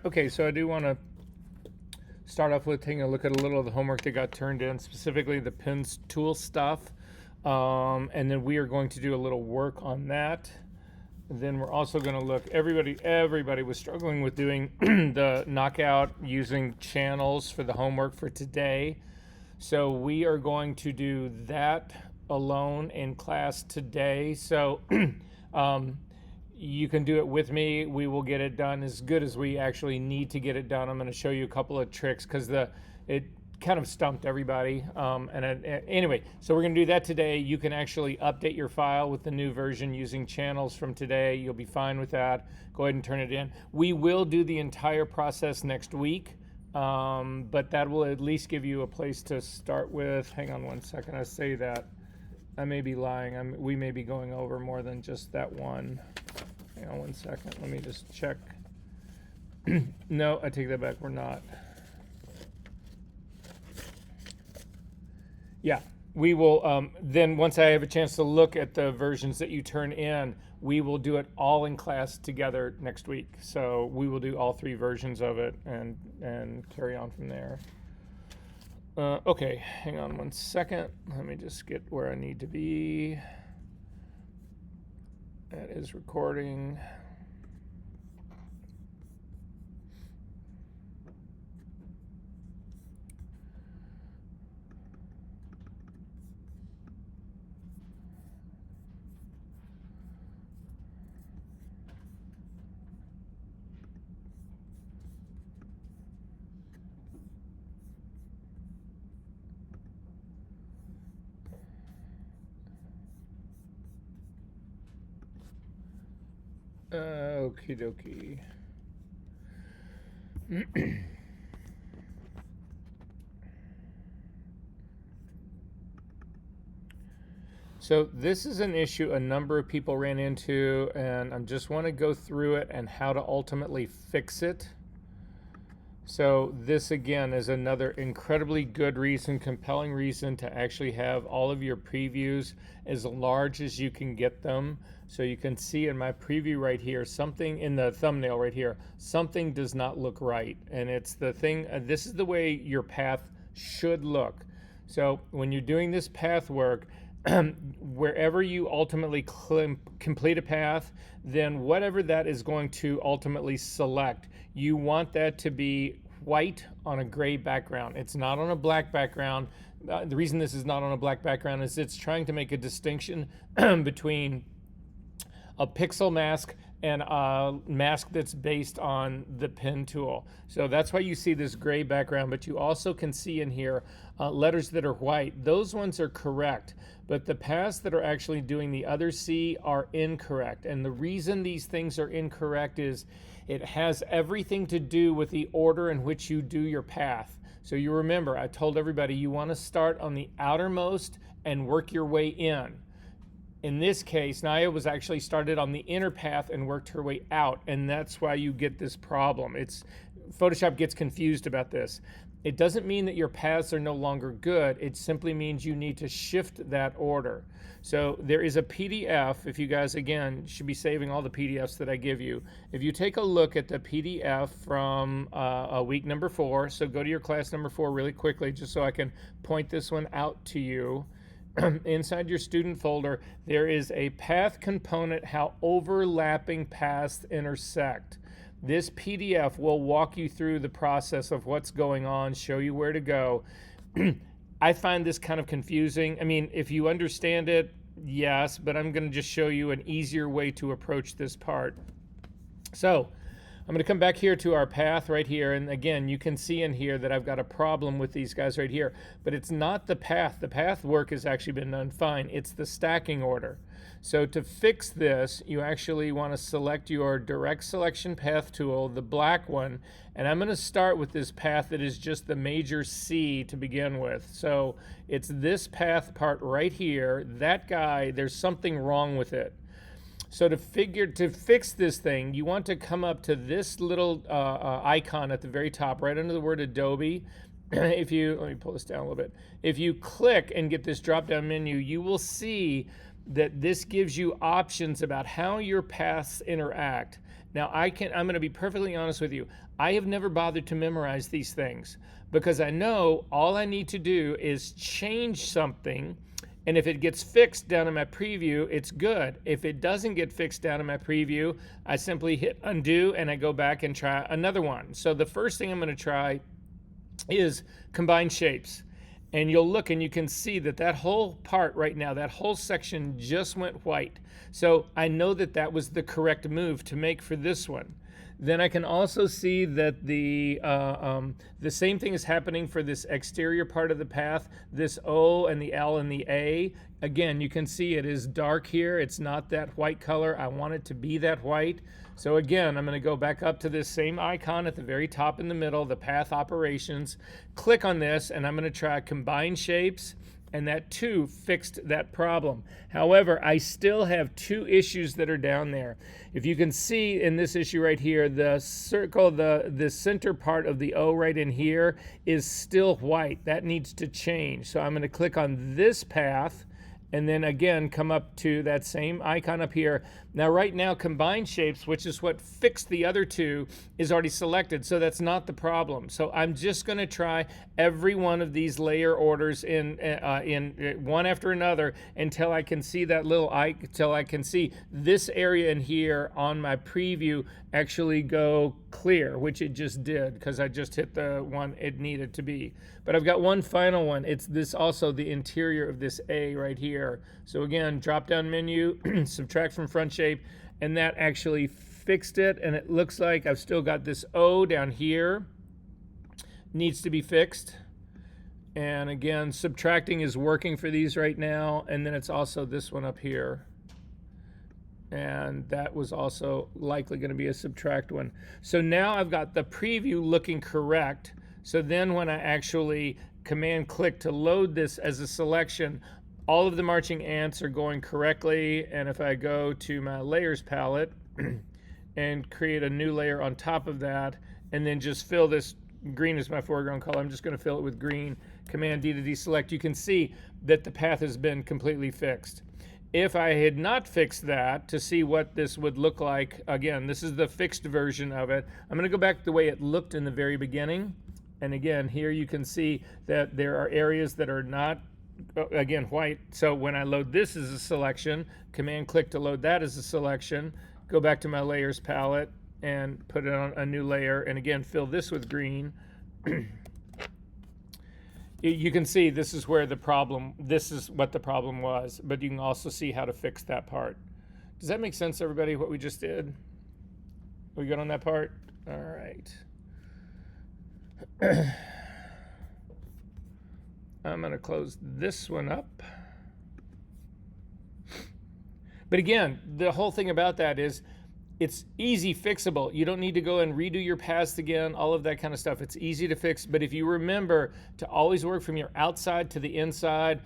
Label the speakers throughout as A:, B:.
A: Okay, so I do want to start off with taking a look at a little of the homework that got turned in, specifically the pins tool stuff. And then we are going to do a little work on that. Then we're also going to look, everybody was struggling with doing the knockout using channels for the homework for today. So we are going to do that alone in class today. So you can do it with me. We will get it done as good as we actually need to get it done. I'm going to show you a couple of tricks because it kind of stumped everybody. Anyway, so we're going to do that today. You can actually update your file with the new version using channels from today. You'll be fine with that. Go ahead and turn it in. We will do the entire process next week, but that will at least give you a place to start with. Hang on one second. I say that. I may be lying. We may be going over more than just that one. Hang on one second. Let me just check. No, I take that back. We're not. Yeah, we will. Then once I have a chance to look at the versions that you turn in, we will do it all in class together next week. So we will do all 3 versions of it and carry on from there. Okay, hang on one second. Let me just get where I need to be. That is recording. Okie dokie. So this is an issue a number of people ran into, and I just want to go through it and how to ultimately fix it. So this again is another incredibly good reason, compelling reason to actually have all of your previews as large as you can get them. So you can see in my preview right here, something in the thumbnail right here, something does not look right. And it's the thing, this is the way your path should look. So when you're doing this path work, wherever you ultimately complete a path, then whatever that is going to ultimately select, you want that to be white on a gray background. It's not on a black background. The reason this is not on a black background is it's trying to make a distinction between a pixel mask and a mask that's based on the pen tool. So that's why you see this gray background, but you also can see in here letters that are white. Those ones are correct, but the paths that are actually doing the other C are incorrect. And the reason these things are incorrect is it has everything to do with the order in which you do your path. So you remember, I told everybody you want to start on the outermost and work your way in. In this case, Naya was actually started on the inner path and worked her way out, and that's why you get this problem. Photoshop gets confused about this. It doesn't mean that your paths are no longer good. It simply means you need to shift that order. So there is a PDF, if you guys, again, should be saving all the PDFs that I give you. If you take a look at the PDF from week number 4, so go to your class number 4 really quickly, just so I can point this one out to you. Inside your student folder, there is a path component, how overlapping paths intersect. This PDF will walk you through the process of what's going on, show you where to go. I find this kind of confusing. I mean, if you understand it, yes, but I'm going to just show you an easier way to approach this part. So I'm going to come back here to our path right here, and again, you can see in here that I've got a problem with these guys right here, but it's not the path. The path work has actually been done fine. It's the stacking order. So to fix this, you actually want to select your direct selection path tool, the black one, and I'm going to start with this path that is just the major C to begin with. So it's this path part right here. That guy, there's something wrong with it. So to fix this thing, you want to come up to this little icon at the very top, right under the word Adobe. Let me pull this down a little bit. If you click and get this drop-down menu, you will see that this gives you options about how your paths interact. Now, I'm going to be perfectly honest with you. I have never bothered to memorize these things because I know all I need to do is change something, and if it gets fixed down in my preview, it's good. If it doesn't get fixed down in my preview, I simply hit undo and I go back and try another one. So the first thing I'm going to try is combine shapes. And you'll look and you can see that that whole part right now, that whole section just went white. So I know that that was the correct move to make for this one. Then I can also see that the same thing is happening for this exterior part of the path, this O and the L and the A. Again, you can see it is dark here. It's not that white color. I want it to be that white. So again, I'm going to go back up to this same icon at the very top in the middle, the path operations. Click on this, and I'm going to try combine shapes, and that too fixed that problem. However, I still have two issues that are down there. If you can see in this issue right here, the circle, the center part of the O right in here is still white. That needs to change. So I'm going to click on this path, and then again come up to that same icon up here. Now right now combine shapes, which is what fixed the other two, is already selected, so that's not the problem. So I'm just going to try every one of these layer orders in one after another until I can see that little till I can see this area in here on my preview actually go clear, which it just did because I just hit the one it needed to be. But I've got one final one. It's this also the interior of this A right here. So again, drop down menu, subtract from front shape, and that actually fixed it. And it looks like I've still got this O down here, needs to be fixed. And again, subtracting is working for these right now. And then it's also this one up here. And that was also likely going to be a subtract one. So now I've got the preview looking correct. So then when I actually command click to load this as a selection, all of the marching ants are going correctly. And if I go to my layers palette and create a new layer on top of that, and then just fill this, green is my foreground color, I'm just going to fill it with green, command D to deselect, you can see that the path has been completely fixed. If I had not fixed that, to see what this would look like, again, this is the fixed version of it. I'm going to go back the way it looked in the very beginning. And again, here you can see that there are areas that are not, again, white. So when I load this as a selection, command click to load that as a selection, go back to my layers palette and put it on a new layer. And again, fill this with green. You can see this is where the problem, this is what the problem was, but you can also see how to fix that part. Does that make sense, everybody, what we just did? We good on that part? All right. I'm going to close this one up. But again, the whole thing about that is it's easy fixable. You don't need to go and redo your paths again, all of that kind of stuff. It's easy to fix. But if you remember to always work from your outside to the inside,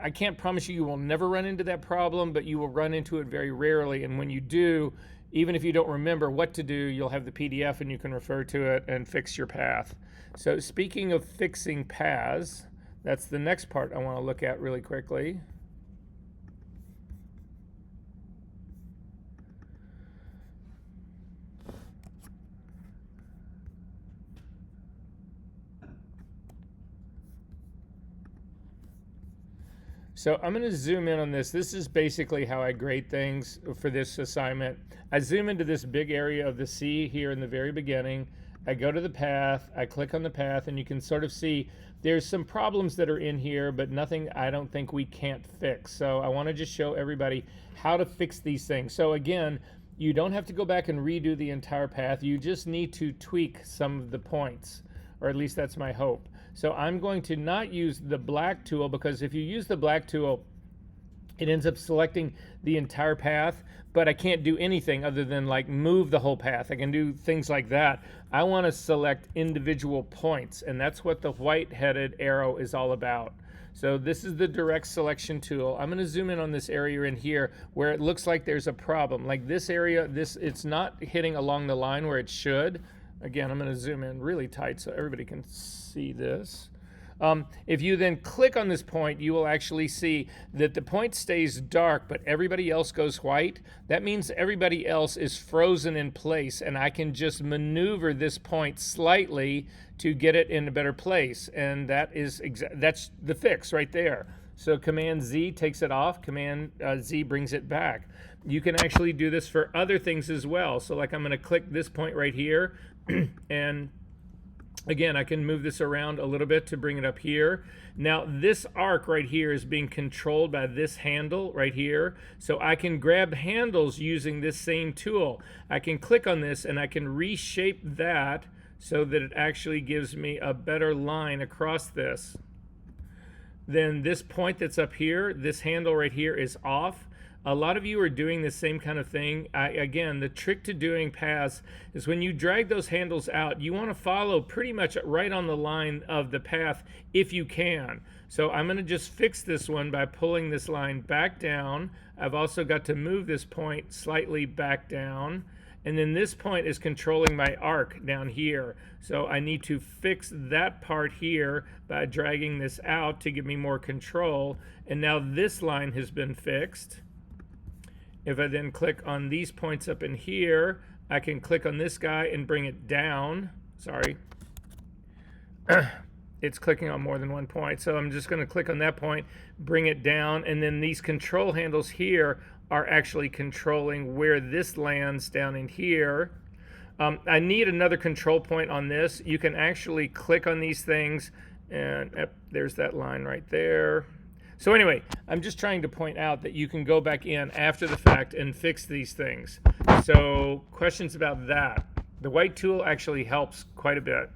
A: I can't promise you will never run into that problem, but you will run into it very rarely. And when you do, even if you don't remember what to do, you'll have the PDF and you can refer to it and fix your path. So speaking of fixing paths, that's the next part I want to look at really quickly. So I'm going to zoom in on this. This is basically how I grade things for this assignment. I zoom into this big area of the C here in the very beginning. I go to the path, I click on the path, and you can sort of see there's some problems that are in here, but nothing I don't think we can't fix. So I want to just show everybody how to fix these things. So again, you don't have to go back and redo the entire path. You just need to tweak some of the points, or at least that's my hope. So I'm going to not use the black tool, because if you use the black tool, it ends up selecting the entire path, but I can't do anything other than like move the whole path. I can do things like that. I want to select individual points, and that's what the white-headed arrow is all about. So this is the direct selection tool. I'm going to zoom in on this area in here where it looks like there's a problem. Like this area, it's not hitting along the line where it should. Again, I'm going to zoom in really tight so everybody can see this. If you then click on this point, you will actually see that the point stays dark, but everybody else goes white. That means everybody else is frozen in place, and I can just maneuver this point slightly to get it in a better place. And that's the fix right there. So Command Z takes it off, Command Z brings it back. You can actually do this for other things as well. So like I'm going to click this point right here, and again, I can move this around a little bit to bring it up here. Now this arc right here is being controlled by this handle right here. So I can grab handles using this same tool. I can click on this and I can reshape that so that it actually gives me a better line across this. Then this point that's up here, this handle right here is off. A lot of you are doing the same kind of thing. Again, the trick to doing paths is when you drag those handles out, you want to follow pretty much right on the line of the path if you can. So I'm going to just fix this one by pulling this line back down. I've also got to move this point slightly back down. And then this point is controlling my arc down here. So I need to fix that part here by dragging this out to give me more control. And now this line has been fixed. If I then click on these points up in here, I can click on this guy and bring it down. Sorry. It's clicking on more than one point. So I'm just going to click on that point, bring it down, and then these control handles here are actually controlling where this lands down in here. I need another control point on this. You can actually click on these things, and there's that line right there. So anyway, I'm just trying to point out that you can go back in after the fact and fix these things. So questions about that? The white tool actually helps quite a bit.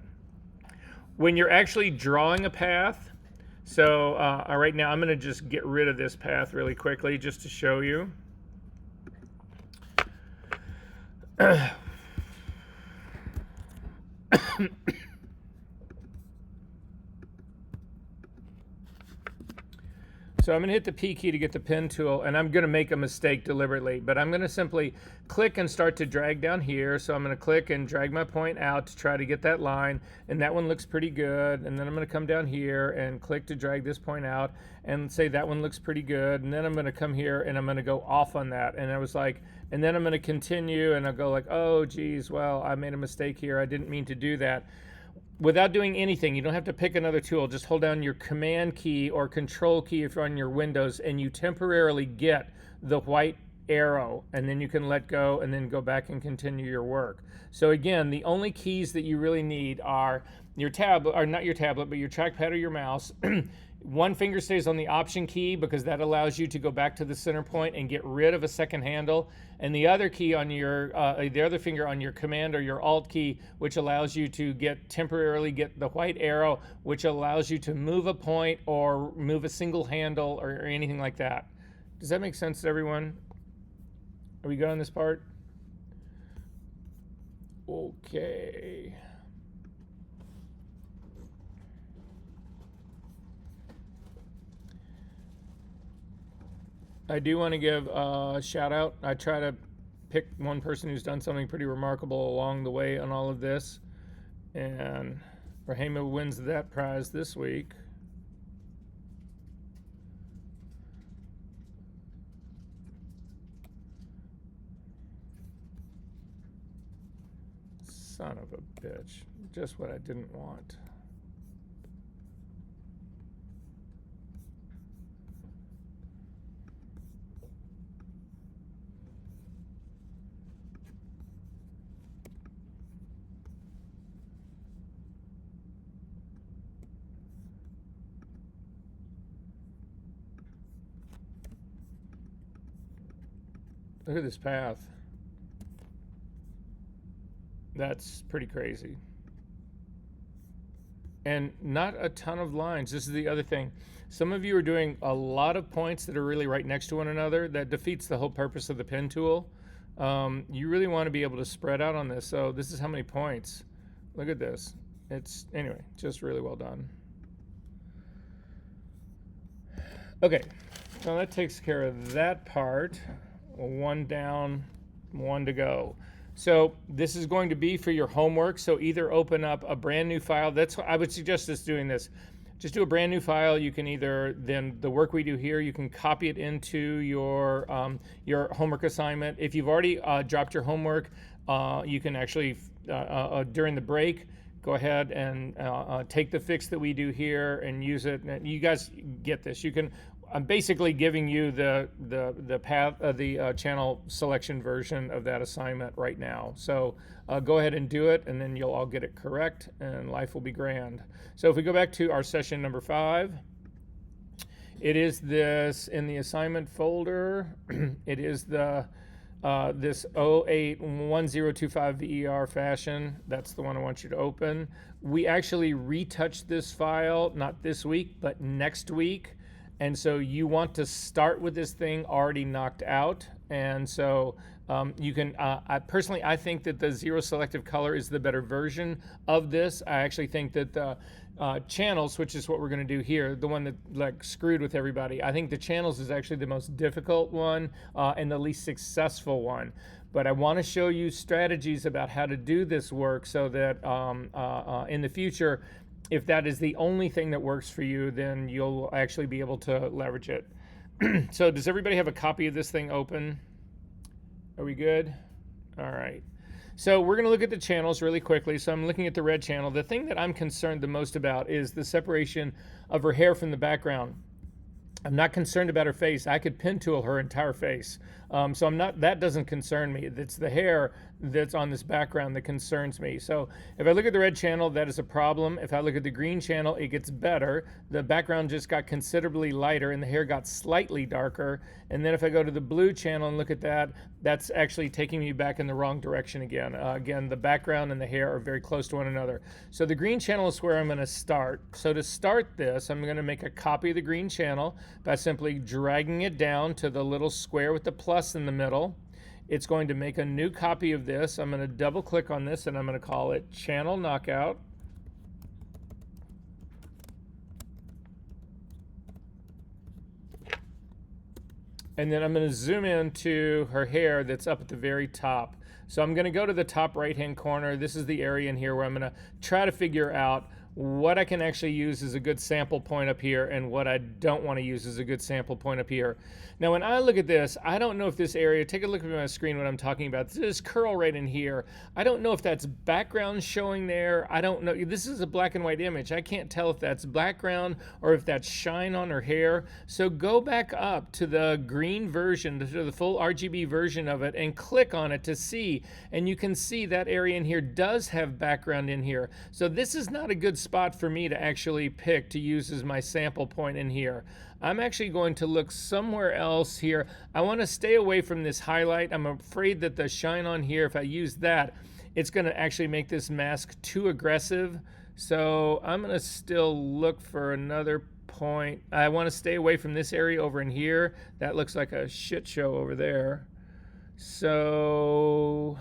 A: When you're actually drawing a path, so right now I'm going to just get rid of this path really quickly just to show you. So I'm going to hit the P key to get the pen tool, and I'm going to make a mistake deliberately, but I'm going to simply click and start to drag down here. So I'm going to click and drag my point out to try to get that line, and that one looks pretty good. And then I'm going to come down here and click to drag this point out and say that one looks pretty good. And then I'm going to come here and I'm going to go off on that. And I was like, and then I'm going to continue and I'll go like, oh geez, well, I made a mistake here. I didn't mean to do that. Without doing anything, you don't have to pick another tool. Just hold down your Command key or Control key if you're on your Windows, and you temporarily get the white arrow, and then you can let go and then go back and continue your work. So again, the only keys that you really need are your tablet, or not your tablet, but your trackpad or your mouse. One finger stays on the Option key because that allows you to go back to the center point and get rid of a second handle, and the other key on your the other finger on your Command or your Alt key, which allows you to temporarily get the white arrow, which allows you to move a point or move a single handle or anything like that. Does that make sense to everyone? Are we good on this part? Okay. I do want to give a shout out. I try to pick one person who's done something pretty remarkable along the way on all of this. And Rahima wins that prize this week. Son of a bitch. Just what I didn't want. Look at this path. That's pretty crazy. And not a ton of lines. This is the other thing. Some of you are doing a lot of points that are really right next to one another. That defeats the whole purpose of the pen tool. You really want to be able to spread out on this. So this is how many points. Look at this. It's, anyway, just really well done. Okay, so that takes care of that part. One down, one to go. So this is going to be for your homework. So either open up a brand new file. That's what I would suggest us doing this. just do a brand new file. You can either, then the work we do here, you can copy it into your homework assignment. If you've already dropped your homework, you can actually, during the break, go ahead and take the fix that we do here and use it. And you guys get this. You can. I'm basically giving you the path, the channel selection version of that assignment right now. So go ahead and do it, and then you'll all get it correct, and life will be grand. So if we go back to our session number 5, it is this in the assignment folder. It is the this 081025 VER fashion. That's the one I want you to open. We actually retouched this file, not this week, but next week. And so you want to start with this thing already knocked out. And so you can, I think that the zero selective color is the better version of this. I actually think that the channels, which is what we're going to do here, the one that like screwed with everybody, I think the channels is actually the most difficult one and the least successful one. But I want to show you strategies about how to do this work so that in the future, if that is the only thing that works for you, then you'll actually be able to leverage it. So does everybody have a copy of this thing open? Are we good? All right. So we're going to look at the channels really quickly. So I'm looking at the red channel. The thing that I'm concerned the most about is the separation of her hair from the background. I'm not concerned about her face. I could pin tool her entire face. So I'm not, that doesn't concern me. It's the hair that's on this background that concerns me. So if I look at the red channel, that is a problem. If I look at the green channel, it gets better. The background just got considerably lighter and the hair got slightly darker. And then if I go to the blue channel and look at that, that's actually taking me back in the wrong direction again. Again, the background and the hair are very close to one another. So the green channel is where I'm going to start. So to start this, I'm going to make a copy of the green channel by simply dragging it down to the little square with the plus in the middle. It's going to make a new copy of this. I'm going to double click on this and I'm going to call it Channel Knockout. And then I'm going to zoom into her hair that's up at the very top. So I'm going to go to the top right hand corner. This is the area in here where I'm going to try to figure out what I can actually use as a good sample point up here and what I don't want to use as a good sample point up here. Now when I look at this, I don't know if this area, take a look at my screen what I'm talking about. This curl right in here, I don't know if that's background showing there. I don't know. This is a black and white image. I can't tell if that's background or if that's shine on her hair. So go back up to the green version, to the full RGB version of it, and click on it to see. And you can see that area in here does have background in here. So this is not a good spot for me to actually pick to use as my sample point in here. I'm actually going to look somewhere else here. I want to stay away from this highlight. I'm afraid that the shine on here, if I use that, it's going to actually make this mask too aggressive. So I'm going to still look for another point. I want to stay away from this area over in here. That looks like a shit show over there. So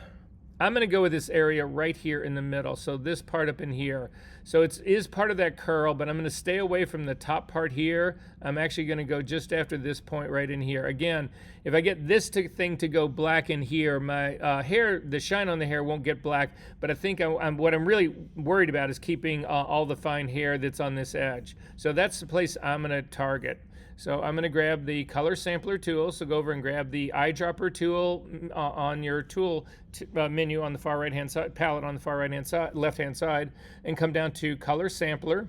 A: I'm going to go with this area right here in the middle. So this part up in here. So it is part of that curl, but I'm going to stay away from the top part here. I'm actually going to go just after this point right in here. Again, if I get this thing to go black in here, my hair, the shine on the hair won't get black, but I think what I'm really worried about is keeping all the fine hair that's on this edge. So that's the place I'm going to target. So I'm going to grab the color sampler tool. So go over and grab the eyedropper tool on your tool menu on the far right hand side, palette on the far right hand side, left hand side, and come down to color sampler.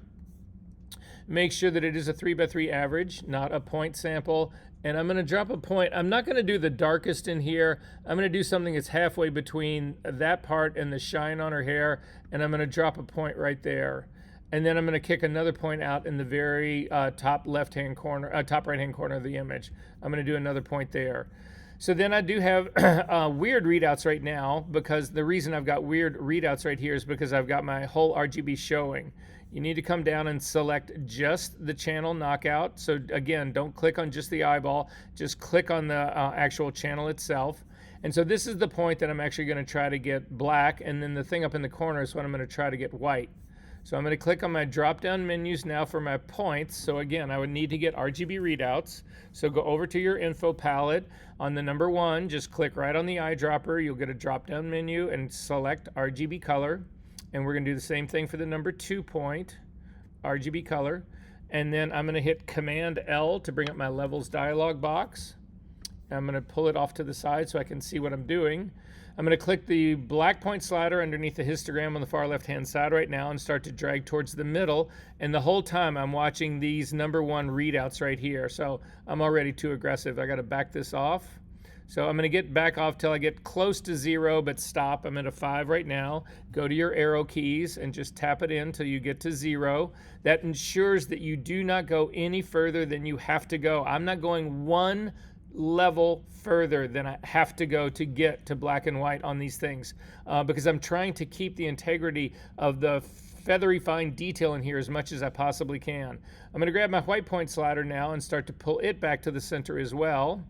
A: Make sure that it is a 3x3 average, not a point sample. And I'm going to drop a point. I'm not going to do the darkest in here. I'm going to do something that's halfway between that part and the shine on her hair. And I'm going to drop a point right there. And then I'm going to kick another point out in the very top left-hand corner, top right-hand corner of the image. I'm going to do another point there. So then I do have weird readouts right now, because the reason I've got weird readouts right here is because I've got my whole RGB showing. You need to come down and select just the channel knockout. So again, don't click on just the eyeball, just click on the actual channel itself. And so this is the point that I'm actually going to try to get black, and then the thing up in the corner is what I'm going to try to get white. So I'm going to click on my drop-down menus now for my points. So again, I would need to get RGB readouts. So go over to your info palette. On the number 1, just click right on the eyedropper. You'll get a drop-down menu and select RGB color. And we're going to do the same thing for the number 2 point, RGB color. and then I'm going to hit Command L to bring up my levels dialog box. I'm going to pull it off to the side so I can see what I'm doing. I'm going to click the black point slider underneath the histogram on the far left hand side right now and start to drag towards the middle, and the whole time I'm watching these number 1 readouts right here. So I'm already too aggressive. I got to back this off. So I'm going to get back off till I get close to 0, but stop. I'm at a 5 right now. Go to your arrow keys and just tap it in till you get to 0. That ensures that you do not go any further than you have to go. I'm not going 1 level further than I have to go to get to black and white on these things, because I'm trying to keep the integrity of the feathery fine detail in here as much as I possibly can. I'm going to grab my white point slider now and start to pull it back to the center as well.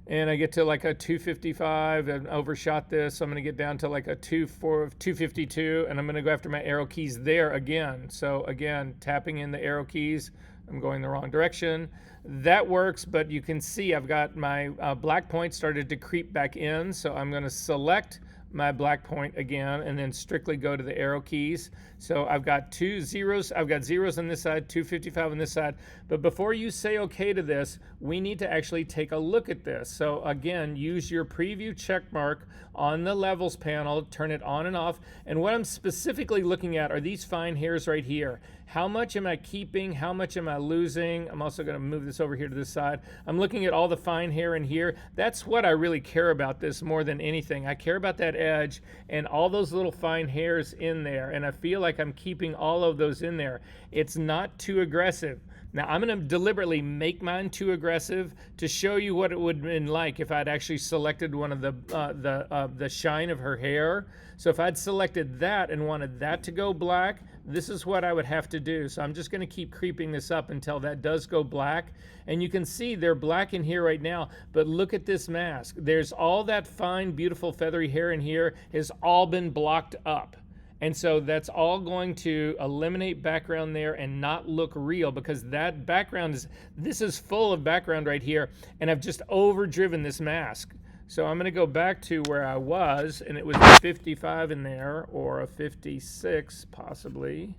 A: And I get to like a 255 and overshot this. So I'm going to get down to like a 252, and I'm going to go after my arrow keys there again. So again, tapping in the arrow keys. I'm going the wrong direction. That works, but you can see I've got my black point started to creep back in. So I'm going to select my black point again and then strictly go to the arrow keys. So I've got 2 zeros. I've got zeros on this side, 255 on this side. But before you say okay to this, we need to actually take a look at this. So again, use your preview check mark on the levels panel, turn it on and off. And what I'm specifically looking at are these fine hairs right here. How much am I keeping? How much am I losing? I'm also going to move this over here to this side. I'm looking at all the fine hair in here. That's what I really care about this more than anything. I care about that edge and all those little fine hairs in there. And I feel like I'm keeping all of those in there. It's not too aggressive. Now I'm going to deliberately make mine too aggressive to show you what it would have been like if I'd actually selected one of the shine of her hair. So if I'd selected that and wanted that to go black, this is what I would have to do. So I'm just going to keep creeping this up until that does go black. And you can see they're black in here right now, but look at this mask. There's all that fine, beautiful feathery hair in here has all been blocked up. And so that's all going to eliminate background there and not look real, because that background this is full of background right here, and I've just overdriven this mask. So I'm going to go back to where I was, and it was a 55 in there, or a 56 possibly.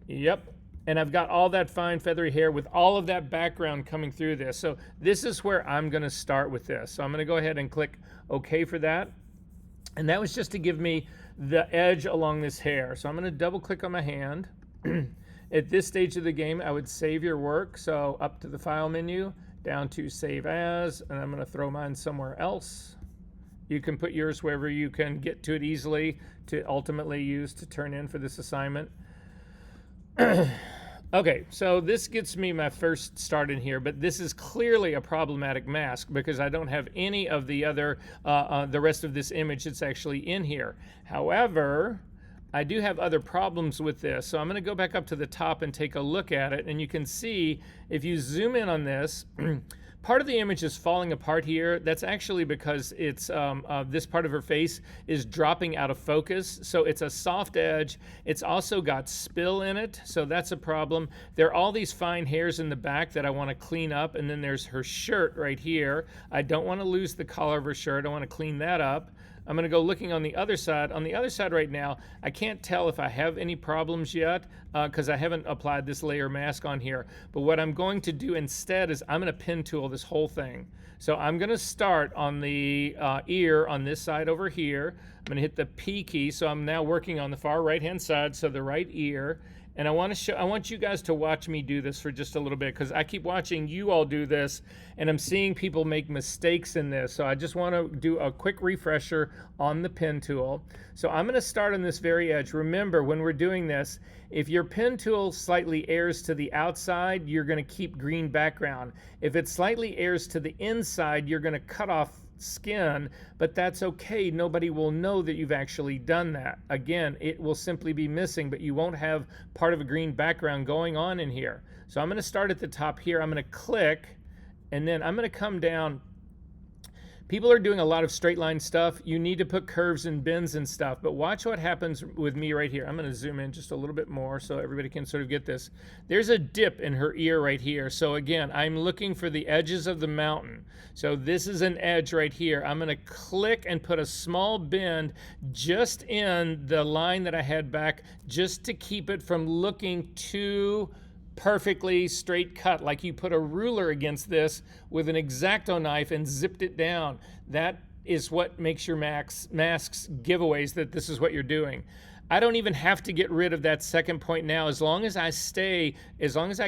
A: Yep. And I've got all that fine feathery hair with all of that background coming through this. So this is where I'm going to start with this. So I'm going to go ahead and click OK for that. And that was just to give me the edge along this hair. So I'm going to double click on my hand. At this stage of the game, I would save your work. So up to the file menu, down to save as, and I'm going to throw mine somewhere else. You can put yours wherever you can get to it easily to ultimately use to turn in for this assignment. Okay, so this gets me my first start in here, but this is clearly a problematic mask because I don't have any of the other, the rest of this image that's actually in here. However, I do have other problems with this, so I'm going to go back up to the top and take a look at it, and you can see if you zoom in on this, part of the image is falling apart here. That's actually because it's this part of her face is dropping out of focus, so it's a soft edge. It's also got spill in it, so that's a problem. There are all these fine hairs in the back that I want to clean up, and then there's her shirt right here. I don't want to lose the color of her shirt. I want to clean that up. I'm going to go looking on the other side. On the other side right now, I can't tell if I have any problems yet because I haven't applied this layer mask on here. But what I'm going to do instead is I'm going to pen tool this whole thing. So I'm going to start on the ear on this side over here. I'm going to hit the P key. So I'm now working on the far right-hand side, so the right ear. And I want you guys to watch me do this for just a little bit because I keep watching you all do this and I'm seeing people make mistakes in this. So I just want to do a quick refresher on the pen tool. So I'm going to start on this very edge. Remember, when we're doing this, if your pen tool slightly airs to the outside, you're going to keep green background. If it slightly airs to the inside, you're going to cut off skin, but that's okay. Nobody will know that you've actually done that. Again, it will simply be missing, but you won't have part of a green background going on in here. So I'm going to start at the top here. I'm going to click, and then I'm going to come down. People are doing a lot of straight line stuff. You need to put curves and bends and stuff, but watch what happens with me right here. I'm going to zoom in just a little bit more so everybody can sort of get this. There's a dip in her ear right here. So again, I'm looking for the edges of the mountain. So this is an edge right here. I'm going to click and put a small bend just in the line that I had back, just to keep it from looking too perfectly straight cut, like you put a ruler against this with an X-Acto knife and zipped it down. That is what makes your masks giveaways that this is what you're doing. I don't even have to get rid of that second point now, as long as I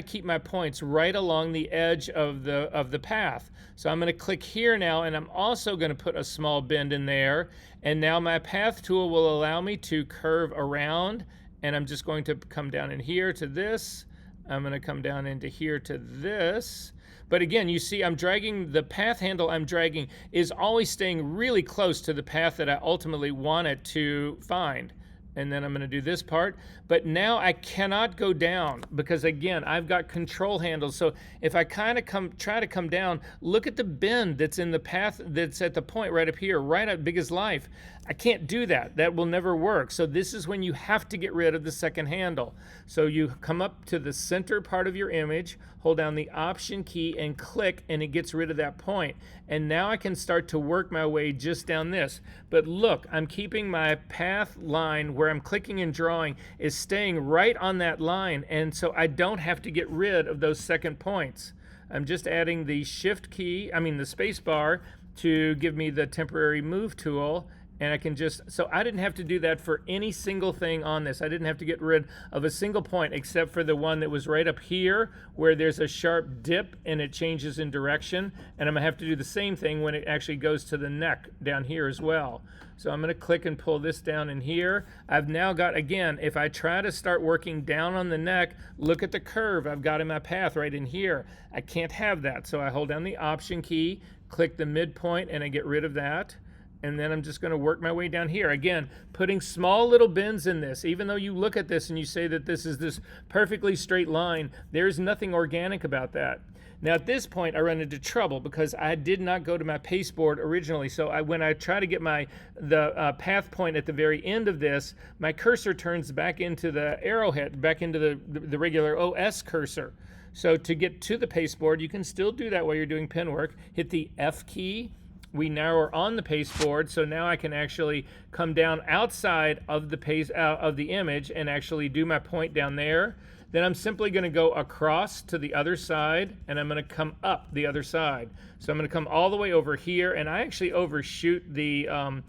A: keep my points right along the edge of the path. So I'm going to click here now, and I'm also going to put a small bend in there, and now my path tool will allow me to curve around, and I'm just going to come down in here to this. I'm going to come down into here to this. But again, you see I'm dragging, the path handle I'm dragging is always staying really close to the path that I ultimately want it to find. And then I'm going to do this part. But now I cannot go down because, again, I've got control handles. So if I kind of try to come down, look at the bend that's in the path that's at the point right up here, right up big as life. I can't do that. That will never work. So this is when you have to get rid of the second handle. So you come up to the center part of your image, hold down the Option key and click, and it gets rid of that point. And now I can start to work my way just down this. But look, I'm keeping my path line where I'm clicking and drawing is staying right on that line, and so I don't have to get rid of those second points. I'm just adding the Shift key, the space bar, to give me the temporary move tool, and I can just, so I didn't have to do that for any single thing on this. I didn't have to get rid of a single point except for the one that was right up here where there's a sharp dip and it changes in direction, and I'm gonna have to do the same thing when it actually goes to the neck down here as well. So I'm gonna click and pull this down in here. I've now got, again, if I try to start working down on the neck, look at the curve I've got in my path right in here. I can't have that, so I hold down the Option key, click the midpoint, and I get rid of that. And then I'm just going to work my way down here. Again, putting small little bends in this. Even though you look at this and you say that this is this perfectly straight line, there's nothing organic about that. Now at this point I run into trouble because I did not go to my pasteboard originally. So when I try to get the path point at the very end of this, my cursor turns back into the arrowhead, back into the regular OS cursor. So to get to the pasteboard, you can still do that while you're doing pen work. Hit the F key. We now are on the pasteboard, so now I can actually come down outside of the image and actually do my point down there. Then I'm simply going to go across to the other side, and I'm going to come up the other side. So I'm going to come all the way over here, and I actually overshoot the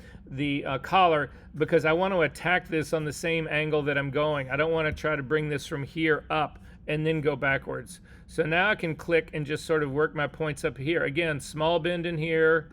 A: collar because I want to attack this on the same angle that I'm going. I don't want to try to bring this from here up and then go backwards. So now I can click and just sort of work my points up here. Again, small bend in here.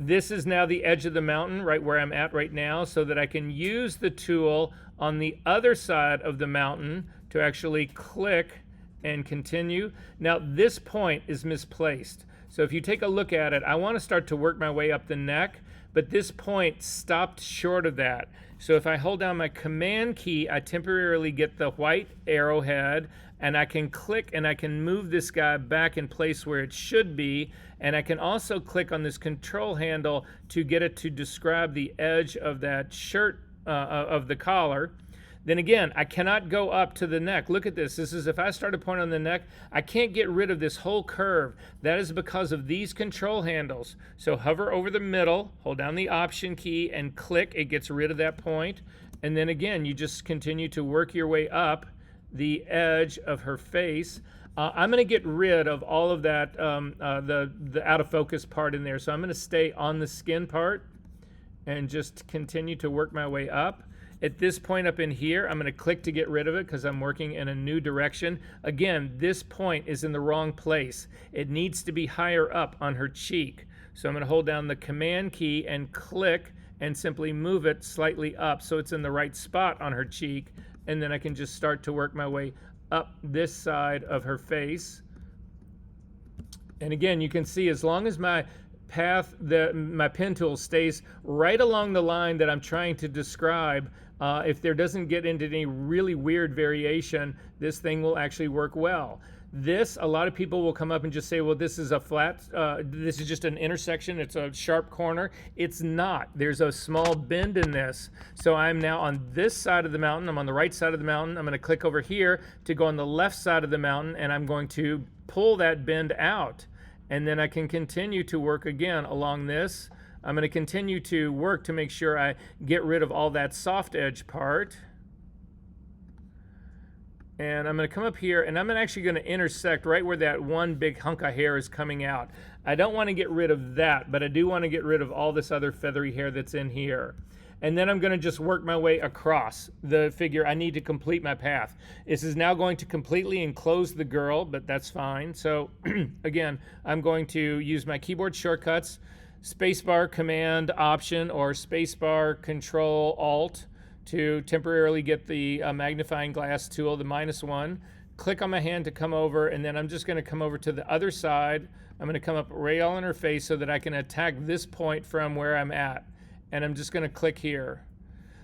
A: This is now the edge of the mountain, right where I'm at right now, so that I can use the tool on the other side of the mountain to actually click and continue. Now this point is misplaced. So if you take a look at it, I want to start to work my way up the neck, but this point stopped short of that. So if I hold down my Command key, I temporarily get the white arrowhead, and I can click and I can move this guy back in place where it should be, and I can also click on this control handle to get it to describe the edge of that shirt of the collar. Then again, I cannot go up to the neck. Look at this. This is, if I start a point on the neck, I can't get rid of this whole curve. That is because of these control handles. So hover over the middle, hold down the Option key, and click. It gets rid of that point. And then again, you just continue to work your way up the edge of her face. I'm going to get rid of all of that, the out of focus part in there. So I'm going to stay on the skin part and just continue to work my way up. At this point up in here, I'm going to click to get rid of it because I'm working in a new direction. Again, this point is in the wrong place. It needs to be higher up on her cheek. So I'm going to hold down the Command key and click and simply move it slightly up so it's in the right spot on her cheek. And then I can just start to work my way up this side of her face. And again, you can see as long as my path, my pen tool stays right along the line that I'm trying to describe, if there doesn't get into any really weird variation, this thing will actually work well. This, a lot of people will come up and just say, well, this is a flat, this is just an intersection, it's a sharp corner. It's not. There's a small bend in this. So I'm now on this side of the mountain. I'm on the right side of the mountain. I'm going to click over here to go on the left side of the mountain, and I'm going to pull that bend out. And then I can continue to work again along this. I'm going to continue to work to make sure I get rid of all that soft edge part. And I'm going to come up here, and I'm actually going to intersect right where that one big hunk of hair is coming out. I don't want to get rid of that, but I do want to get rid of all this other feathery hair that's in here. And then I'm going to just work my way across the figure. I need to complete my path. This is now going to completely enclose the girl, but that's fine. So again, I'm going to use my keyboard shortcuts, spacebar Command Option or spacebar Control Alt, to temporarily get the magnifying glass tool, the -1. Click on my hand to come over, and then I'm just going to come over to the other side. I'm going to come up right on her face so that I can attack this point from where I'm at. And I'm just going to click here.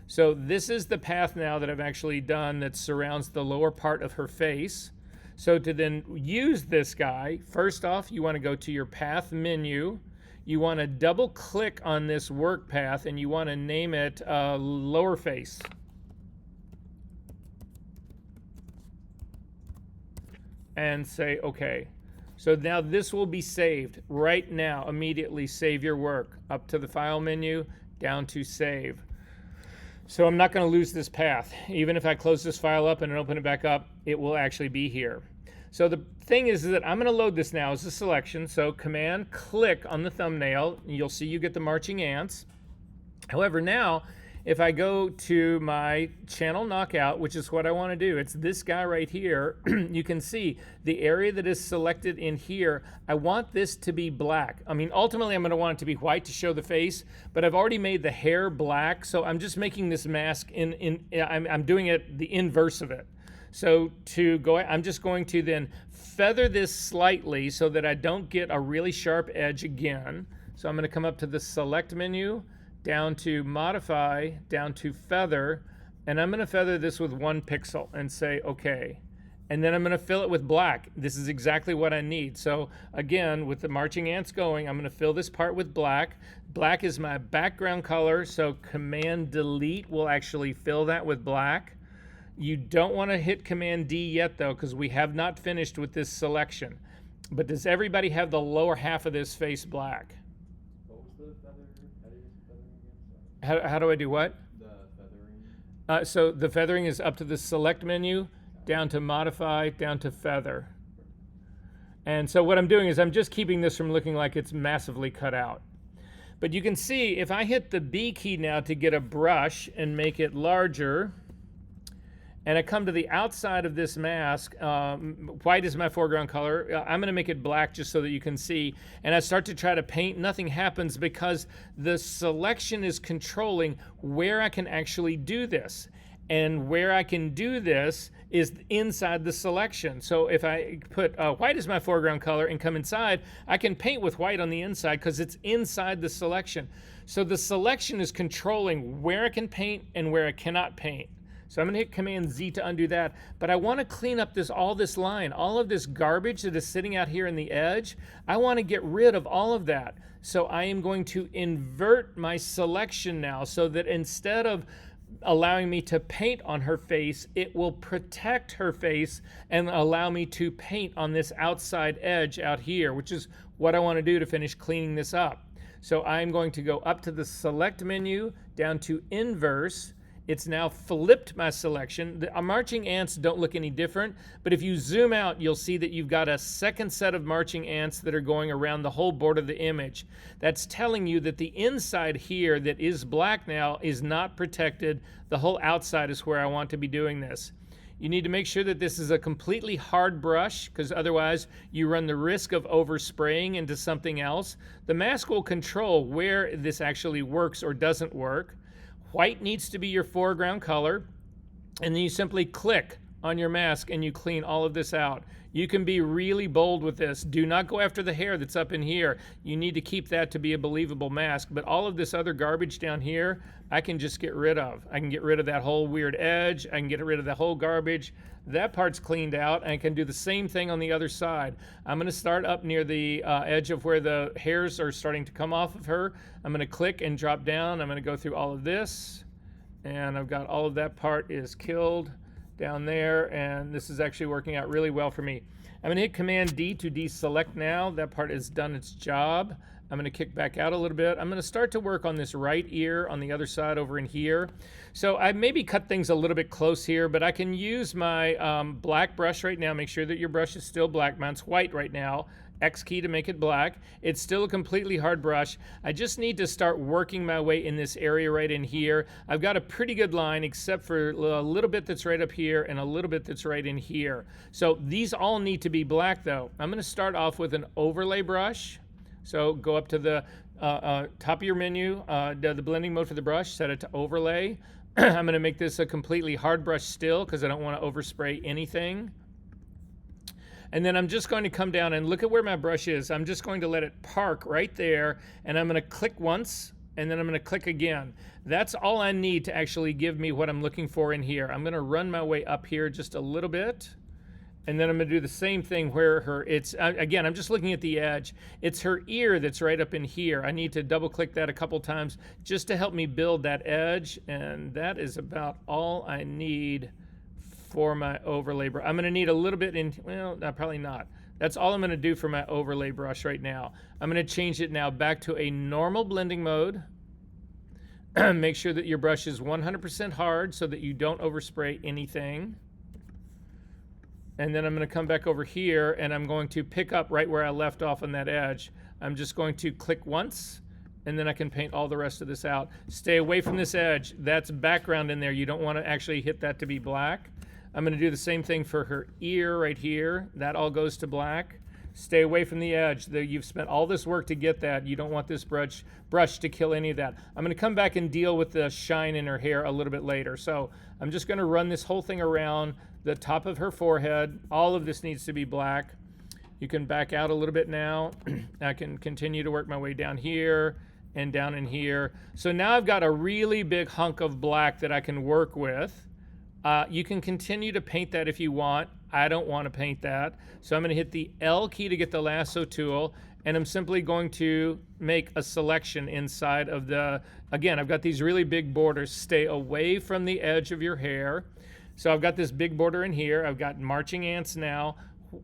A: So this is the path now that I've actually done that surrounds the lower part of her face. So to then use this guy, first off, you want to go to your path menu. You want to double click on this work path, and you want to name it lower face. And say OK. So now this will be saved right now. Immediately save your work. Up to the file menu, down to save. So I'm not going to lose this path. Even if I close this file up and open it back up, it will actually be here. So the thing is that I'm going to load this now as a selection. So Command click on the thumbnail, and you'll see you get the marching ants. However, now if I go to my channel knockout, which is what I want to do, it's this guy right here. You can see the area that is selected in here. I want this to be black. I mean, ultimately I'm going to want it to be white to show the face, but I've already made the hair black, so I'm just making this mask I'm doing it the inverse of it. So to go, I'm just going to then feather this slightly so that I don't get a really sharp edge again. So I'm going to come up to the select menu, down to modify, down to feather, and I'm going to feather this with 1 pixel and say OK. And then I'm going to fill it with black. This is exactly what I need. So again, with the marching ants going, I'm going to fill this part with black. Black is my background color, so Command Delete will actually fill that with black. You don't want to hit Command D yet, though, because we have not finished with this selection. But does everybody have the lower half of this face black?
B: What was the feather? How do you use the feathering again?
A: How do I do what?
B: The feathering.
A: So the feathering is up to the select menu, down to modify, down to feather. And so what I'm doing is I'm just keeping this from looking like it's massively cut out. But you can see if I hit the B key now to get a brush and make it larger, and I come to the outside of this mask, white is my foreground color. I'm going to make it black just so that you can see. And I start to try to paint. Nothing happens because the selection is controlling where I can actually do this. And where I can do this is inside the selection. So if I put white as my foreground color and come inside, I can paint with white on the inside because it's inside the selection. So the selection is controlling where I can paint and where I cannot paint. So I'm going to hit Command Z to undo that, but I want to clean up all this line, all of this garbage that is sitting out here in the edge. I want to get rid of all of that. So I am going to invert my selection now so that instead of allowing me to paint on her face, it will protect her face and allow me to paint on this outside edge out here, which is what I want to do to finish cleaning this up. So I'm going to go up to the select menu, down to inverse. It's now flipped my selection. The marching ants don't look any different, but if you zoom out, you'll see that you've got a second set of marching ants that are going around the whole board of the image. That's telling you that the inside here that is black now is not protected. The whole outside is where I want to be doing this. You need to make sure that this is a completely hard brush, because otherwise you run the risk of overspraying into something else. The mask will control where this actually works or doesn't work. White needs to be your foreground color, and then you simply click on your mask and you clean all of this out. You can be really bold with this. Do not go after the hair that's up in here. You need to keep that to be a believable mask. But all of this other garbage down here, I can just get rid of. I can get rid of that whole weird edge. I can get rid of the whole garbage. That part's cleaned out, and I can do the same thing on the other side. I'm going to start up near the edge of where the hairs are starting to come off of her. I'm going to click and drop down. I'm going to go through all of this, and I've got all of that part is killed down there, and this is actually working out really well for me. I'm going to hit Command D to deselect now. That part has done its job. I'm going to kick back out a little bit. I'm going to start to work on this right ear on the other side over in here. So I maybe cut things a little bit close here, but I can use my black brush right now. Make sure that your brush is still black. Mine's white right now. X key to make it black. It's still a completely hard brush. I just need to start working my way in this area right in here. I've got a pretty good line except for a little bit that's right up here and a little bit that's right in here. So these all need to be black though. I'm going to start off with an overlay brush. So go up to the top of your menu, the blending mode for the brush, set it to overlay. I'm going to make this a completely hard brush still because I don't want to overspray anything. And then I'm just going to come down and look at where my brush is. I'm just going to let it park right there, and I'm going to click once, and then I'm going to click again. That's all I need to actually give me what I'm looking for in here. I'm going to run my way up here just a little bit, and then I'm going to do the same thing where again, I'm just looking at the edge. It's her ear that's right up in here. I need to double click that a couple times just to help me build that edge, and that is about all I need for my overlay brush. I'm going to need a little bit in, well, no, probably not. That's all I'm going to do for my overlay brush right now. I'm going to change it now back to a normal blending mode. Make sure that your brush is 100% hard so that you don't overspray anything. And then I'm going to come back over here and I'm going to pick up right where I left off on that edge. I'm just going to click once, and then I can paint all the rest of this out. Stay away from this edge. That's background in there. You don't want to actually hit that to be black. I'm going to do the same thing for her ear right here. That all goes to black. Stay away from the edge. You've spent all this work to get that. You don't want this brush to kill any of that. I'm going to come back and deal with the shine in her hair a little bit later. So I'm just going to run this whole thing around the top of her forehead. All of this needs to be black. You can back out a little bit now. I can continue to work my way down here and down in here. So now I've got a really big hunk of black that I can work with. You can continue to paint that if you want. I don't want to paint that. So I'm going to hit the L key to get the lasso tool, and I'm simply going to make a selection inside of the, again, I've got these really big borders. Stay away from the edge of your hair. So I've got this big border in here. I've got marching ants now.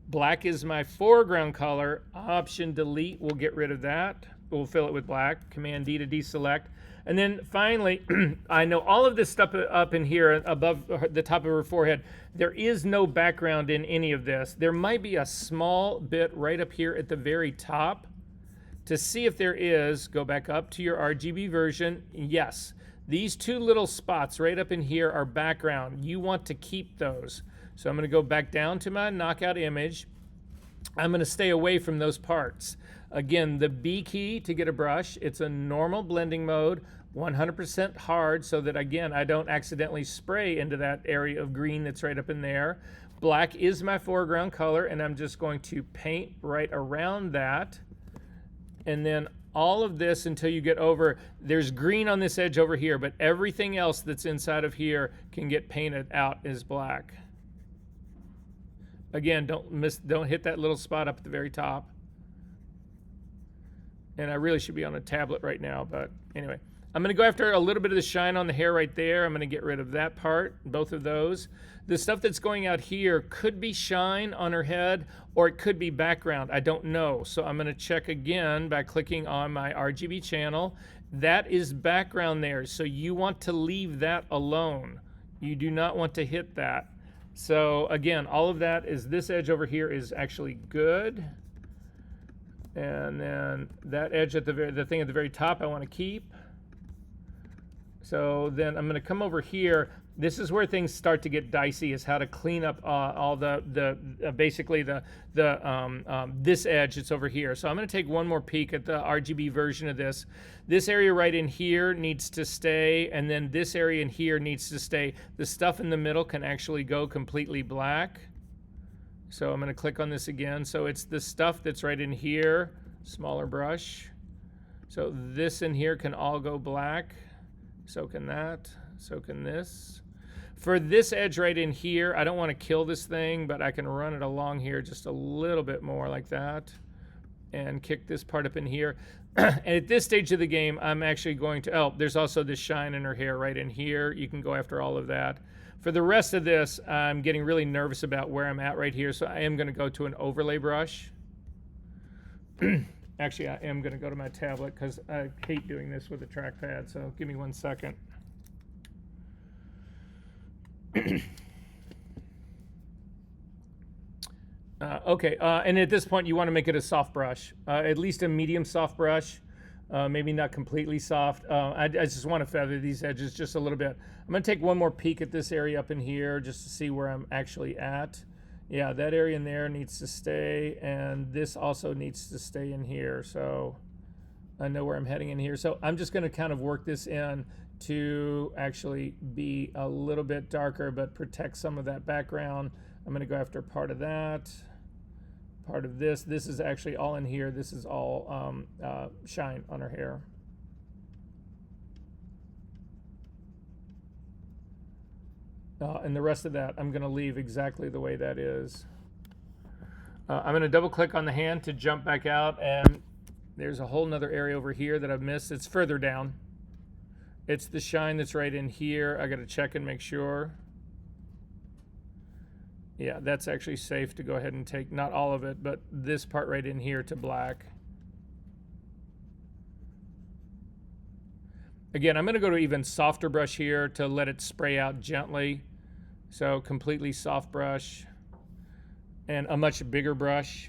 A: Black is my foreground color. Option delete will get rid of that. We'll fill it with black. Command D to deselect. And then finally, I know all of this stuff up in here above the top of her forehead, there is no background in any of this. There might be a small bit right up here at the very top. To see if there is, go back up to your RGB version. Yes, these two little spots right up in here are background. You want to keep those. So I'm going to go back down to my knockout image. I'm going to stay away from those parts. Again, the B key to get a brush, it's a normal blending mode, 100% hard, so that, again, I don't accidentally spray into that area of green that's right up in there. Black is my foreground color, and I'm just going to paint right around that. And then all of this until you get over, there's green on this edge over here, but everything else that's inside of here can get painted out as black. Again, don't hit that little spot up at the very top. And I really should be on a tablet right now, but anyway. I'm going to go after a little bit of the shine on the hair right there. I'm going to get rid of that part, both of those. The stuff that's going out here could be shine on her head, or it could be background. I don't know. So I'm going to check again by clicking on my RGB channel. That is background there, so you want to leave that alone. You do not want to hit that. So again, all of that is, this edge over here is actually good. And then that edge at the thing at the very top I want to keep. So then I'm going to come over here. This is where things start to get dicey, is how to clean up all basically this edge that's over here. So I'm going to take one more peek at the RGB version of this. This area right in here needs to stay, and then this area in here needs to stay. The stuff in the middle can actually go completely black. So I'm going to click on this again. So it's the stuff that's right in here, smaller brush. So this in here can all go black. So can that, so can this. For this edge right in here, I don't want to kill this thing, but I can run it along here just a little bit more like that and kick this part up in here. And at this stage of the game, I'm actually going to, oh, there's also this shine in her hair right in here. You can go after all of that. For the rest of this, I'm getting really nervous about where I'm at right here, so I am going to go to an overlay brush. Actually, I am going to go to my tablet because I hate doing this with a trackpad, so give me 1 second. Okay, and at this point you want to make it a soft brush, at least a medium soft brush, maybe not completely soft. I just want to feather these edges just a little bit. I'm going to take one more peek at this area up in here just to see where I'm actually at. Yeah, that area in there needs to stay, and this also needs to stay in here, so I know where I'm heading in here. So I'm just going to kind of work this in to actually be a little bit darker but protect some of that background. I'm going to go after part of that, part of this. This is actually all in here. This is all shine on her hair. And the rest of that I'm going to leave exactly the way that is. I'm going to double click on the hand to jump back out, and there's a whole nother area over here that I've missed. It's further down. It's the shine that's right in here. I got to check and make sure. Yeah, that's actually safe to go ahead and take, not all of it, but this part right in here to black. Again, I'm going to go to even softer brush here to let it spray out gently. So completely soft brush and a much bigger brush.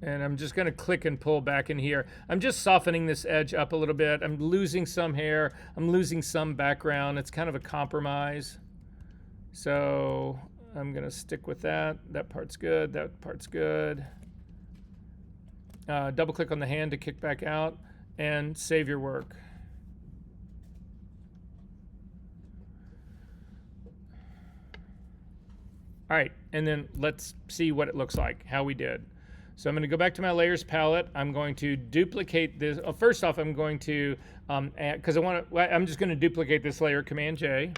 A: And I'm just going to click and pull back in here. I'm just softening this edge up a little bit. I'm losing some hair. I'm losing some background. It's kind of a compromise. So I'm going to stick with that. That part's good. That part's good. Double click on the hand to kick back out and save your work. All right, and then let's see what it looks like, how we did. So I'm going to go back to my layers palette. I'm going to duplicate this. First off, I'm going to add, because I'm just going to duplicate this layer, Command J.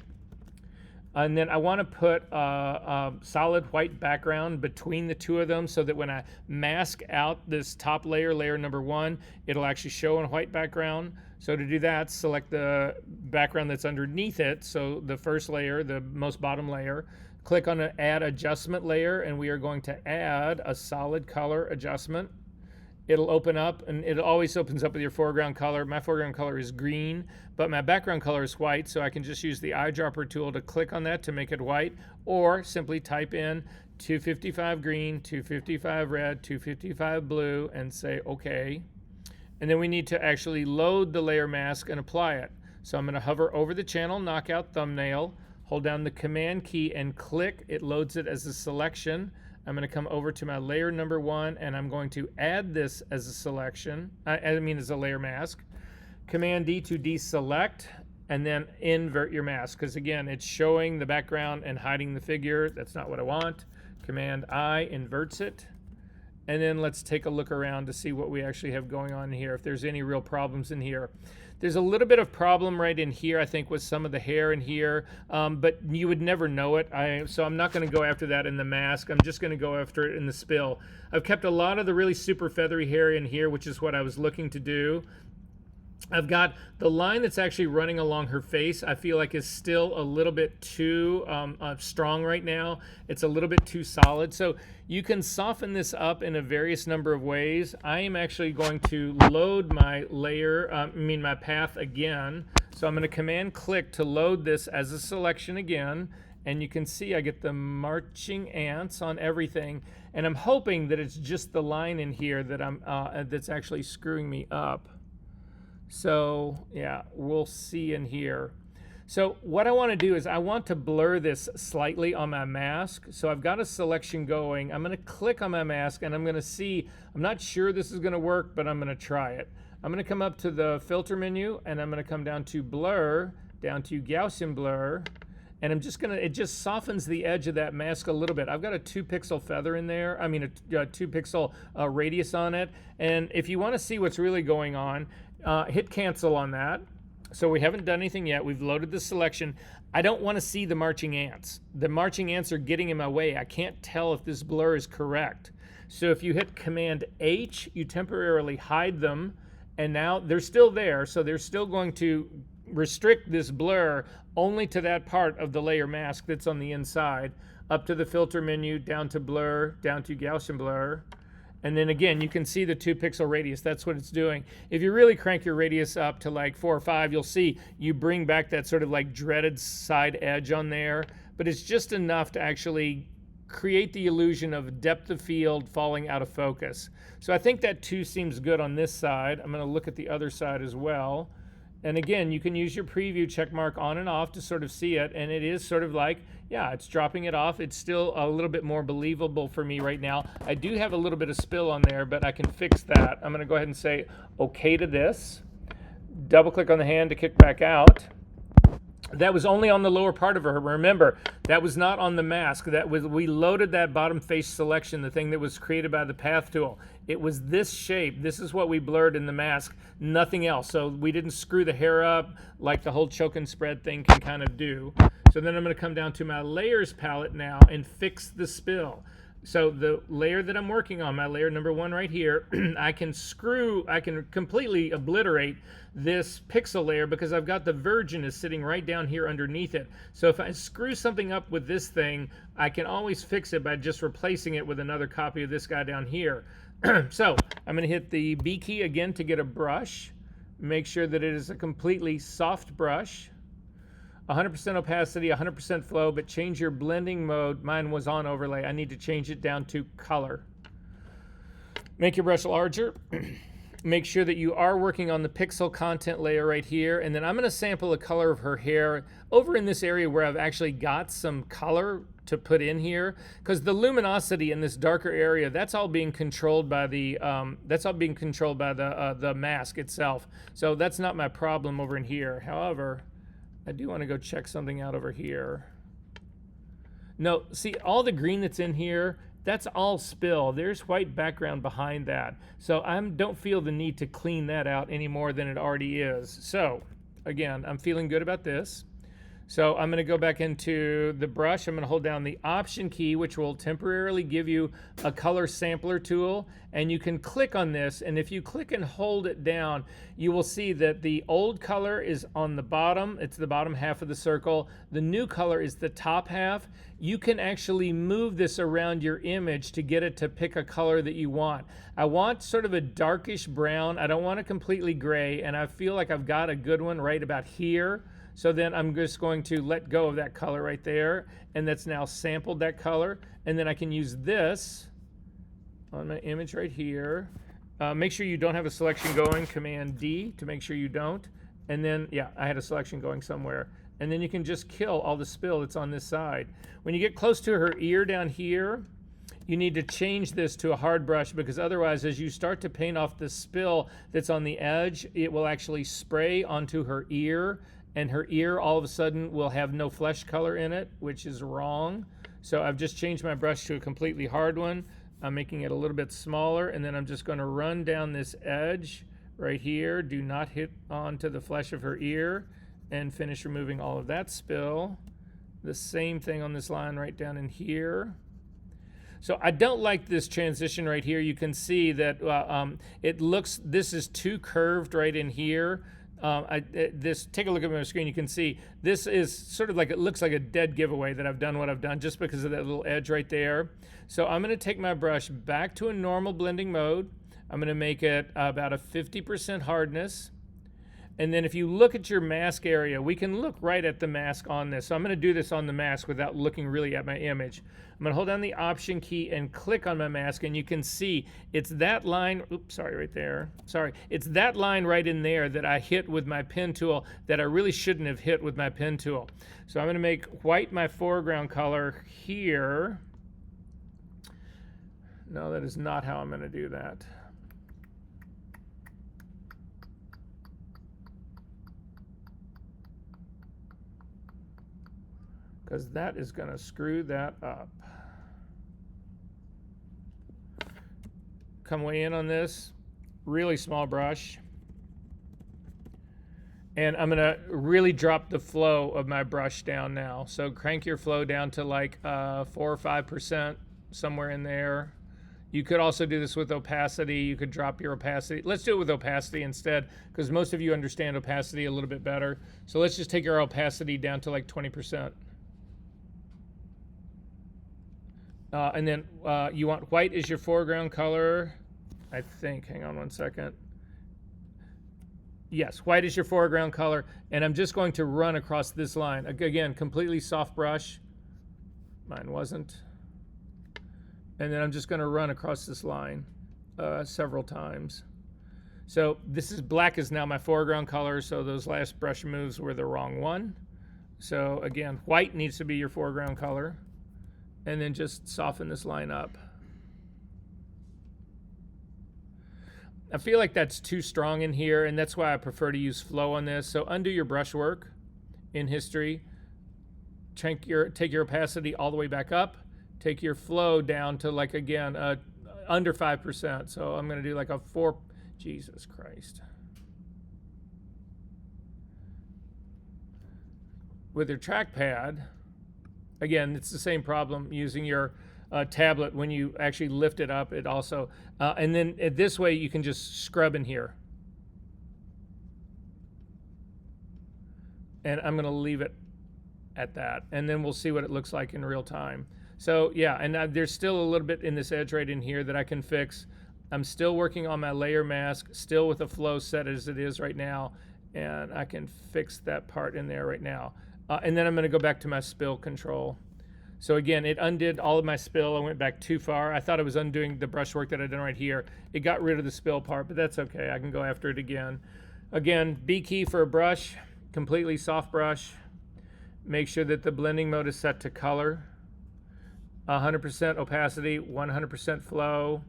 A: And then I want to put a solid white background between the two of them so that when I mask out this top layer, layer number 1, it'll actually show in a white background. So to do that, select the background that's underneath it. So the first layer, the most bottom layer, click on the Add Adjustment layer, and we are going to add a solid color adjustment. It'll open up, and it always opens up with your foreground color. My foreground color is green, but my background color is white, so I can just use the eyedropper tool to click on that to make it white, or simply type in 255 green, 255 red, 255 blue, and say OK. And then we need to actually load the layer mask and apply it. So I'm going to hover over the channel knockout thumbnail, hold down the Command key and click. It loads it as a selection. I'm going to come over to my layer number 1, and I'm going to add this as a selection. As a layer mask. Command D to deselect, and then invert your mask, because again, it's showing the background and hiding the figure. That's not what I want. Command I inverts it. And then let's take a look around to see what we actually have going on here, if there's any real problems in here. There's a little bit of problem right in here, I think, with some of the hair in here, but you would never know it. So I'm not going to go after that in the mask. I'm just going to go after it in the spill. I've kept a lot of the really super feathery hair in here, which is what I was looking to do. I've got the line that's actually running along her face, I feel like is still a little bit too strong right now. It's a little bit too solid. So you can soften this up in a various number of ways. I am actually going to load my layer, my path again. So I'm going to Command click to load this as a selection again. And you can see I get the marching ants on everything. And I'm hoping that it's just the line in here that that's actually screwing me up. So yeah, we'll see in here. So what I want to do is I want to blur this slightly on my mask. So I've got a selection going. I'm going to click on my mask and I'm going to see, I'm not sure this is going to work, but I'm going to try it. I'm going to come up to the filter menu and I'm going to come down to blur, down to Gaussian blur. And I'm just it just softens the edge of that mask a little bit. I've got a 2 pixel feather in there. I mean, a 2 pixel radius on it. And if you want to see what's really going on, hit cancel on that. So we haven't done anything yet. We've loaded the selection. I don't want to see the marching ants. The marching ants are getting in my way. I can't tell if this blur is correct. So if you hit Command H, you temporarily hide them. And now they're still there. So they're still going to restrict this blur only to that part of the layer mask that's on the inside. Up to the filter menu, down to blur, down to Gaussian blur. And then again, you can see the 2 pixel radius. That's what it's doing. If you really crank your radius up to like 4 or 5, you'll see you bring back that sort of like dreaded side edge on there. But it's just enough to actually create the illusion of depth of field falling out of focus. So I think that 2 seems good on this side. I'm going to look at the other side as well. And again, you can use your preview check mark on and off to sort of see it. And it is sort of like, yeah, it's dropping it off. It's still a little bit more believable for me right now. I do have a little bit of spill on there, but I can fix that. I'm going to go ahead and say OK to this. Double click on the hand to kick back out. That was only on the lower part of her. Remember, that was not on the mask. We loaded that bottom face selection, the thing that was created by the path tool. It was this shape. This is what we blurred in the mask, nothing else. So we didn't screw the hair up like the whole choke and spread thing can kind of do. So then I'm going to come down to my layers palette now and fix the spill. So the layer that I'm working on, my layer number 1 right here, I can completely obliterate this pixel layer because I've got the virgin is sitting right down here underneath it. So if I screw something up with this thing, I can always fix it by just replacing it with another copy of this guy down here. So I'm going to hit the B key again to get a brush. Make sure that it is a completely soft brush. 100% opacity, 100% flow, but change your blending mode. Mine was on overlay. I need to change it down to color. Make your brush larger. Make sure that you are working on the pixel content layer right here. And then I'm going to sample the color of her hair over in this area where I've actually got some color to put in here, because the luminosity in this darker area, that's all being controlled by the mask itself. So that's not my problem over in here. However, I do want to go check something out over here. No, see, all the green that's in here, that's all spill. There's white background behind that. So I don't feel the need to clean that out any more than it already is. So again, I'm feeling good about this. So I'm going to go back into the brush. I'm going to hold down the Option key, which will temporarily give you a color sampler tool. And you can click on this. And if you click and hold it down, you will see that the old color is on the bottom. It's the bottom half of the circle. The new color is the top half. You can actually move this around your image to get it to pick a color that you want. I want sort of a darkish brown. I don't want it completely gray. And I feel like I've got a good one right about here. So then I'm just going to let go of that color right there, and that's now sampled that color. And then I can use this on my image right here. Make sure you don't have a selection going, Command D to make sure you don't. And then, yeah, I had a selection going somewhere. And then you can just kill all the spill that's on this side. When you get close to her ear down here, you need to change this to a hard brush, because otherwise, as you start to paint off the spill that's on the edge, it will actually spray onto her ear. And her ear all of a sudden will have no flesh color in it, which is wrong. So I've just changed my brush to a completely hard one. I'm making it a little bit smaller, and then I'm just going to run down this edge right here. Do not hit onto the flesh of her ear, and finish removing all of that spill. The same thing on this line right down in here. So I don't like this transition right here. You can see that this is too curved right in here. Take a look at my screen. You can see this is sort of like, it looks like a dead giveaway that I've done what I've done just because of that little edge right there. So I'm going to take my brush back to a normal blending mode. I'm going to make it about a 50% hardness. And then if you look at your mask area, we can look right at the mask on this. So I'm going to do this on the mask without looking really at my image. I'm going to hold down the Option key and click on my mask, and you can see it's that line. Oops, sorry, right there. Sorry. It's that line right in there that I hit with my pen tool that I really shouldn't have hit with my pen tool. So I'm going to make white my foreground color here. No, that is not how I'm going to do that. Because that is going to screw that up. Come way in on this, really small brush. And I'm going to really drop the flow of my brush down now. So crank your flow down to like 4 or 5%, somewhere in there. You could also do this with opacity. You could drop your opacity. Let's do it with opacity instead, because most of you understand opacity a little bit better. So let's just take our opacity down to like 20%. And then you want white as your foreground color, I think. Hang on one second. Yes, white is your foreground color. And I'm just going to run across this line. Again, completely soft brush. Mine wasn't. And then I'm just going to run across this line several times. So this is black is now my foreground color, so those last brush moves were the wrong one. So again, white needs to be your foreground color. And then just soften this line up. I feel like that's too strong in here, and that's why I prefer to use flow on this. So undo your brushwork in history. Take your opacity all the way back up. Take your flow down to, like, again, under 5%. So I'm going to do like a 4. Jesus Christ. With your trackpad, again, it's the same problem using your tablet. When you actually lift it up, it also, and then this way you can just scrub in here. And I'm going to leave it at that. And then we'll see what it looks like in real time. So yeah, and there's still a little bit in this edge right in here that I can fix. I'm still working on my layer mask, still with a flow set as it is right now. And I can fix that part in there right now. And then I'm going to go back to my spill control. So again, it undid all of my spill. I went back too far. I thought it was undoing the brushwork that I'd done right here. It got rid of the spill part, but that's okay. I can go after it again. Again, B key for a brush, completely soft brush. Make sure that the blending mode is set to color. 100% opacity, 100% flow.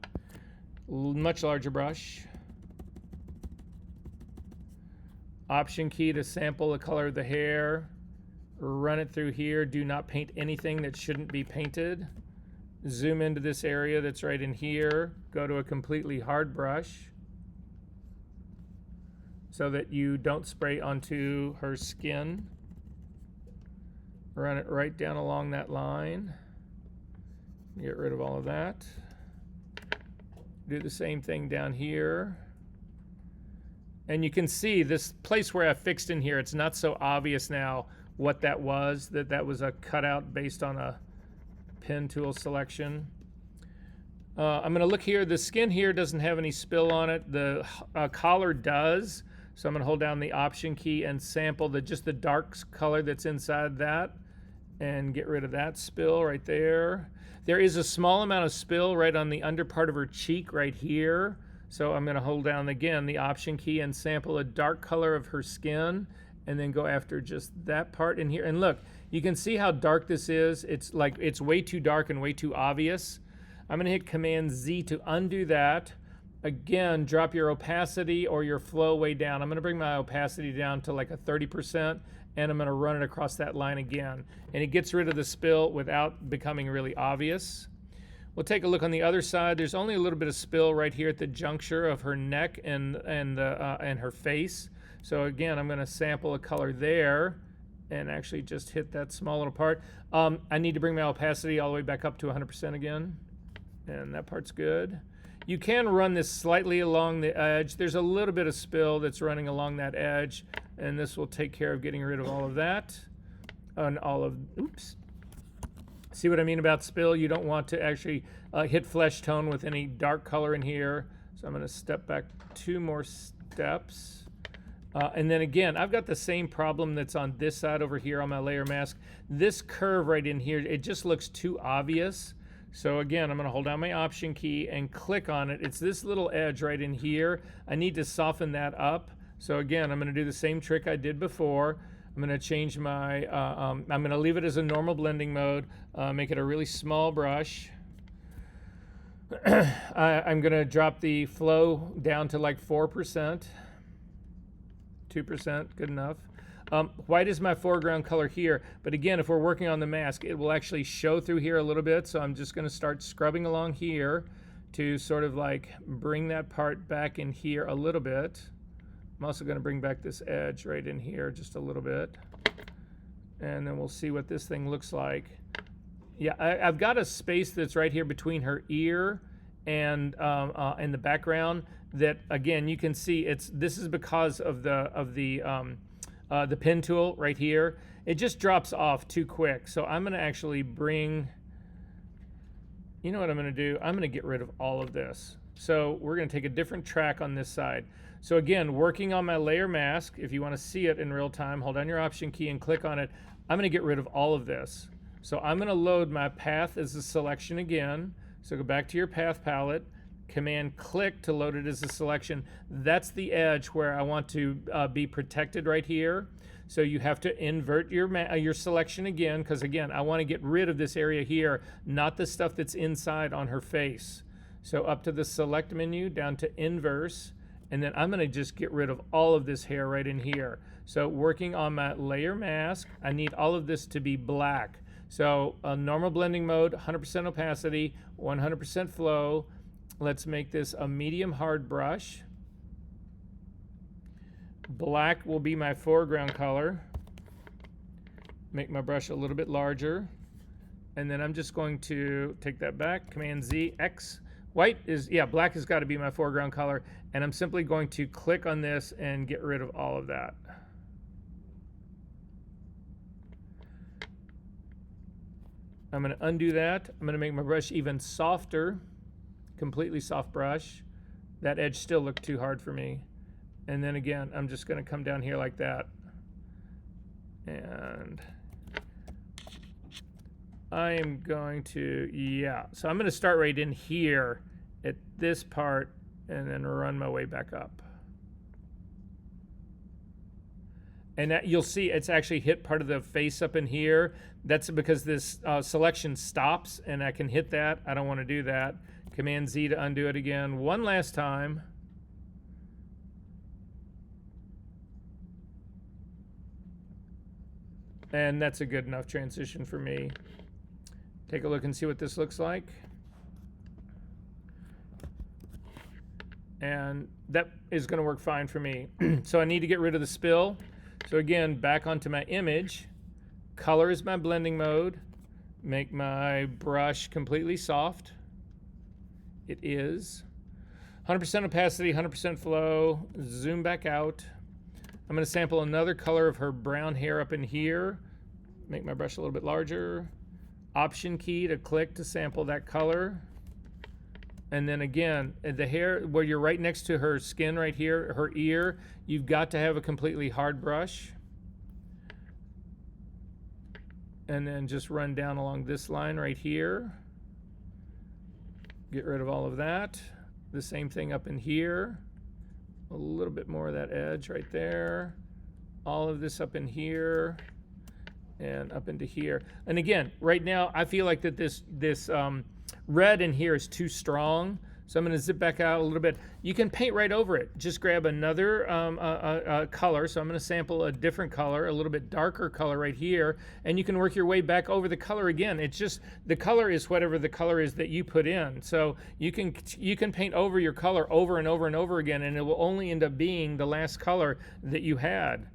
A: Much larger brush. Option key to sample the color of the hair. Run it through here. Do not paint anything that shouldn't be painted. Zoom into this area that's right in here. Go to a completely hard brush so that you don't spray onto her skin. Run it right down along that line. Get rid of all of that. Do the same thing down here. And you can see this place where I fixed in here, it's not so obvious now what that was, that was a cutout based on a pen tool selection. I'm going to look here. The skin here doesn't have any spill on it. The collar does. So I'm going to hold down the Option key and sample just the dark color that's inside that and get rid of that spill right there. There is a small amount of spill right on the under part of her cheek right here. So I'm going to hold down again the Option key and sample a dark color of her skin, and then go after just that part in here. And look, you can see how dark this is. It's like it's way too dark and way too obvious. I'm going to hit Command Z to undo that. Again, drop your opacity or your flow way down. I'm going to bring my opacity down to like a 30%, and I'm going to run it across that line again. And it gets rid of the spill without becoming really obvious. We'll take a look on the other side. There's only a little bit of spill right here at the juncture of her neck and her face. So again, I'm going to sample a color there and actually just hit that small little part. I need to bring my opacity all the way back up to 100% again. And that part's good. You can run this slightly along the edge. There's a little bit of spill that's running along that edge, and this will take care of getting rid of all of that. And all of, oops. See what I mean about spill? You don't want to actually hit flesh tone with any dark color in here. So I'm going to step back 2 more steps. And then again, I've got the same problem that's on this side over here on my layer mask. This curve right in here, it just looks too obvious. So again, I'm going to hold down my Option key and click on it. It's this little edge right in here. I need to soften that up. So again, I'm going to do the same trick I did before. I'm going to change my, I'm going to leave it as a normal blending mode, make it a really small brush. I'm going to drop the flow down to like 4%. 2%, good enough. White is my foreground color here, but again, if we're working on the mask, it will actually show through here a little bit, so I'm just gonna start scrubbing along here to sort of like bring that part back in here a little bit. I'm also gonna bring back this edge right in here just a little bit, and then we'll see what this thing looks like. Yeah, I've got a space that's right here between her ear and the background that, again, you can see this is because of the pen tool right here. It just drops off too quick. So I'm going to actually bring, you know what I'm going to do? I'm going to get rid of all of this. So we're going to take a different track on this side. So again, working on my layer mask, if you want to see it in real time, hold down your Option key and click on it. I'm going to get rid of all of this. So I'm going to load my path as a selection again. So go back to your path palette, Command click to load it as a selection. That's the edge where I want to be protected right here. So you have to invert your selection again, because again, I want to get rid of this area here, not the stuff that's inside on her face. So up to the select menu, down to inverse, and then I'm going to just get rid of all of this hair right in here. So working on my layer mask, I need all of this to be black. So normal blending mode, 100% opacity, 100% flow. Let's make this a medium hard brush. Black will be my foreground color. Make my brush a little bit larger. And then I'm just going to take that back, Command Z, X. White is, yeah, black has got to be my foreground color. And I'm simply going to click on this and get rid of all of that. I'm going to undo that. I'm going to make my brush even softer. Completely soft brush. That edge still looked too hard for me. And then again, I'm just going to come down here like that. And I am going to, yeah. So I'm going to start right in here at this part and then run my way back up. And that, you'll see it's actually hit part of the face up in here. That's because this selection stops and I can hit that. I don't want to do that. Command Z to undo it again one last time. And that's a good enough transition for me. Take a look and see what this looks like. And that is going to work fine for me. So I need to get rid of the spill. So again, back onto my image. Color is my blending mode. Make my brush completely soft. It is. 100% opacity, 100% flow. Zoom back out. I'm going to sample another color of her brown hair up in here. Make my brush a little bit larger. Option key to click to sample that color. And then again, the hair where you're right next to her skin right here, her ear, you've got to have a completely hard brush. And then just run down along this line right here. Get rid of all of that. The same thing up in here. A little bit more of that edge right there. All of this up in here and up into here. And again, right now, I feel like that this red in here is too strong. So I'm going to zip back out a little bit. You can paint right over it. Just grab another color. So I'm going to sample a different color, a little bit darker color right here. And you can work your way back over the color again. It's just, the color is whatever the color is that you put in. So you can paint over your color over and over and over again, and it will only end up being the last color that you had.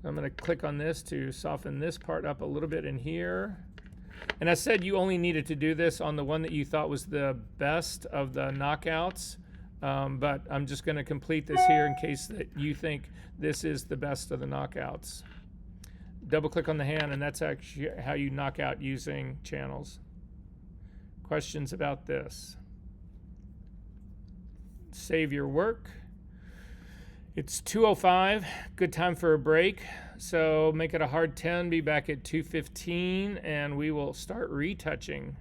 A: I'm going to click on this to soften this part up a little bit in here. And I said you only needed to do this on the one that you thought was the best of the knockouts, but I'm just going to complete this here in case that you think this is the best of the knockouts. Double click on the hand, and that's actually how you knock out using channels. Questions about this? Save your work. It's 2:05, good time for a break. So make it a hard 10, be back at 2:15, and we will start retouching.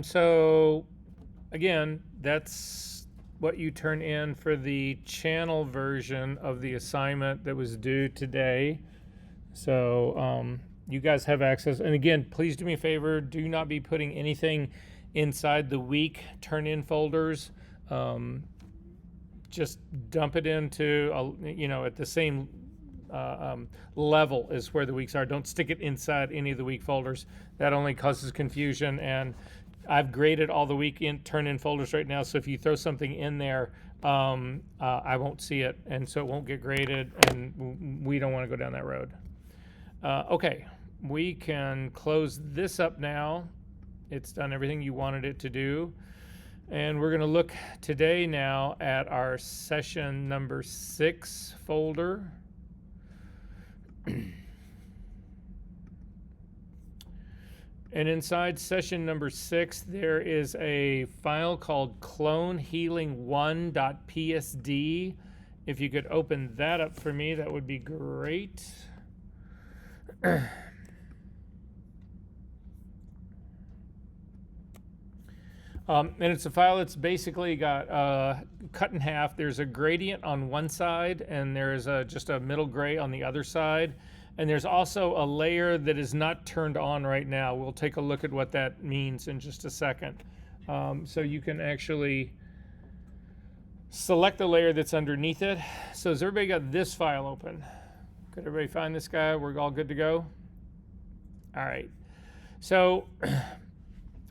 A: So again, that's what you turn in for the channel version of the assignment that was due today. So you guys have access. And again, please do me a favor, do not be putting anything inside the week turn in folders. Just dump it into, at the same level as where the weeks are. Don't stick it inside any of the week folders. That only causes confusion. And I've graded all the week in turn in folders right now. So if you throw something in there, I won't see it. And so it won't get graded. And we don't want to go down that road. Okay, we can close this up now. It's done everything you wanted it to do. And we're going to look today now at our session number 6 folder. And inside session number 6, there is a file called clonehealing1.psd. If you could open that up for me, that would be great. And it's a file that's basically got cut in half. There's a gradient on one side, and there's just a middle gray on the other side. And there's also a layer that is not turned on right now. We'll take a look at what that means in just a second. So you can actually select the layer that's underneath it. So has everybody got this file open? Could everybody find this guy? We're all good to go? All right. So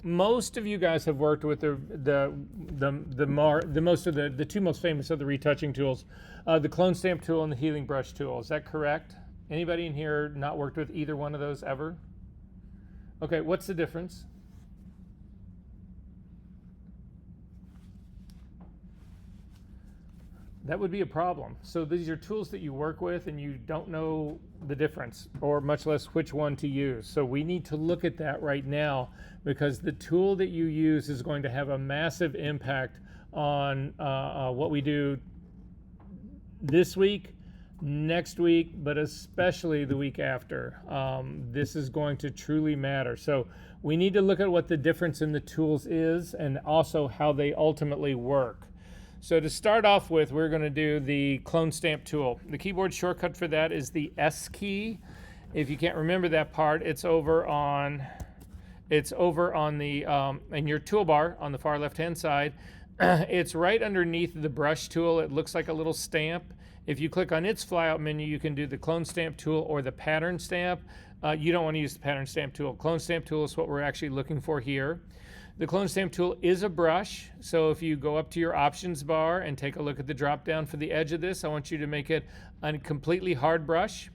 A: most of you guys have worked with the two most famous of the retouching tools, the clone stamp tool and the healing brush tool. Is that correct? Anybody in here not worked with either one of those ever? Okay, what's the difference? That would be a problem. So these are tools that you work with and you don't know the difference, or much less which one to use. So we need to look at that right now, because the tool that you use is going to have a massive impact on what we do this week, next week, but especially the week after. This is going to truly matter. So we need to look at what the difference in the tools is and also how they ultimately work. So to start off with, we're going to do the clone stamp tool. The keyboard shortcut for that is the S key. If you can't remember that part, it's over on the in your toolbar on the far left-hand side. It's right underneath the brush tool. It looks like a little stamp. If you click on its flyout menu, you can do the clone stamp tool or the pattern stamp. You don't want to use the pattern stamp tool. Clone stamp tool is what we're actually looking for here. The clone stamp tool is a brush, so if you go up to your options bar and take a look at the drop down for the edge of this, I want you to make it a completely hard brush.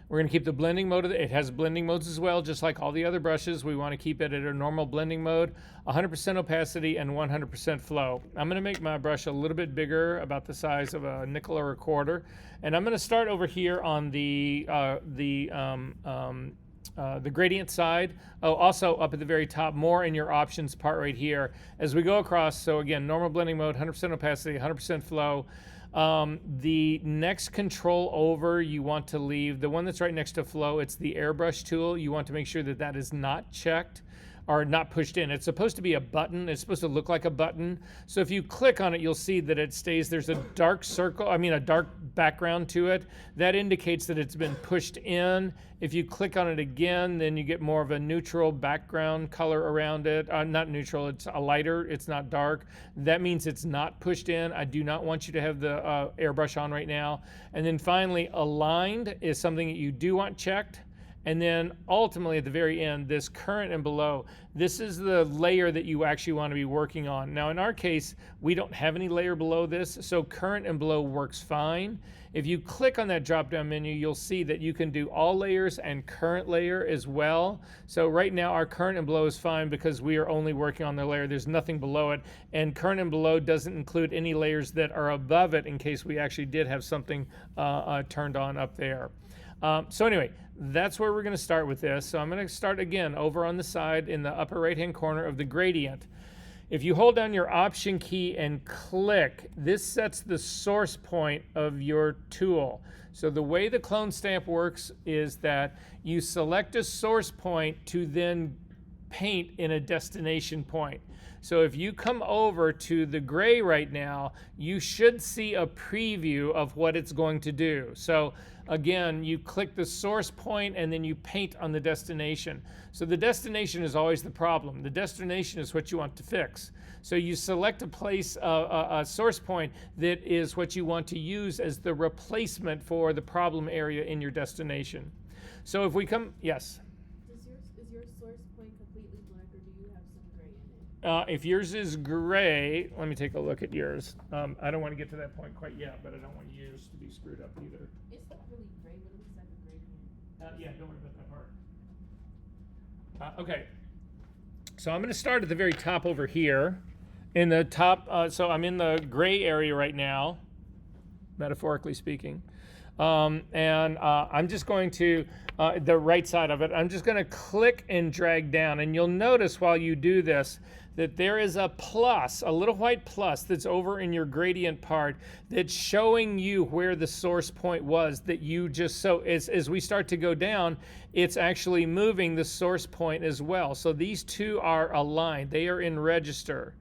A: We're going to keep the blending mode. It has blending modes as well, just like all the other brushes. We want to keep it at a normal blending mode, 100% opacity and 100% flow. I'm going to make my brush a little bit bigger, about the size of a nickel or a quarter, and I'm going to start over here on the gradient side. Oh, also up at the very top, more in your options part right here. As we go across, so again, normal blending mode, 100% opacity, 100% flow. The next control over, you want to leave the one that's right next to flow. It's the airbrush tool. You want to make sure that that is not checked or not pushed in. It's supposed to be a button. It's supposed to look like a button. So if you click on it, you'll see that it stays, there's a dark circle, a dark background to it. That indicates that it's been pushed in. If you click on it again, then you get more of a neutral background color around it. Not neutral, it's a lighter, it's not dark. That means it's not pushed in. I do not want you to have the airbrush on right now. And then finally, aligned is something that you do want checked. And then ultimately at the very end, this current and below, this is the layer that you actually want to be working on. Now in our case, we don't have any layer below this, so current and below works fine. If you click on that drop-down menu, you'll see that you can do all layers and current layer as well. So right now our current and below is fine because we are only working on the layer. There's nothing below it. And current and below doesn't include any layers that are above it in case we actually did have something turned on up there. So anyway, that's where we're going to start with this. So I'm going to start again over on the side in the upper right-hand corner of the gradient. If you hold down your Option key and click, this sets the source point of your tool. So the way the clone stamp works is that you select a source point to then paint in a destination point. So if you come over to the gray right now, you should see a preview of what it's going to do. So again, you click the source point and then you paint on the destination. So the destination is always the problem. The destination is what you want to fix. So you select a place, a source point that is what you want to use as the replacement for the problem area in your destination. So if we come, yes?
C: Is your source point completely black or do you have some gray in it?
A: If yours is gray, let me take a look at yours. I don't want to get to that point quite yet, but I don't want yours to be screwed up either.
C: It's not really gray, but it looks like a gray to me.
A: Yeah, don't worry about that part. Okay, so I'm going to start at the very top over here. In the top, so I'm in the gray area right now, metaphorically speaking. And I'm just going to, the right side of it, I'm just going to click and drag down. And you'll notice while you do this that there is a plus, a little white plus that's over in your gradient part that's showing you where the source point was that you just, so as we start to go down, it's actually moving the source point as well. So these two are aligned, they are in register.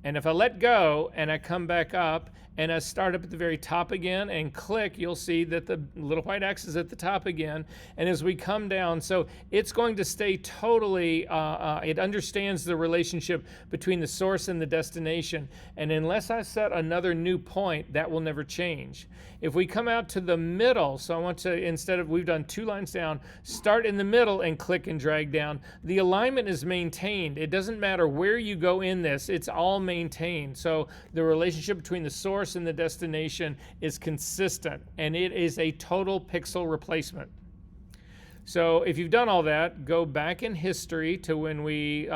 A: And if I let go and I come back up and I start up at the very top again and click, you'll see that the little white X is at the top again. And as we come down, so it's going to stay totally, it understands the relationship between the source and the destination. And unless I set another new point, that will never change. If we come out to the middle, so I want to, instead of, we've done 2 lines down, start in the middle and click and drag down. The alignment is maintained. It doesn't matter where you go in this, it's all maintained. So the relationship between the source and the destination is consistent, and it is a total pixel replacement. So if you've done all that, go back in history to when we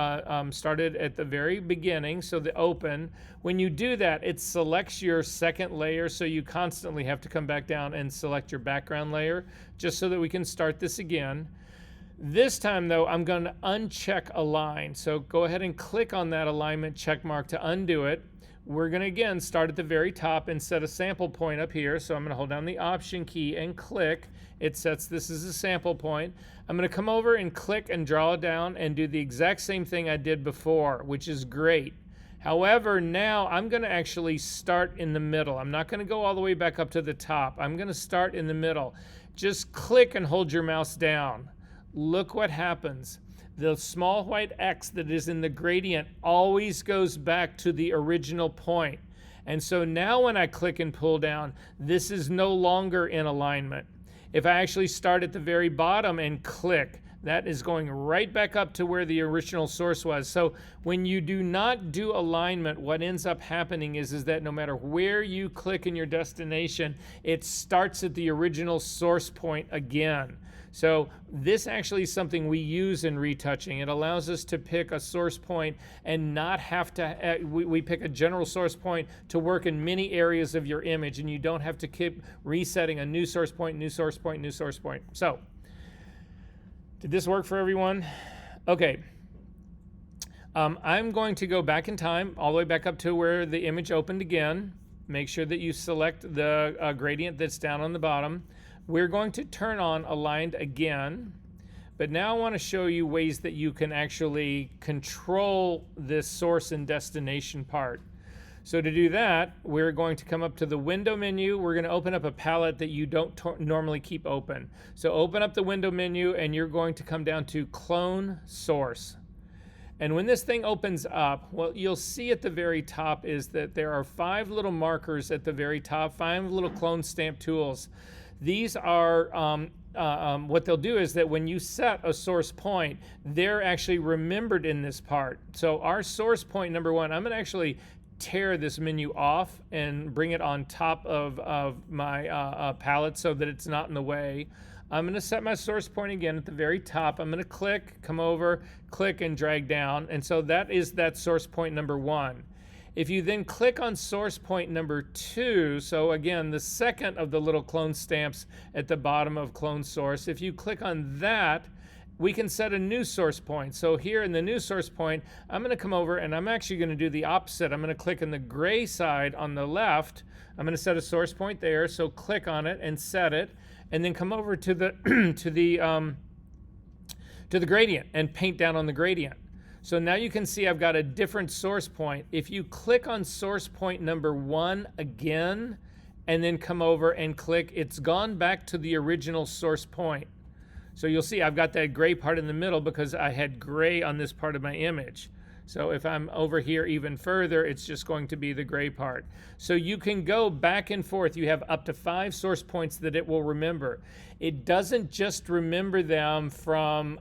A: started at the very beginning, so the open. When you do that, it selects your second layer, so you constantly have to come back down and select your background layer, just so that we can start this again. This time though, I'm going to uncheck align. So go ahead and click on that alignment check mark to undo it. We're going to again start at the very top and set a sample point up here. So I'm going to hold down the Option key and click. It sets this as a sample point. I'm going to come over and click and draw it down and do the exact same thing I did before, which is great. However, now I'm going to actually start in the middle. I'm not going to go all the way back up to the top. I'm going to start in the middle. Just click and hold your mouse down. Look what happens. The small white X that is in the gradient always goes back to the original point. And so now when I click and pull down, this is no longer in alignment. If I actually start at the very bottom and click, that is going right back up to where the original source was. So when you do not do alignment, what ends up happening is that no matter where you click in your destination, it starts at the original source point again. So this actually is something we use in retouching. It allows us to pick a source point and not have to, we pick a general source point to work in many areas of your image, and you don't have to keep resetting a new source point, new source point, new source point. So, did this work for everyone? Okay. I'm going to go back in time, all the way back up to where the image opened again. Make sure that you select the gradient that's down on the bottom. We're going to turn on aligned again, but now I want to show you ways that you can actually control this source and destination part. So to do that, we're going to come up to the window menu. We're going to open up a palette that you don't normally keep open. So open up the window menu and you're going to come down to clone source. And when this thing opens up, what you'll see at the very top is that there are 5 little markers at the very top, 5 little clone stamp tools. These are what they'll do is that when you set a source point, they're actually remembered in this part. So our source point number one, I'm going to actually tear this menu off and bring it on top of my palette so that it's not in the way. I'm going to set my source point again at the very top. I'm going to click, come over, click, and drag down. And so that is that source point number one. If you then click on source point number two, so again, the second of the little clone stamps at the bottom of clone source, if you click on that, we can set a new source point. So here in the new source point, I'm going to come over and I'm actually going to do the opposite. I'm going to click on the gray side on the left. I'm going to set a source point there. So click on it and set it, and then come over to the to the gradient and paint down on the gradient. So now you can see I've got a different source point. If you click on source point number one again, and then come over and click, it's gone back to the original source point. So you'll see I've got that gray part in the middle because I had gray on this part of my image. So if I'm over here even further, it's just going to be the gray part. So you can go back and forth. You have up to 5 source points that it will remember. It doesn't just remember them from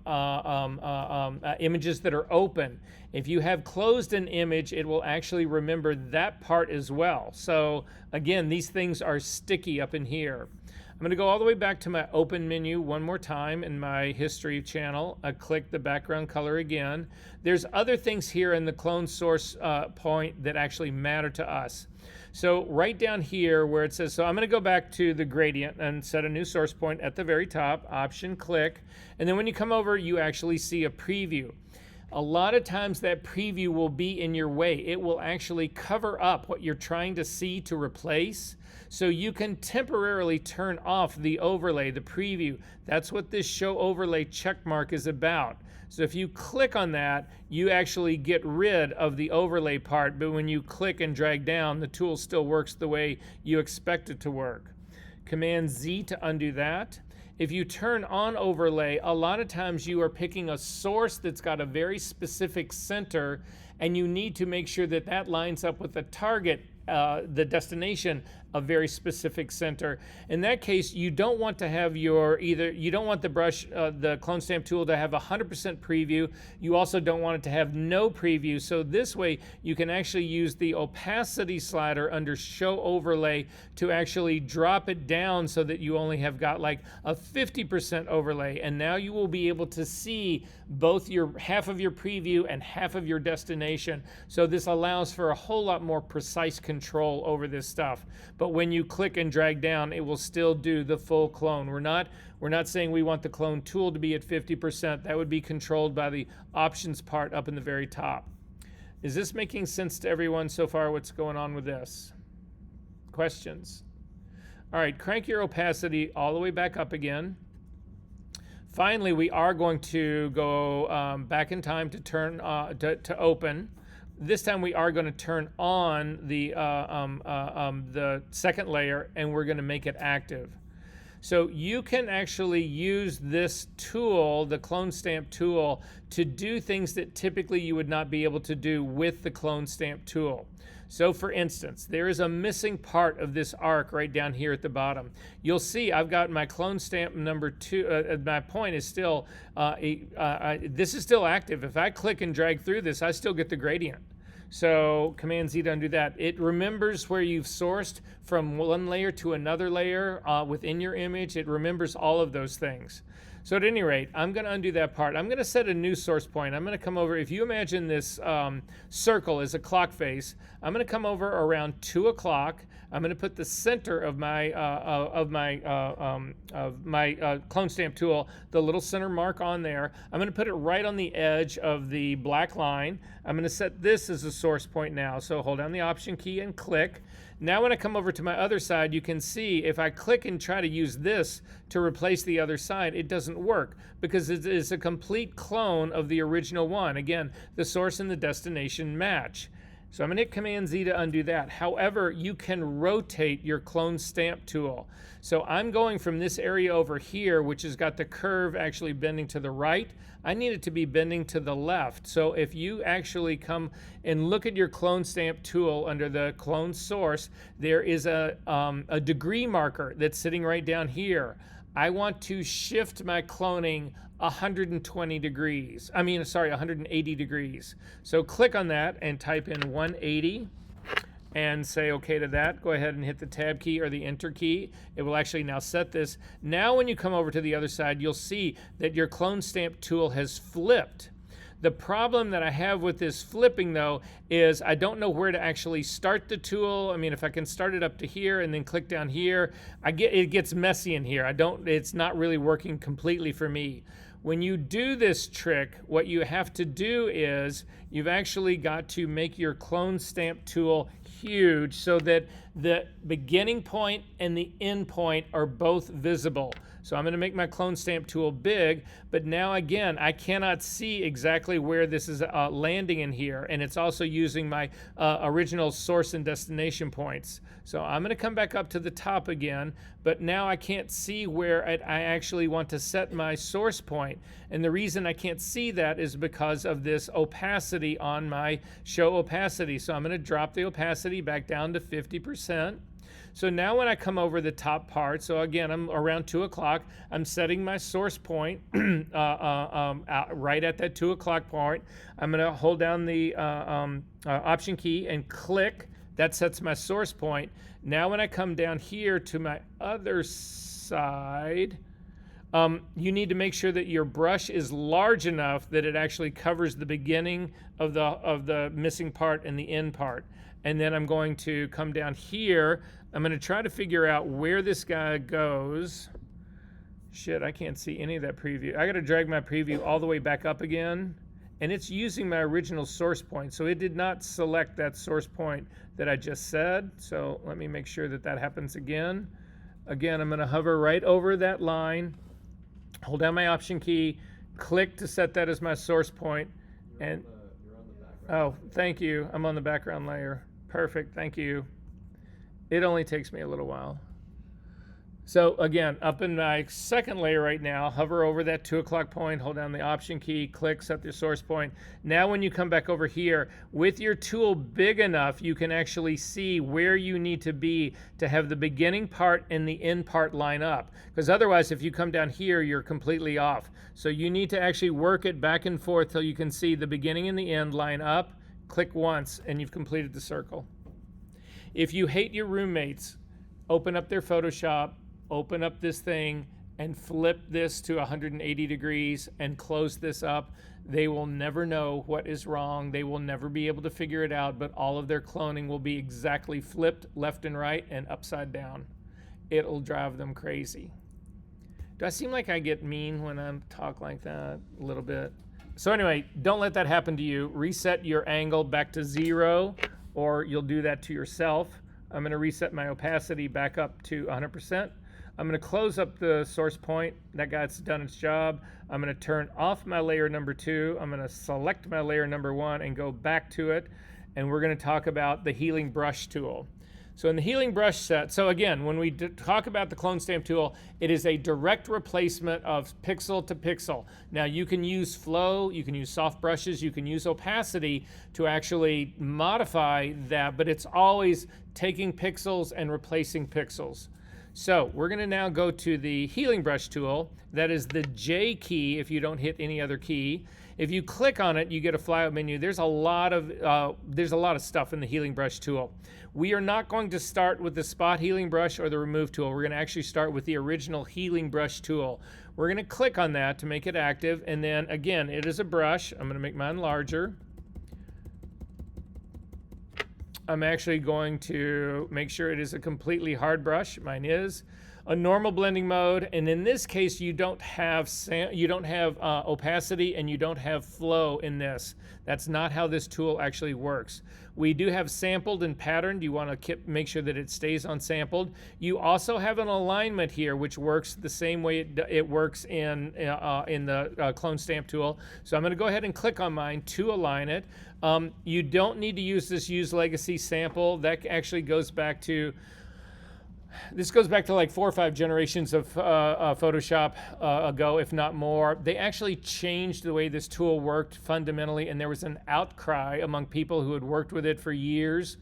A: images that are open. If you have closed an image, it will actually remember that part as well. So again, these things are sticky up in here. I'm going to go all the way back to my open menu one more time in my history channel. I click the background color again. There's other things here in the clone source point that actually matter to us. So right down here where it says, so I'm going to go back to the gradient and set a new source point at the very top, option click. And then when you come over, you actually see a preview. A lot of times that preview will be in your way. It will actually cover up what you're trying to see to replace. So you can temporarily turn off the overlay, the preview. That's what this show overlay check mark is about. So if you click on that, you actually get rid of the overlay part, but when you click and drag down, the tool still works the way you expect it to work. Command Z to undo that. If you turn on overlay, a lot of times you are picking a source that's got a very specific center, and you need to make sure that that lines up with the target, the destination, a very specific center. In that case, you don't want to have you don't want the brush, the clone stamp tool to have 100% preview. You also don't want it to have no preview. So this way, you can actually use the opacity slider under show overlay to actually drop it down so that you only have got like a 50% overlay. And now you will be able to see both your half of your preview and half of your destination. So this allows for a whole lot more precise control over this stuff. But when you click and drag down, it will still do the full clone. We're not saying we want the clone tool to be at 50%. That would be controlled by the options part up in the very top. Is this making sense to everyone so far? What's going on with this? Questions? All right, crank your opacity all the way back up again. Finally, we are going to go back in time to turn to open. This time we are going to turn on the second layer, and we're going to make it active. So you can actually use this tool, the clone stamp tool, to do things that typically you would not be able to do with the clone stamp tool. So for instance, there is a missing part of this arc right down here at the bottom. You'll see I've got my clone stamp number 2, my point is still, this is still active. If I click and drag through this, I still get the gradient. So Command Z to undo that. It remembers where you've sourced from one layer to another layer within your image. It remembers all of those things. So at any rate, I'm going to undo that part. I'm going to set a new source point. I'm going to come over. If you imagine this circle as a clock face, I'm going to come over around 2 o'clock. I'm going to put the center of my clone stamp tool, the little center mark on there. I'm going to put it right on the edge of the black line. I'm going to set this as a source point now. So hold down the Option key and click. Now when I come over to my other side, you can see if I click and try to use this to replace the other side, it doesn't work because it is a complete clone of the original one. Again, the source and the destination match. So I'm going to hit Command Z to undo that. However, you can rotate your clone stamp tool. So I'm going from this area over here, which has got the curve actually bending to the right. I need it to be bending to the left. So if you actually come and look at your clone stamp tool under the clone source, there is a degree marker that's sitting right down here. I want to shift my cloning 120 degrees. 180 degrees. So click on that and type in 180 and say okay to that. Go ahead and hit the tab key or the enter key. It will actually now set this. Now when you come over to the other side, you'll see that your clone stamp tool has flipped. The problem that I have with this flipping though is I don't know where to actually start the tool. I mean, if I can start it up to here and then click down here, it gets messy in here. It's not really working completely for me. When you do this trick, what you have to do is you've actually got to make your clone stamp tool huge so that the beginning point and the end point are both visible. So I'm going to make my clone stamp tool big, but now again, I cannot see exactly where this is landing in here, and it's also using my original source and destination points. So I'm going to come back up to the top again, but now I can't see where I actually want to set my source point. And the reason I can't see that is because of this opacity on my show opacity. So I'm going to drop the opacity back down to 50%. So now when I come over the top part, so again, I'm around 2 o'clock, I'm setting my source point right at that 2 o'clock point. I'm going to hold down the option key and click. That sets my source point. Now when I come down here to my other side, you need to make sure that your brush is large enough that it actually covers the beginning of the missing part and the end part. And then I'm going to come down here. I'm going to try to figure out where this guy goes. Shit, I can't see any of that preview. I got to drag my preview all the way back up again. And it's using my original source point. So it did not select that source point that I just said. So let me make sure that that happens again. Again, I'm going to hover right over that line, hold down my option key, click to set that as my source point.
B: You're
A: And
B: on the background.
A: oh, thank you. I'm on the background layer. Perfect. Thank you. It only takes me a little while. So again, up in my second layer right now, hover over that 2 o'clock point, hold down the option key, click, set the source point. Now when you come back over here, with your tool big enough, you can actually see where you need to be to have the beginning part and the end part line up. Because otherwise, if you come down here, you're completely off. So you need to actually work it back and forth till you can see the beginning and the end line up. Click once and you've completed the circle. If you hate your roommates, open up their Photoshop, open up this thing and flip this to 180 degrees and close this up. They will never know what is wrong. They will never be able to figure it out, but all of their cloning will be exactly flipped left and right and upside down. It'll drive them crazy. Do I seem like I get mean when I talk like that? A little bit. So anyway, don't let that happen to you. Reset your angle back to 0, or you'll do that to yourself. I'm going to reset my opacity back up to 100%. I'm going to close up the source point. That guy's done its job. I'm going to turn off my layer number 2. I'm going to select my layer number 1 and go back to it. And we're going to talk about the healing brush tool. So in the healing brush set, so again, when we talk about the clone stamp tool, it is a direct replacement of pixel to pixel. Now you can use flow, you can use soft brushes, you can use opacity to actually modify that, but it's always taking pixels and replacing pixels. So we're going to now go to the healing brush tool. That is the J key if you don't hit any other key. If you click on it, you get a flyout menu. There's a lot of stuff in the healing brush tool. We are not going to start with the spot healing brush or the remove tool. We're going to actually start with the original healing brush tool. We're going to click on that to make it active. And then again, it is a brush. I'm going to make mine larger. I'm actually going to make sure it is a completely hard brush. Mine is a normal blending mode, and in this case, you don't have opacity and you don't have flow in this. That's not how this tool actually works. We do have sampled and patterned. You want to make sure that it stays on sampled. You also have an alignment here, which works the same way it works in the clone stamp tool. So I'm going to go ahead and click on mine to align it. You don't need to use this use legacy sample. That actually goes back to like 4 or 5 generations of Photoshop ago, if not more. They actually changed the way this tool worked fundamentally, and there was an outcry among people who had worked with it for years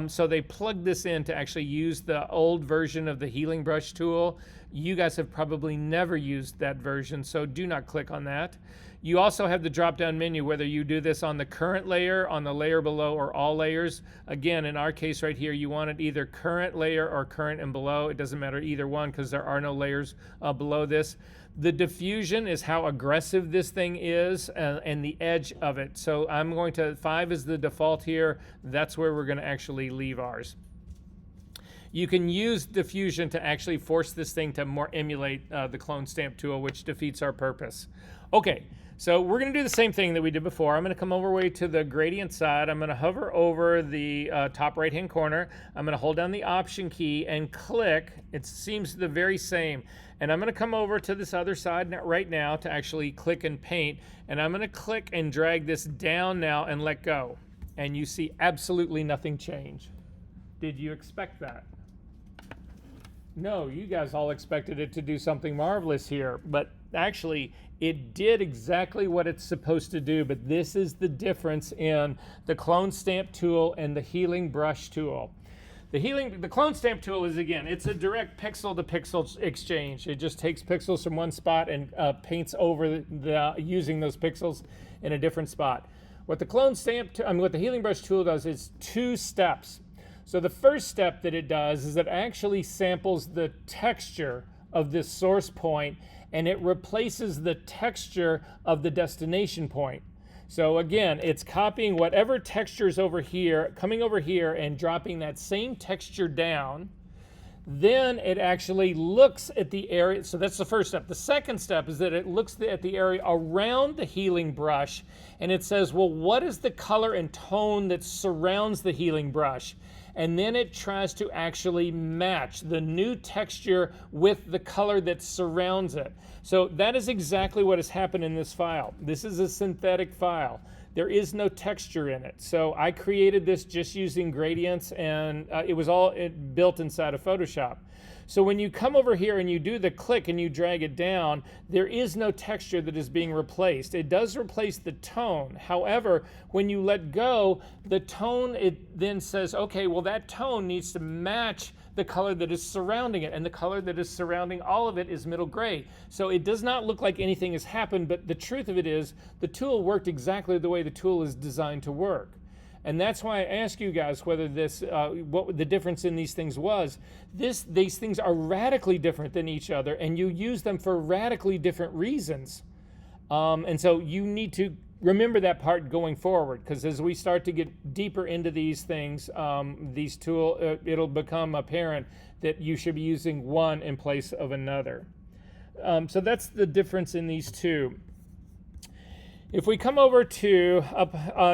A: So they plugged this in to actually use the old version of the healing brush tool. You guys have probably never used that version, so do not click on that. You also have the drop-down menu, whether you do this on the current layer, on the layer below, or all layers. Again, in our case right here, you want it either current layer or current and below. It doesn't matter either one because there are no layers below this. The diffusion is how aggressive this thing is and the edge of it. So I'm going to, 5 is the default here. That's where we're going to actually leave ours. You can use diffusion to actually force this thing to more emulate the clone stamp tool, which defeats our purpose. Okay, so we're going to do the same thing that we did before. I'm going to come over way to the gradient side. I'm going to hover over the top right-hand corner. I'm going to hold down the Option key and click. It seems the very same. And I'm going to come over to this other side right now to actually click and paint. And I'm going to click and drag this down now and let go. And you see absolutely nothing change. Did you expect that? No, you guys all expected it to do something marvelous here, but actually it did exactly what it's supposed to do. But this is the difference in the clone stamp tool and the healing brush tool. The clone stamp tool is, again, it's a direct pixel to pixel exchange. It just takes pixels from one spot and paints over using those pixels in a different spot. What the what the healing brush tool does is 2 steps. So the first step that it does is it actually samples the texture of this source point, and it replaces the texture of the destination point. So again, it's copying whatever texture's over here, coming over here and dropping that same texture down. Then it actually looks at the area. So that's the first step. The second step is that it looks at the area around the healing brush, and it says, well, what is the color and tone that surrounds the healing brush? And then it tries to actually match the new texture with the color that surrounds it. So that is exactly what has happened in this file. This is a synthetic file. There is no texture in it. So I created this just using gradients, and it was all built inside of Photoshop. So when you come over here and you do the click and you drag it down, there is no texture that is being replaced. It does replace the tone. However, when you let go, the tone, it then says, okay, well, that tone needs to match the color that is surrounding it, and the color that is surrounding all of it is middle gray. So it does not look like anything has happened, but the truth of it is the tool worked exactly the way the tool is designed to work. And that's why I ask you guys whether this, what the difference in these things was. These things are radically different than each other, and you use them for radically different reasons. And so you need to remember that part going forward, because as we start to get deeper into these things, it'll become apparent that you should be using one in place of another. So that's the difference in these two. If we come over to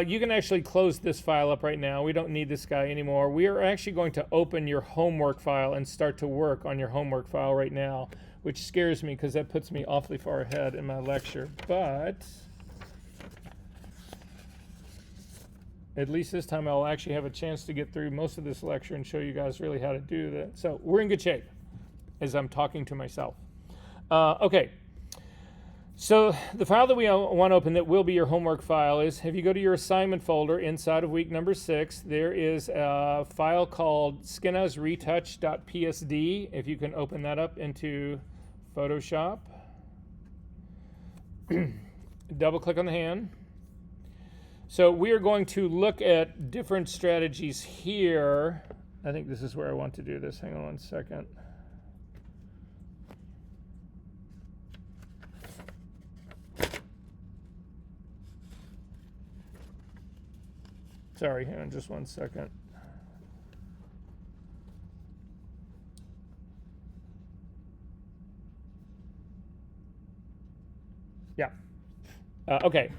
A: you can actually close this file up right now. We don't need this guy anymore. We are actually going to open your homework file and start to work on your homework file right now, which scares me because that puts me awfully far ahead in my lecture. But at least this time I'll actually have a chance to get through most of this lecture and show you guys really how to do that. So we're in good shape as I'm talking to myself. Okay. So the file that we want to open that will be your homework file is, if you go to your assignment folder inside of week number 6, there is a file called skenasretouch.psd. If you can open that up into Photoshop. Double click on the hand. So we are going to look at different strategies here. I think this is where I want to do this. Hang on one second. Sorry, hang on just one second. Yeah. Okay.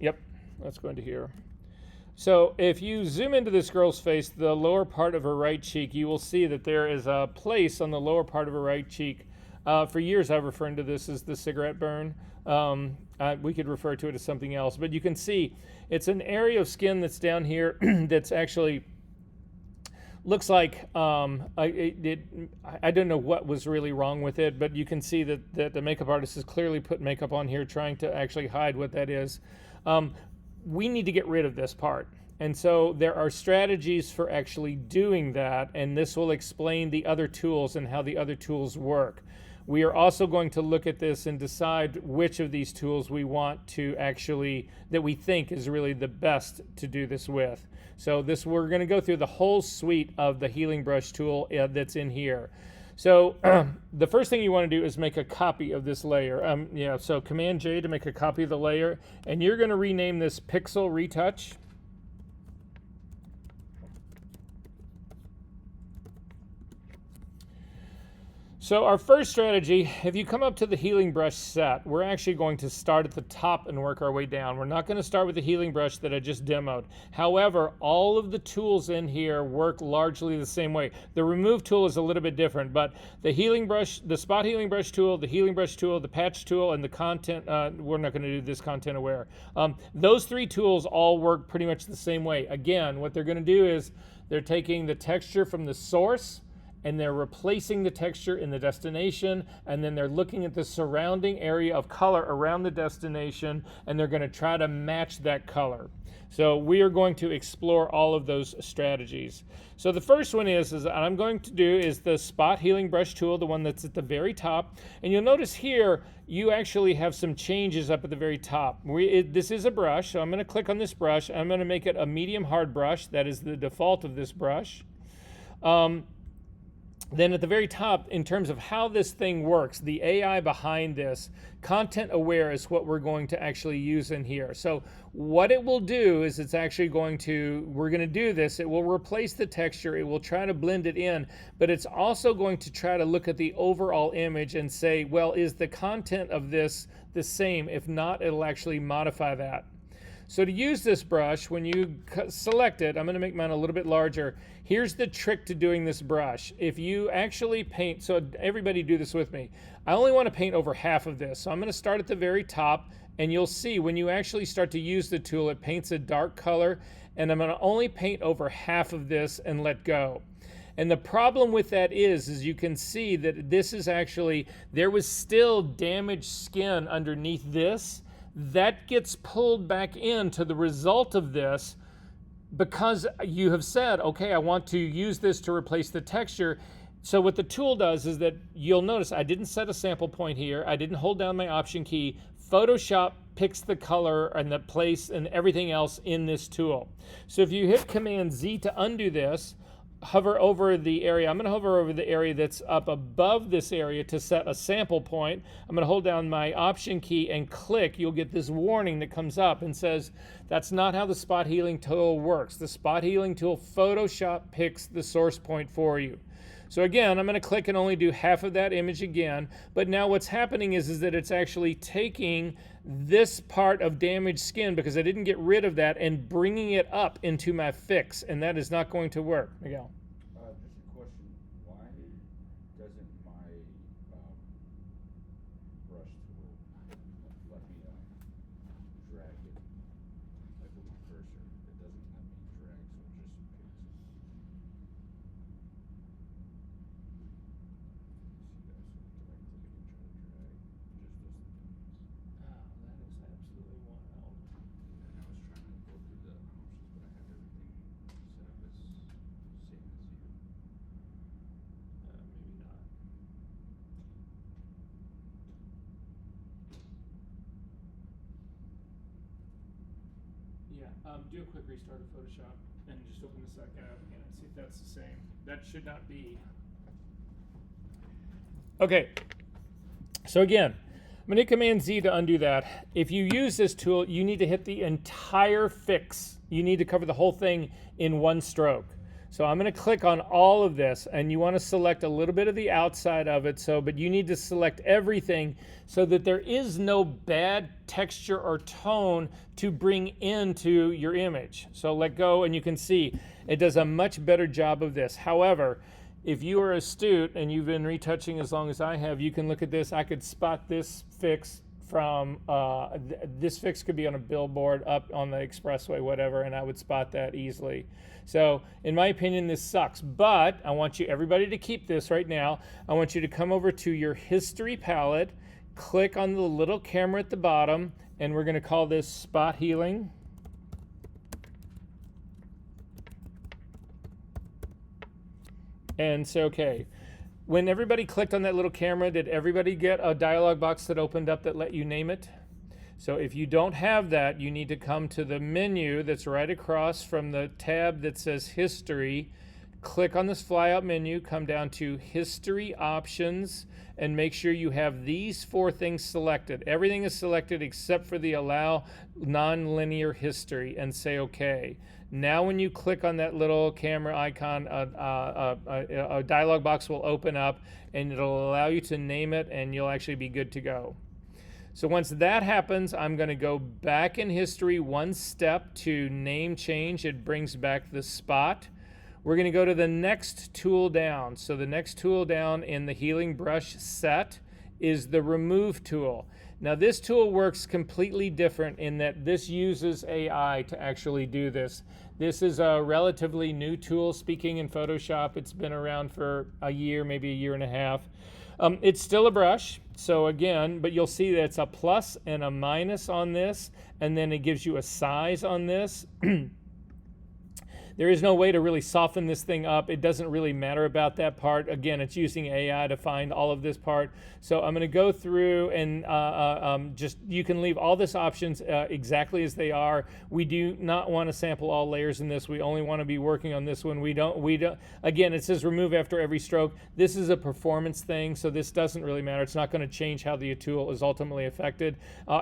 A: Yep, let's go into here. So if you zoom into this girl's face, the lower part of her right cheek, you will see that there is a place on the lower part of her right cheek. For years I've referred to this as the cigarette burn. We could refer to it as something else, but you can see it's an area of skin that's down here that's actually looks like I don't know what was really wrong with it, but you can see that the makeup artist has clearly put makeup on here trying to actually hide what that is. we need to get rid of this part. And so there are strategies for actually doing that, and this will explain the other tools and how the other tools work. We are also going to look at this and decide which of these tools we want to actually, that we think is really the best to do this with. So we're going to go through the whole suite of the healing brush tool that's in here. So the first thing you want to do is make a copy of this layer. So Command J to make a copy of the layer, and you're going to rename this Pixel Retouch. So our first strategy, if you come up to the healing brush set, we're actually going to start at the top and work our way down. We're not going to start with the healing brush that I just demoed. However, all of the tools in here work largely the same way. The remove tool is a little bit different, but the healing brush, the spot healing brush tool, the healing brush tool, the patch tool, and the content, we're not going to do this content aware. Those three tools all work pretty much the same way. Again, what they're going to do is they're taking the texture from the source, and they're replacing the texture in the destination, and then they're looking at the surrounding area of color around the destination, and they're going to try to match that color. So we are going to explore all of those strategies. So the first one is what I'm going to do is the spot healing brush tool, the one that's at the very top. And you'll notice here, you actually have some changes up at the very top. This is a brush, so I'm going to click on this brush. I'm going to make it a medium hard brush. That is the default of this brush. Then at the very top, in terms of how this thing works, the AI behind this, content aware is what we're going to actually use in here. So what it will do is it's actually we're going to do this, it will replace the texture, it will try to blend it in, but it's also going to try to look at the overall image and say, well, is the content of this the same? If not, it'll actually modify that. So to use this brush, when you select it, I'm going to make mine a little bit larger. Here's the trick to doing this brush. If you actually paint, so everybody do this with me. I only want to paint over half of this. So I'm going to start at the very top, and you'll see when you actually start to use the tool, it paints a dark color, and I'm going to only paint over half of this and let go. And the problem with that is you can see that this is actually, there was still damaged skin underneath this. That gets pulled back into the result of this because you have said, okay, I want to use this to replace the texture. So what the tool does is that you'll notice I didn't set a sample point here. I didn't hold down my option key. Photoshop picks the color and the place and everything else in this tool. So if you hit Command Z to undo this, hover over the area. I'm going to hover over the area that's up above this area to set a sample point. I'm going to hold down my option key and click. You'll get this warning that comes up and says, that's not how the spot healing tool works. The spot healing tool, Photoshop picks the source point for you. So again, I'm going to click and only do half of that image again. But now what's happening is that it's actually taking this part of damaged skin, because I didn't get rid of that, and bringing it up into my fix, and that is not going to work. Miguel.
B: Just a question. Why doesn't my brush tool let me drag it like with my cursor? It doesn't let me drag, so it just picks it.
A: Do a quick restart of Photoshop and just open the second app again and see if that's the same. That should not be. Okay, so again, I'm going to Command Z to undo that. If you use this tool, you need to hit the entire fix. You need to cover the whole thing in one stroke. So I'm going to click on all of this, and you want to select a little bit of the outside of it, but you need to select everything so that there is no bad texture or tone to bring into your image. So let go, and you can see it does a much better job of this. However, if you are astute and you've been retouching as long as I have, you can look at this. I could spot this fix from, this fix could be on a billboard up on the expressway, whatever, and I would spot that easily. So in my opinion, this sucks, but I want everybody to keep this right now. I want you to come over to your history palette, click on the little camera at the bottom, and we're going to call this spot healing. and say okay. When everybody clicked on that little camera, did everybody get a dialog box that opened up that let you name it? So if you don't have that, you need to come to the menu that's right across from the tab that says History. Click on this flyout menu, come down to History Options, and make sure you have these 4 things selected. Everything is selected except for the Allow Nonlinear History, and say OK. Now when you click on that little camera icon, a dialog box will open up, and it'll allow you to name it, and you'll actually be good to go. So once that happens, I'm going to go back in history 1 step to name change. It brings back the spot. We're going to go to the next tool down. So the next tool down in the healing brush set is the remove tool. Now this tool works completely different in that this uses AI to actually do this. This is a relatively new tool. Speaking in Photoshop, it's been around for a year, maybe a year and a half. It's still a brush, so again, but you'll see that it's a plus and a minus on this, and then it gives you a size on this. There is no way to really soften this thing up. It doesn't really matter about that part. Again, it's using AI to find all of this part. So I'm going to go through and just, you can leave all this options exactly as they are. We do not want to sample all layers in this. We only want to be working on this one. We don't, again, it says remove after every stroke. This is a performance thing, so this doesn't really matter. It's not going to change how the tool is ultimately affected.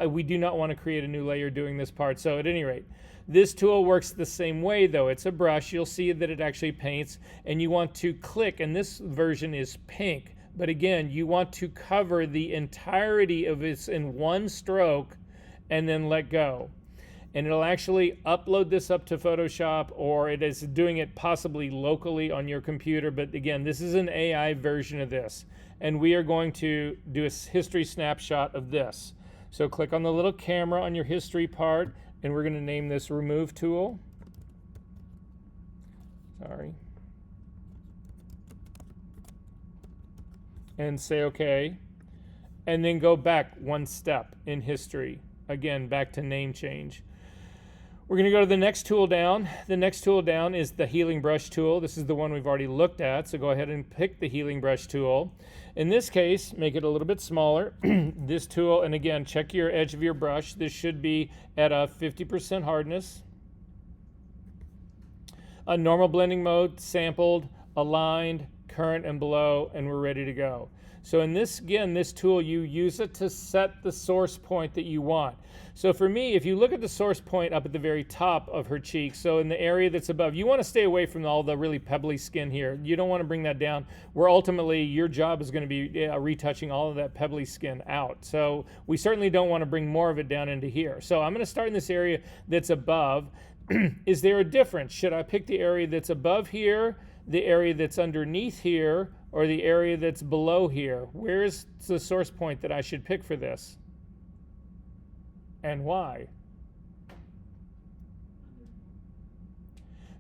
A: We do not want to create a new layer doing this part. So at any rate, this tool works the same way though. It's a brush. You'll see that it actually paints, and you want to click, and this version is pink. But again, you want to cover the entirety of this in 1 stroke and then let go. And it'll actually upload this up to Photoshop, or it is doing it possibly locally on your computer. But again, this is an AI version of this. And we are going to do a history snapshot of this. So click on the little camera on your history part, and we're going to name this remove tool. Sorry. And say OK. And then go back 1 step in history. Again, back to name change. We're going to go to the next tool down. The next tool down is the healing brush tool. This is the one we've already looked at. So go ahead and pick the healing brush tool. In this case, make it a little bit smaller. This tool, and again, check your edge of your brush. This should be at a 50% hardness. A normal blending mode, sampled, aligned, current, and below, and we're ready to go. So in this, again, this tool, you use it to set the source point that you want. So for me, if you look at the source point up at the very top of her cheek, so in the area that's above, you want to stay away from all the really pebbly skin here. You don't want to bring that down, where ultimately your job is going to be retouching all of that pebbly skin out. So we certainly don't want to bring more of it down into here. So I'm going to start in this area that's above. Is there a difference? Should I pick the area that's above here, the area that's underneath here, or the area that's below here? Where's the source point that I should pick for this? And why?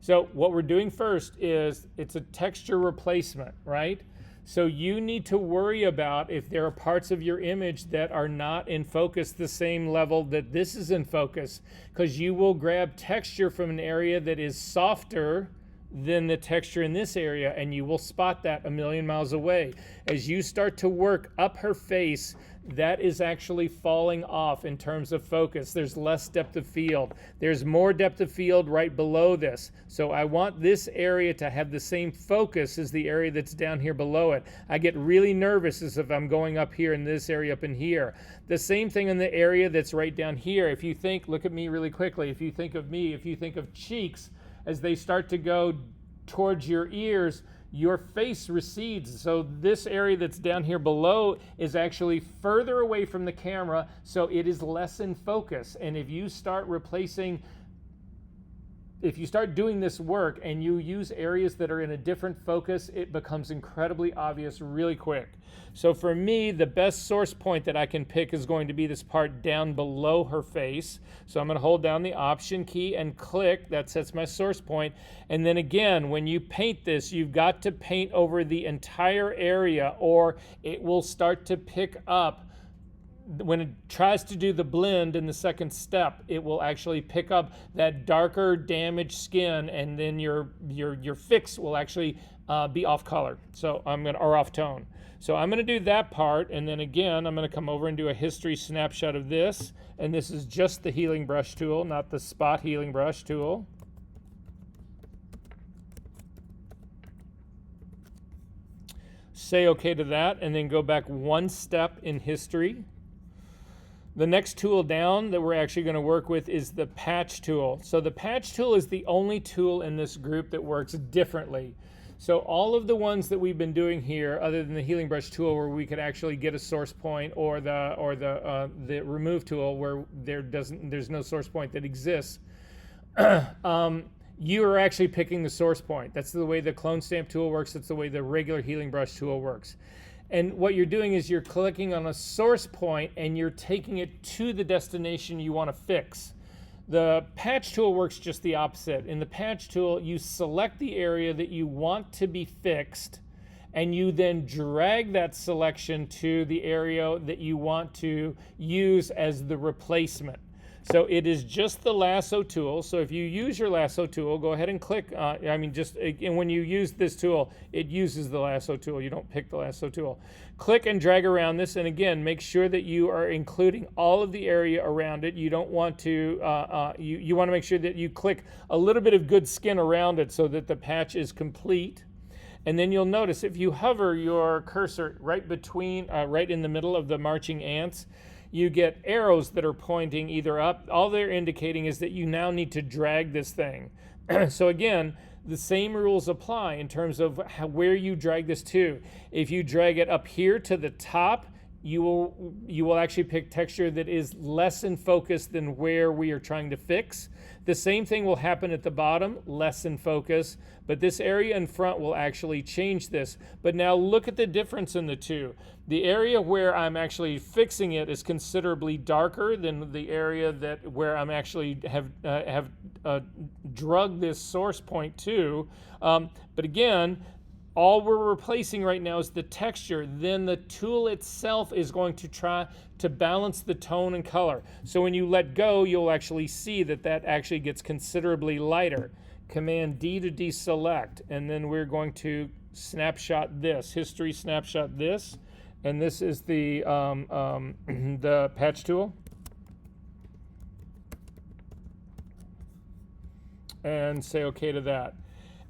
A: So what we're doing first is it's a texture replacement, right? So you need to worry about if there are parts of your image that are not in focus the same level that this is in focus, because you will grab texture from an area that is softer than the texture in this area, and you will spot that a million miles away. As you start to work up her face, that is actually falling off in terms of focus. There's less depth of field. There's more depth of field right below this. So I want this area to have the same focus as the area that's down here below it. I get really nervous as if I'm going up here in this area up in here. The same thing in the area that's right down here. If you think, look at me really quickly, if you think of me, if you think of cheeks, as they start to go towards your ears, your face recedes. So this area that's down here below is actually further away from the camera, so it is less in focus. And if you start replacing, if you start doing this work and you use areas that are in a different focus, it becomes incredibly obvious really quick. So for me, the best source point that I can pick is going to be this part down below her face. So I'm going to hold down the Option key and click. That sets my source point. And then again, when you paint this, you've got to paint over the entire area, or it will start to pick up. When it tries to do the blend in the second step, it will actually pick up that darker damaged skin, and then your fix will actually be off color. So or off tone. So I'm going to do that part, and then again, I'm going to come over and do a history snapshot of this. And this is just the healing brush tool, not the spot healing brush tool. Say okay to that, and then go back one step in history. The next tool down that we're actually going to work with is the patch tool. So the patch tool is the only tool in this group that works differently. So all of the ones that we've been doing here, other than the healing brush tool where we could actually get a source point, or the remove tool where there's no source point that exists, you are actually picking the source point. That's the way the clone stamp tool works. That's the way the regular healing brush tool works. And what you're doing is you're clicking on a source point and you're taking it to the destination you want to fix. The patch tool works just the opposite. In the patch tool, you select the area that you want to be fixed, and you then drag that selection to the area that you want to use as the replacement. So it is just the lasso tool. So if you use your lasso tool, go ahead and click. And when you use this tool, it uses the lasso tool. You don't pick the lasso tool. Click and drag around this. And again, make sure that you are including all of the area around it. You don't want to, you want to make sure that you click a little bit of good skin around it so that the patch is complete. And then you'll notice if you hover your cursor right in the middle of the marching ants, you get arrows that are pointing either up. All they're indicating is that you now need to drag this thing. So again, the same rules apply in terms of where you drag this to. If you drag it up here to the top, you will actually pick texture that is less in focus than where we are trying to fix. The same thing will happen at the bottom, less in focus, but this area in front will actually change this. But now look at the difference in the two. The area where I'm actually fixing it is considerably darker than the area where I'm actually have drugged this source point to. But again, all we're replacing right now is the texture. Then the tool itself is going to try to balance the tone and color. So when you let go, you'll actually see that actually gets considerably lighter. Command D to deselect, and then we're going to snapshot this, history snapshot this, and this is the the patch tool. And say okay to that.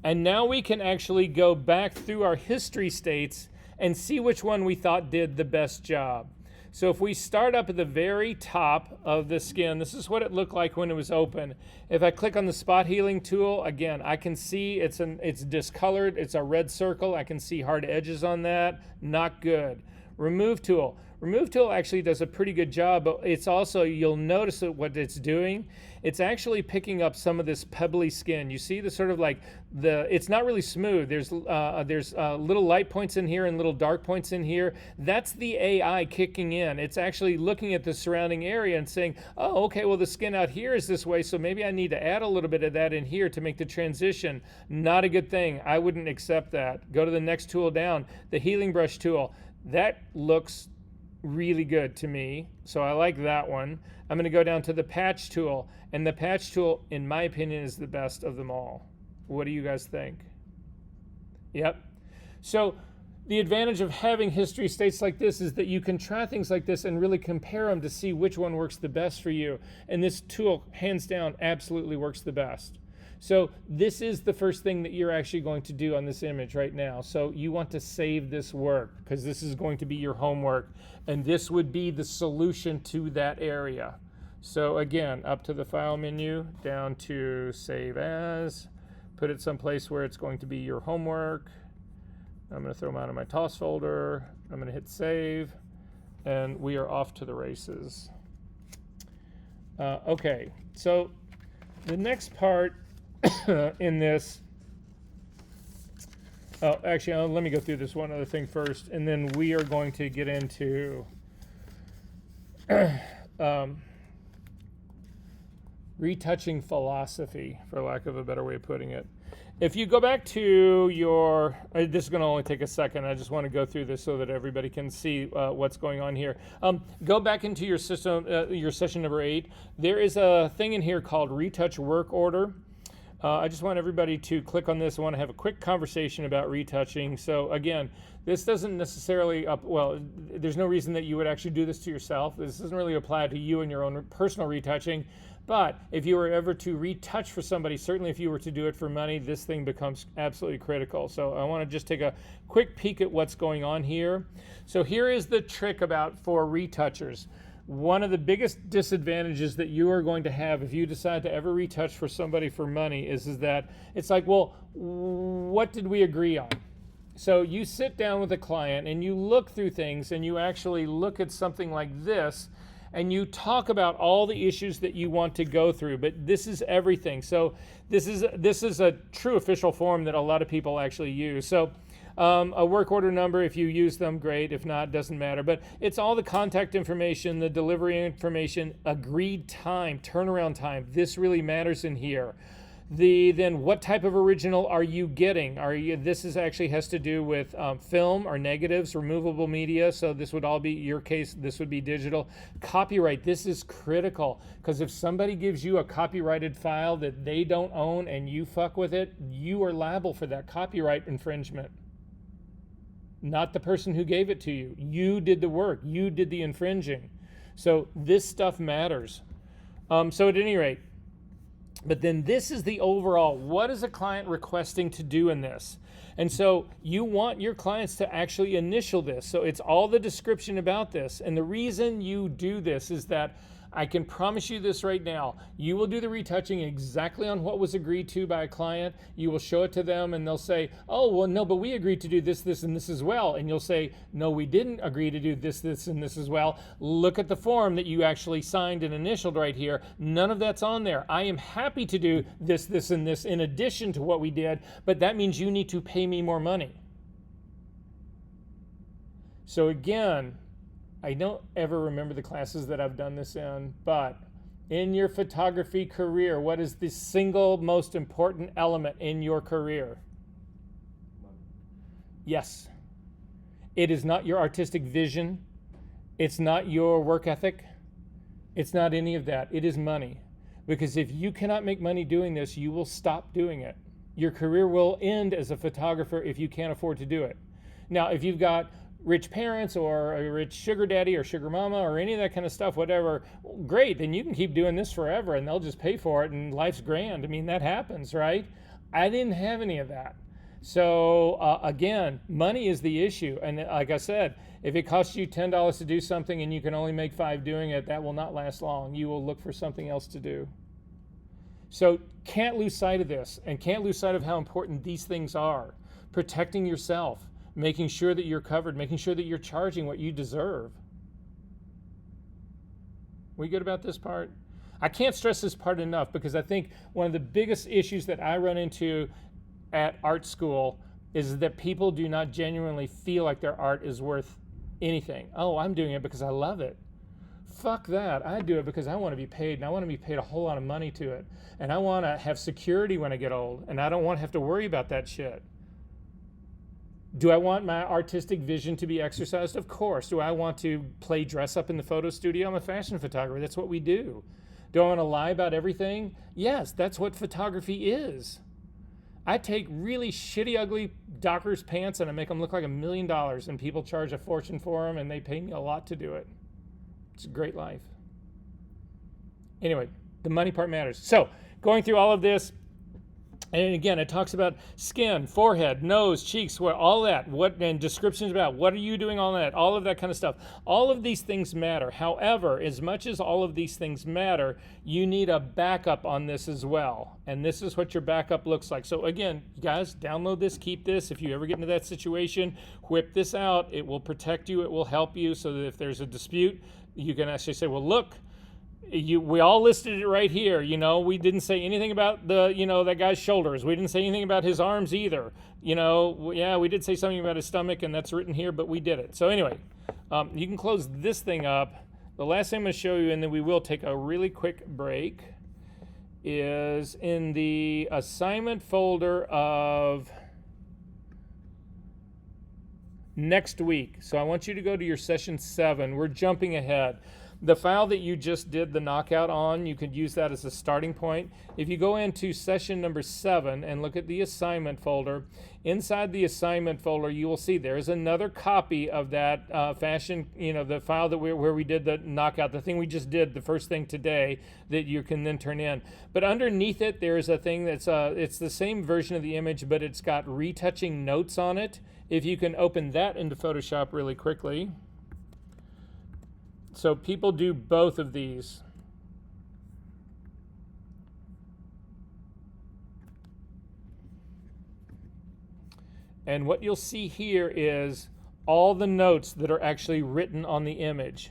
A: And now we can actually go back through our history states and see which one we thought did the best job. So if we start up at the very top of the skin, this is what it looked like when it was open. If I click on the spot healing tool, again, I can see it's discolored. It's a red circle. I can see hard edges on that. Not good. Remove tool. Remove tool actually does a pretty good job, but it's also, you'll notice that what it's doing, it's actually picking up some of this pebbly skin. You see the sort of like it's not really smooth. There's little light points in here and little dark points in here. That's the AI kicking in. It's actually looking at the surrounding area and saying, oh, okay, well the skin out here is this way, so maybe I need to add a little bit of that in here to make the transition. Not a good thing. I wouldn't accept that. Go to the next tool down, the healing brush tool. That looks really good to me, so I like that one. I'm going to go down to the patch tool, and the patch tool, in my opinion, is the best of them all. What do you guys think? Yep. So the advantage of having history states like this is that you can try things like this and really compare them to see which one works the best for you. And this tool, hands down, absolutely works the best. So this is the first thing that you're actually going to do on this image right now. So you want to save this work because this is going to be your homework, and this would be the solution to that area. So again, up to the file menu, down to save as, put it someplace where it's going to be your homework. I'm going to throw them out of my toss folder. I'm going to hit save, and we are off to the races. Okay, so the next part in this, actually, let me go through this one other thing first, and then we are going to get into retouching philosophy, for lack of a better way of putting it. If you go back to your, this is going to only take a second. I just want to go through this so that everybody can see what's going on here. Go back into your system, your session number 8. There is a thing in here called Retouch Work Order. I just want everybody to click on this. I want to have a quick conversation about retouching. So again, this doesn't necessarily, there's no reason that you would actually do this to yourself. This doesn't really apply to you and your own personal retouching. But if you were ever to retouch for somebody, certainly if you were to do it for money, this thing becomes absolutely critical. So I want to just take a quick peek at what's going on here. So here is the trick for retouchers. One of the biggest disadvantages that you are going to have if you decide to ever retouch for somebody for money is that it's like, well, what did we agree on? So you sit down with a client and you look through things and you actually look at something like this and you talk about all the issues that you want to go through, but this is everything. So this is a true official form that a lot of people actually use. So a work order number, if you use them, great. If not, doesn't matter. But it's all the contact information, the delivery information, agreed time, turnaround time. This really matters in here. Then what type of original are you getting? This actually has to do with film or negatives, removable media. So this would all be your case. This would be digital. Copyright. This is critical because if somebody gives you a copyrighted file that they don't own and you fuck with it, you are liable for that copyright infringement. Not the person who gave it to you. You did the work. You did the infringing. So this stuff matters. So at any rate, but then this is the overall, what is a client requesting to do in this? And so you want your clients to actually initial this. So it's all the description about this. And the reason you do this is that I can promise you this right now. You will do the retouching exactly on what was agreed to by a client. You will show it to them and they'll say, oh, well, no, but we agreed to do this, this, and this as well. And you'll say, no, we didn't agree to do this, this, and this as well. Look at the form that you actually signed and initialed right here. None of that's on there. I am happy to do this, this, and this in addition to what we did, but that means you need to pay me more money. So again, I don't ever remember the classes that I've done this in, but in your photography career, what is the single most important element in your career?
B: Money.
A: Yes. It is not your artistic vision. It's not your work ethic. It's not any of that. It is money. Because if you cannot make money doing this, you will stop doing it. Your career will end as a photographer if you can't afford to do it. Now, if you've got rich parents or a rich sugar daddy or sugar mama or any of that kind of stuff, whatever, great, then you can keep doing this forever and they'll just pay for it and life's grand. I mean, that happens, right? I didn't have any of that. So again, money is the issue. And like I said, if it costs you $10 to do something and you can only make $5 doing it, that will not last long. You will look for something else to do. So can't lose sight of this and can't lose sight of how important these things are. Protecting yourself, making sure that you're covered, making sure that you're charging what you deserve. We good about this part? I can't stress this part enough because I think one of the biggest issues that I run into at art school is that people do not genuinely feel like their art is worth anything. Oh, I'm doing it because I love it. Fuck that. I do it because I want to be paid, and I want to be paid a whole lot of money to it. And I want to have security when I get old, and I don't want to have to worry about that shit. Do I want my artistic vision to be exercised? Of course. Do I want to play dress up in the photo studio? I'm a fashion photographer. That's what we do. Do I want to lie about everything? Yes, that's what photography is. I take really shitty, ugly Dockers pants and I make them look like $1 million, and people charge a fortune for them and they pay me a lot to do it. It's a great life. Anyway, the money part matters. So going through all of this, and again, it talks about skin, forehead, nose, cheeks, all that, and descriptions about what are you doing on that, all of that kind of stuff. All of these things matter. However, as much as all of these things matter, you need a backup on this as well. And this is what your backup looks like. So again, guys, download this, keep this. If you ever get into that situation, whip this out. It will protect you. It will help you so that if there's a dispute, you can actually say, well, look, we all listed it right here. We didn't say anything about that guy's shoulders. We didn't say anything about his arms either. Yeah, we did say something about his stomach, and that's written here, but we did it. So anyway, you can close this thing up. The last thing I'm going to show you, and then we will take a really quick break, is in the assignment folder of next week. So I want you to go to your session 7. We're jumping ahead. the file that you just did the knockout on, you could use that as a starting point. If you go into session number 7 and look at the assignment folder, inside the assignment folder, you will see there's another copy of that fashion, the file that where we did the knockout, the thing we just did, the first thing today that you can then turn in. But underneath it, there's a thing that's, it's the same version of the image, but it's got retouching notes on it. If you can open that into Photoshop really quickly. So people do both of these. And what you'll see here is all the notes that are actually written on the image.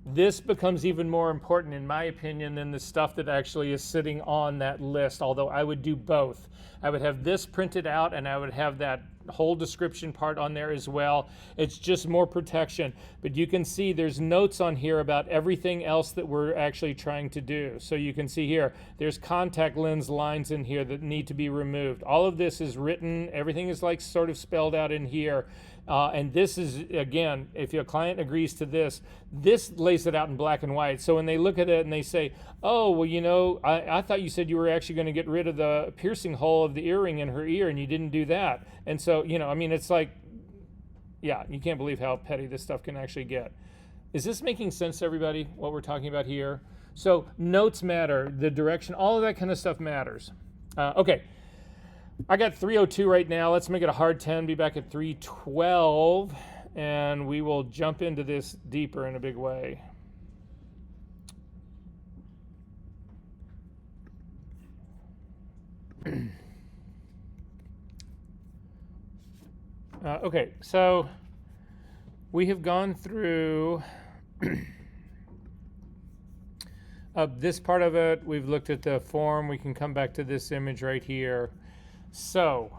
A: This becomes even more important, in my opinion, than the stuff that actually is sitting on that list, although I would do both. I would have this printed out, and I would have that whole description part on there as well. It's just more protection. But you can see there's notes on here about everything else that we're actually trying to do. So you can see here, there's contact lens lines in here that need to be removed. All of this is written, everything is like sort of spelled out in here. And this is, again, if your client agrees to this, this lays it out in black and white. So when they look at it and they say, oh, well, I thought you said you were actually going to get rid of the piercing hole of the earring in her ear and you didn't do that. And so, it's like, yeah, you can't believe how petty this stuff can actually get. Is this making sense to everybody, what we're talking about here? So notes matter, the direction, all of that kind of stuff matters. Okay. I got 302 right now. Let's make it a hard 10, be back at 312, and we will jump into this deeper in a big way. Okay, so we have gone through this part of it. We've looked at the form. We can come back to this image right here. So,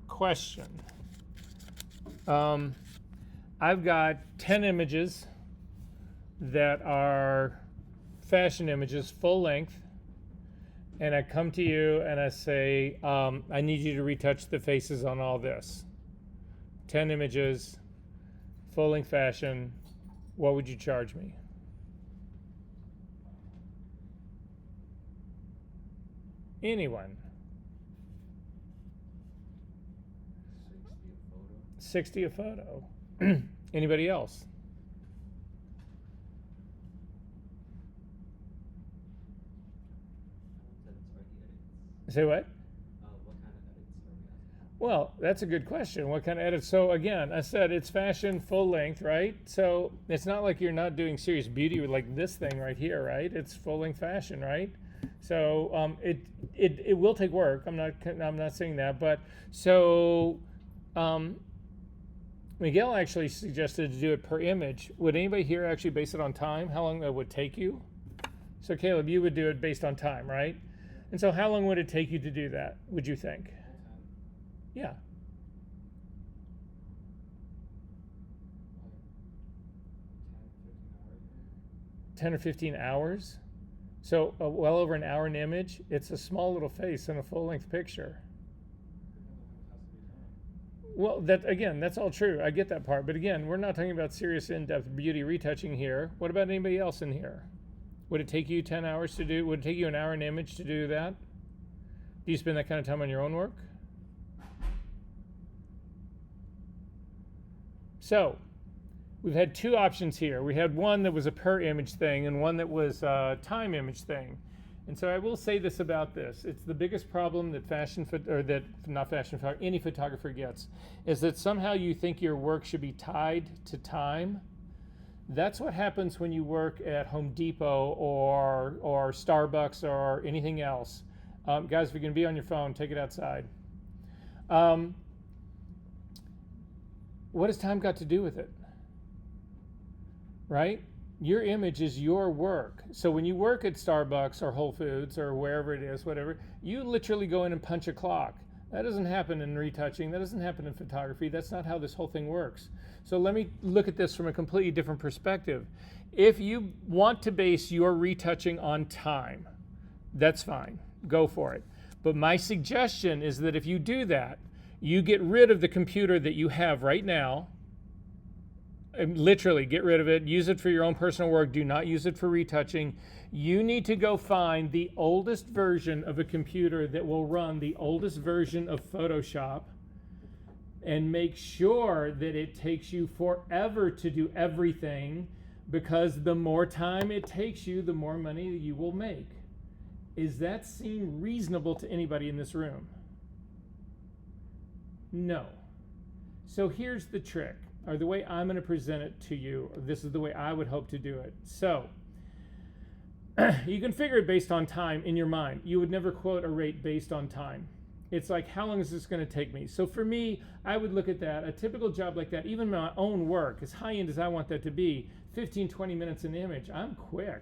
A: question. I've got 10 images that are fashion images, full length, and I come to you and I say, I need you to retouch the faces on all this. 10 images, full length fashion, what would you charge me? Anyone? 60 a photo. Anybody else? Say what?
B: What kind of edits are we asking?
A: Well, that's a good question. What kind of edits? So again, I said it's fashion full length, right? So it's not like you're not doing serious beauty like this thing right here, right? It's full length fashion, right? So it will take work. I'm not saying that, but so Miguel actually suggested to do it per image. Would anybody here actually base it on time? How long that would take you? So Caleb, you would do it based on time, right? And so how long would it take you to do that, would you think? Yeah. 10 or 15 hours. So well over an hour an image. It's a small little face in a full-length picture. Well, that's all true. I get that part. But again, we're not talking about serious in-depth beauty retouching here. What about anybody else in here? Would it take you 10 hours to do? Would it take you an hour an image to do that? Do you spend that kind of time on your own work? So we've had two options here. We had one that was a per image thing and one that was a time image thing. And so I will say this about this. It's the biggest problem that any photographer gets, is that somehow you think your work should be tied to time. That's what happens when you work at Home Depot or Starbucks or anything else. Guys, if you're going to be on your phone, take it outside. What has time got to do with it? Right? Your image is your work. So when you work at Starbucks or Whole Foods or wherever it is, whatever, you literally go in and punch a clock. That doesn't happen in retouching. That doesn't happen in photography. That's not how this whole thing works. So let me look at this from a completely different perspective. If you want to base your retouching on time, that's fine. Go for it. But my suggestion is that if you do that, you get rid of the computer that you have right now, Literally, get rid of it. Use it for your own personal work. Do not use it for retouching. You need to go find the oldest version of a computer that will run the oldest version of Photoshop and make sure that it takes you forever to do everything, because the more time it takes you, the more money you will make. Is that seem reasonable to anybody in this room? No. So here's the trick, or the way I'm going to present it to you. This is the way I would hope to do it. So you can figure it based on time in your mind. You would never quote a rate based on time. It's like, how long is this going to take me? So for me, I would look at that. A typical job like that, even my own work, as high end as I want that to be, 15, 20 minutes an image, I'm quick.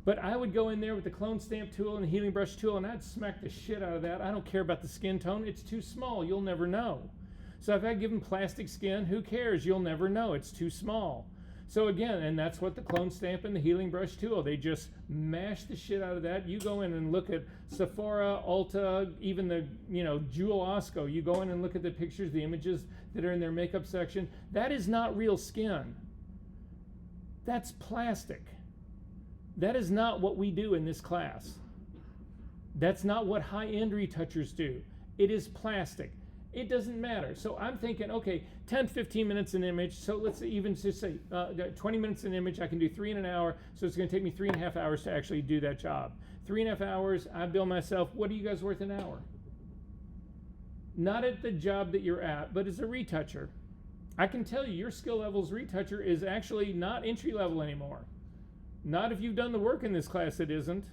A: But I would go in there with the clone stamp tool and the healing brush tool, and I'd smack the shit out of that. I don't care about the skin tone. It's too small. You'll never know. So if I give them plastic skin, who cares? You'll never know. It's too small. So again, and that's what the clone stamp and the healing brush tool, they just mash the shit out of that. You go in and look at Sephora, Ulta, even the, Jewel Osco. You go in and look at the pictures, the images that are in their makeup section. That is not real skin. That's plastic. That is not what we do in this class. That's not what high-end retouchers do. It is plastic. It doesn't matter. So I'm thinking, okay, 10, 15 minutes an image. So let's even just say 20 minutes an image. I can do 3 in an hour. So it's going to take me 3.5 hours to actually do that job. 3.5 hours, I bill myself. What are you guys worth an hour? Not at the job that you're at, but as a retoucher. I can tell you your skill level as retoucher is actually not entry level anymore. Not if you've done the work in this class, it isn't.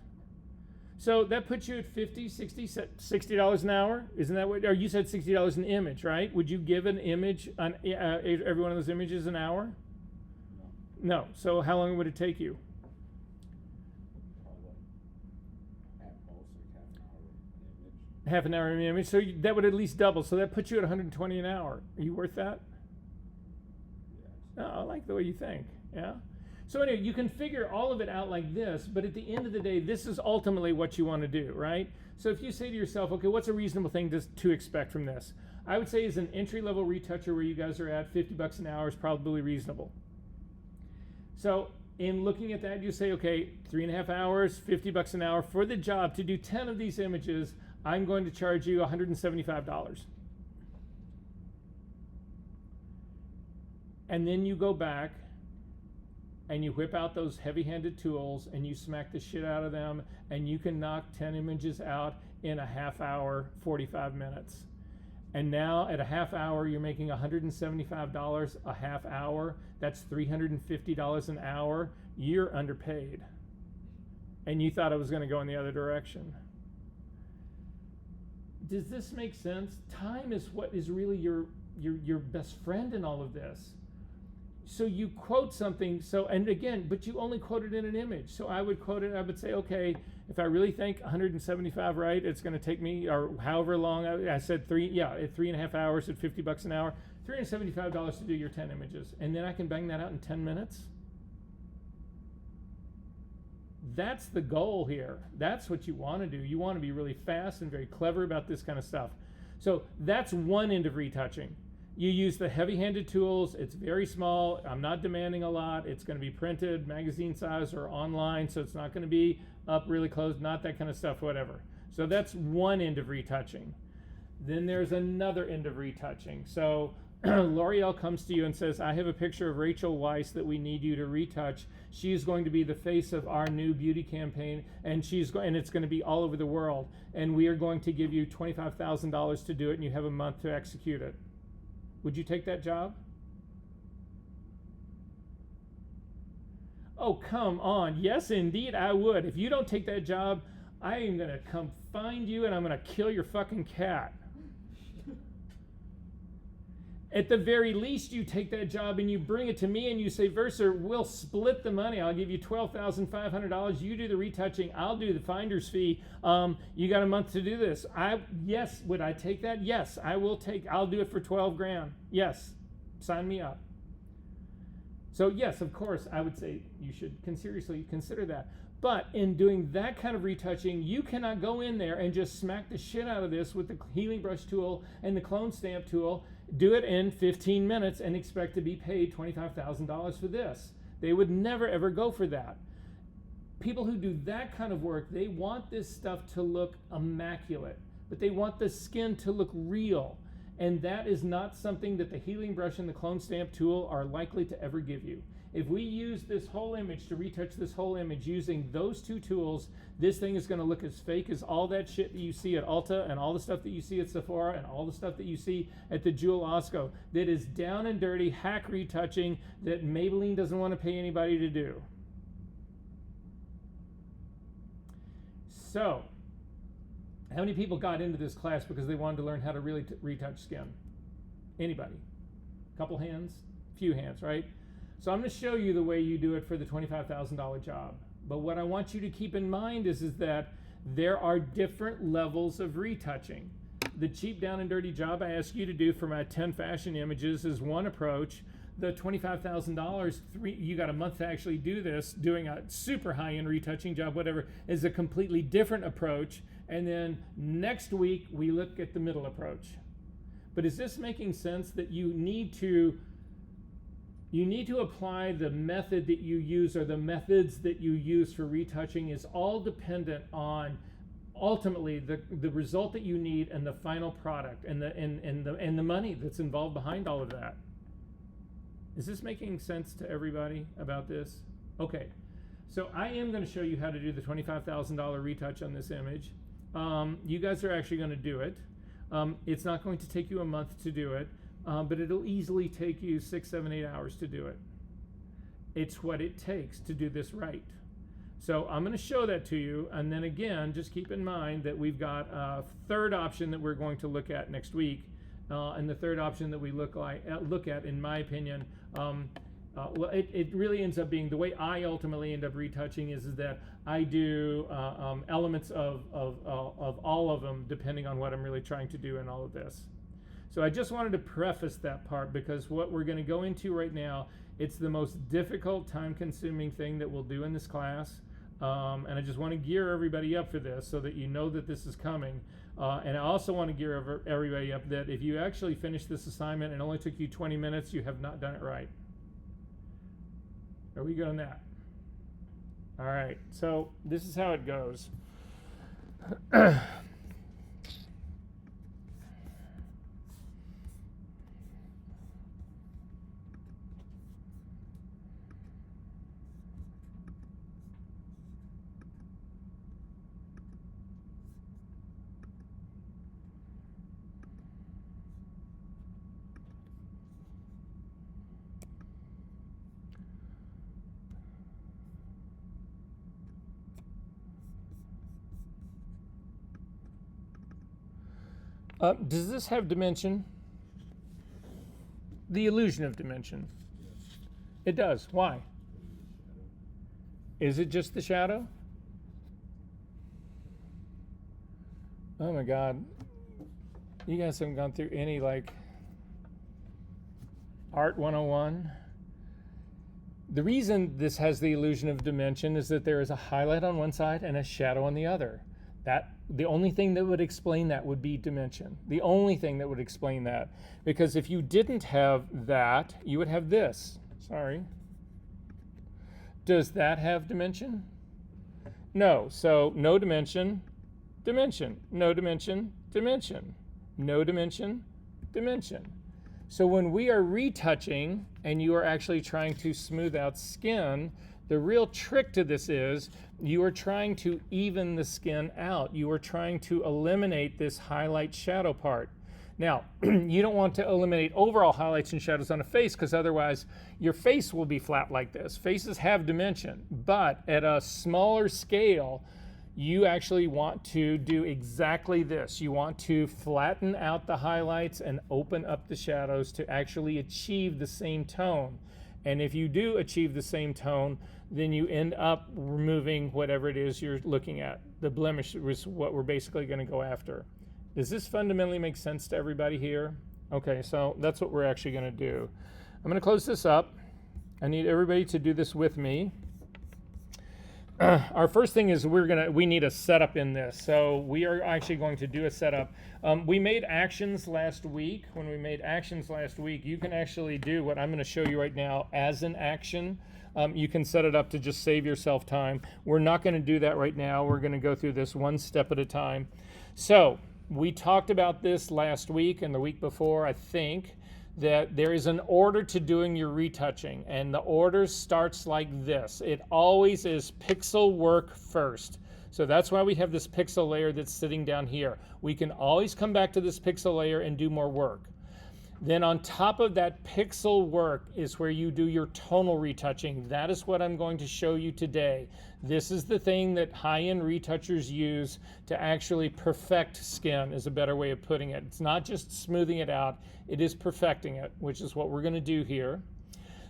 A: So that puts you at $50, $60 an hour. Isn't that what, or you said $60 an image, right? Would you give an image on every one of those images an hour? No. So how long would it take you?
B: At most, like
A: Half an hour an image. So that would at least double. So that puts you at $120 an hour. Are you worth that?
B: Yes.
A: Oh, I like the way you think. Yeah. So anyway, you can figure all of it out like this, but at the end of the day, this is ultimately what you want to do, right? So if you say to yourself, okay, what's a reasonable thing to expect from this? I would say as an entry-level retoucher where you guys are at, $50 an hour is probably reasonable. So in looking at that, you say, okay, 3.5 hours, $50 an hour for the job to do 10 of these images, I'm going to charge you $175. And then you go back and you whip out those heavy-handed tools and you smack the shit out of them, and you can knock 10 images out in a half hour, 45 minutes. And now at a half hour, you're making $175 a half hour. That's $350 an hour. You're underpaid. And you thought it was going to go in the other direction. Does this make sense? Time is what is really your best friend in all of this. So you quote something, and again, but you only quote it in an image. So I would quote it, I would say, okay, if I really think 175, right, it's going to take me, or however long, I said at 3.5 hours at $50 an hour, $375 to do your 10 images. And then I can bang that out in 10 minutes. That's the goal here. That's what you want to do. You want to be really fast and very clever about this kind of stuff. So that's one end of retouching. You use the heavy-handed tools. It's very small. I'm not demanding a lot. It's going to be printed, magazine size, or online, so it's not going to be up really close, not that kind of stuff, whatever. So that's one end of retouching. Then there's another end of retouching. So L'Oreal comes to you and says, I have a picture of Rachel Weisz that we need you to retouch. She's going to be the face of our new beauty campaign, and it's going to be all over the world. And we are going to give you $25,000 to do it, and you have a month to execute it. Would you take that job? Oh, come on. Yes, indeed, I would. If you don't take that job, I am going to come find you and I'm going to kill your fucking cat. At the very least, you take that job and you bring it to me and you say, Verser, we'll split the money. I'll give you $12,500. You do the retouching. I'll do the finder's fee. You got a month to do this. Yes, would I take that? Yes, I'll do it for 12 grand. Yes, sign me up. So yes, of course, I would say you should seriously consider that. But in doing that kind of retouching, you cannot go in there and just smack the shit out of this with the healing brush tool and the clone stamp tool. do it in 15 minutes and expect to be paid $25,000 for this. They would never ever go for that. People who do that kind of work, they want this stuff to look immaculate, but they want the skin to look real. And that is not something that the healing brush and the clone stamp tool are likely to ever give you. If we use this whole image to retouch this whole image using those two tools, this thing is going to look as fake as all that shit that you see at Ulta and all the stuff that you see at Sephora and all the stuff that you see at the Jewel Osco. That is down and dirty hack retouching that Maybelline doesn't want to pay anybody to do. So, how many people got into this class because they wanted to learn how to really retouch skin? Anybody? Couple hands? Few hands, right? So I'm going to show you the way you do it for the $25,000 job. But what I want you to keep in mind is that there are different levels of retouching. The cheap, down and dirty job I ask you to do for my 10 fashion images is one approach. The $25,000, you got a month to actually do this, doing a super high-end retouching job, whatever, is a completely different approach. And then next week, we look at the middle approach. But is this making sense that you need to apply the method that you use, or the methods that you use for retouching is all dependent on ultimately the result that you need and the final product and the money that's involved behind all of that. Is this making sense to everybody about this? Okay, so I am going to show you how to do the $25,000 retouch on this image. You guys are actually going to do it. It's not going to take you a month to do it, but it'll easily take you 6, 7, 8 hours to do it. It's what it takes to do this right. So I'm going to show that to you, and then again, just keep in mind that we've got a third option that we're going to look at next week. And the third option that we look at, in my opinion, well, it really ends up being the way I ultimately end up retouching is that I do elements of all of them depending on what I'm really trying to do in all of this. So I just wanted to preface that part because what we're going to go into right now, it's the most difficult, time-consuming thing that we'll do in this class. And I just want to gear everybody up for this so that you know that this is coming. And I also want to gear everybody up that if you actually finish this assignment and it only took you 20 minutes, you have not done it right. Are we good on that? All right, so this is how it goes. Does this have dimension? The illusion of dimension.
B: Yes.
A: It does. Why? Is it just the shadow? Oh my God. You guys haven't gone through any like Art 101. The reason this has the illusion of dimension is that there is a highlight on one side and a shadow on the other. The only thing that would explain that would be dimension. The only thing that would explain that. Because if you didn't have that, you would have this. Sorry. Does that have dimension? No. So no dimension, dimension. No dimension, dimension. No dimension, dimension. So when we are retouching and you are actually trying to smooth out skin, the real trick to this is you are trying to even the skin out. You are trying to eliminate this highlight shadow part. Now, you don't want to eliminate overall highlights and shadows on a face because otherwise your face will be flat like this. Faces have dimension, but at a smaller scale, you actually want to do exactly this. You want to flatten out the highlights and open up the shadows to actually achieve the same tone. And if you do achieve the same tone, then you end up removing whatever it is you're looking at. The blemish is what we're basically going to go after. Does this fundamentally make sense to everybody here? Okay, so that's what we're actually going to do. I'm going to close this up. I need everybody to do this with me. our first thing is we need a setup in this. So we are actually going to do a setup. We made actions last week. When we made actions last week, you can actually do what I'm going to show you right now as an action. You can set it up to just save yourself time. We're not going to do that right now. We're going to go through this one step at a time. So we talked about this last week and the week before, I think, that there is an order to doing your retouching, and the order starts like this. It always is pixel work first. So that's why we have this pixel layer that's sitting down here. We can always come back to this pixel layer and do more work. Then on top of that pixel work is where you do your tonal retouching. That is what I'm going to show you today. This is the thing that high-end retouchers use to actually perfect skin, is a better way of putting it. It's not just smoothing it out, it is perfecting it, which is what we're going to do here.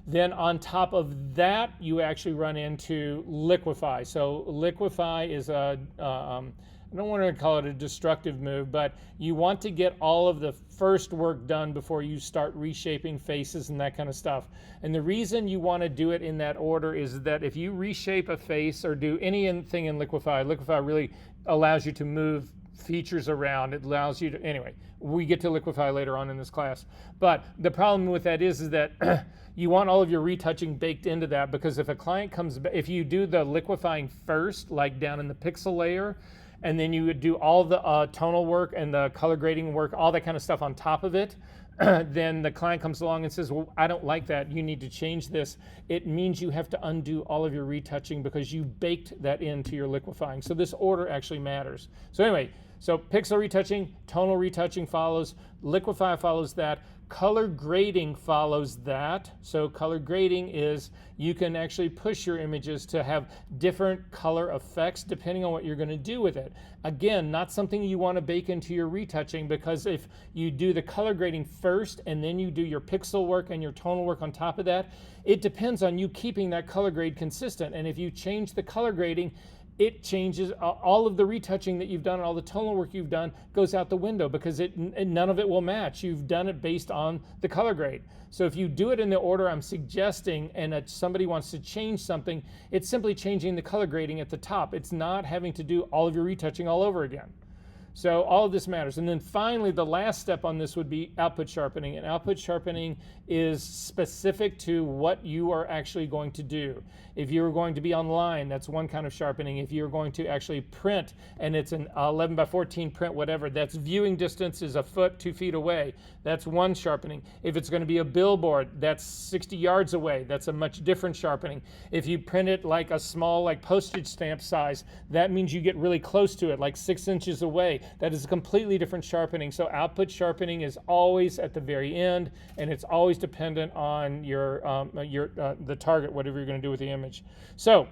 A: Then on top of that, you actually run into liquefy. So liquefy is a, I don't want to call it a destructive move, but you want to get all of the first work done before you start reshaping faces and that kind of stuff. And the reason you want to do it in that order is that if you reshape a face or do anything in liquefy, liquefy really allows you to move features around. It allows you to, anyway, we get to liquefy later on in this class. But the problem with that is that you want all of your retouching baked into that, because if a client comes, if you do the liquefying first, like down in the pixel layer, and then you would do all the tonal work and the color grading work, all that kind of stuff on top of it, then the client comes along and says, well, I don't like that, you need to change this. It means you have to undo all of your retouching because you baked that into your liquefying. So this order actually matters. So anyway, so pixel retouching, tonal retouching follows, liquefy follows that, color grading follows that. So color grading is you can actually push your images to have different color effects depending on what you're going to do with it. Again, not something you want to bake into your retouching, because if you do the color grading first and then you do your pixel work and your tonal work on top of that, it depends on you keeping that color grade consistent. And if you change the color grading, it changes, all of the retouching that you've done, all the tonal work you've done goes out the window, because none of it will match. You've done it based on the color grade. So if you do it in the order I'm suggesting and somebody wants to change something, it's simply changing the color grading at the top. It's not having to do all of your retouching all over again. So all of this matters. And then finally, the last step on this would be output sharpening. And output sharpening is specific to what you are actually going to do. If you're going to be online, that's one kind of sharpening. If you're going to actually print, and it's an 11 by 14 print, whatever, that's viewing distance is a foot, 2 feet away. That's one sharpening. If it's going to be a billboard, that's 60 yards away. That's a much different sharpening. If you print it like a small, like postage stamp size, that means you get really close to it, like 6 inches away. That is a completely different sharpening. So output sharpening is always at the very end, and it's always dependent on the target, whatever you're going to do with the image. So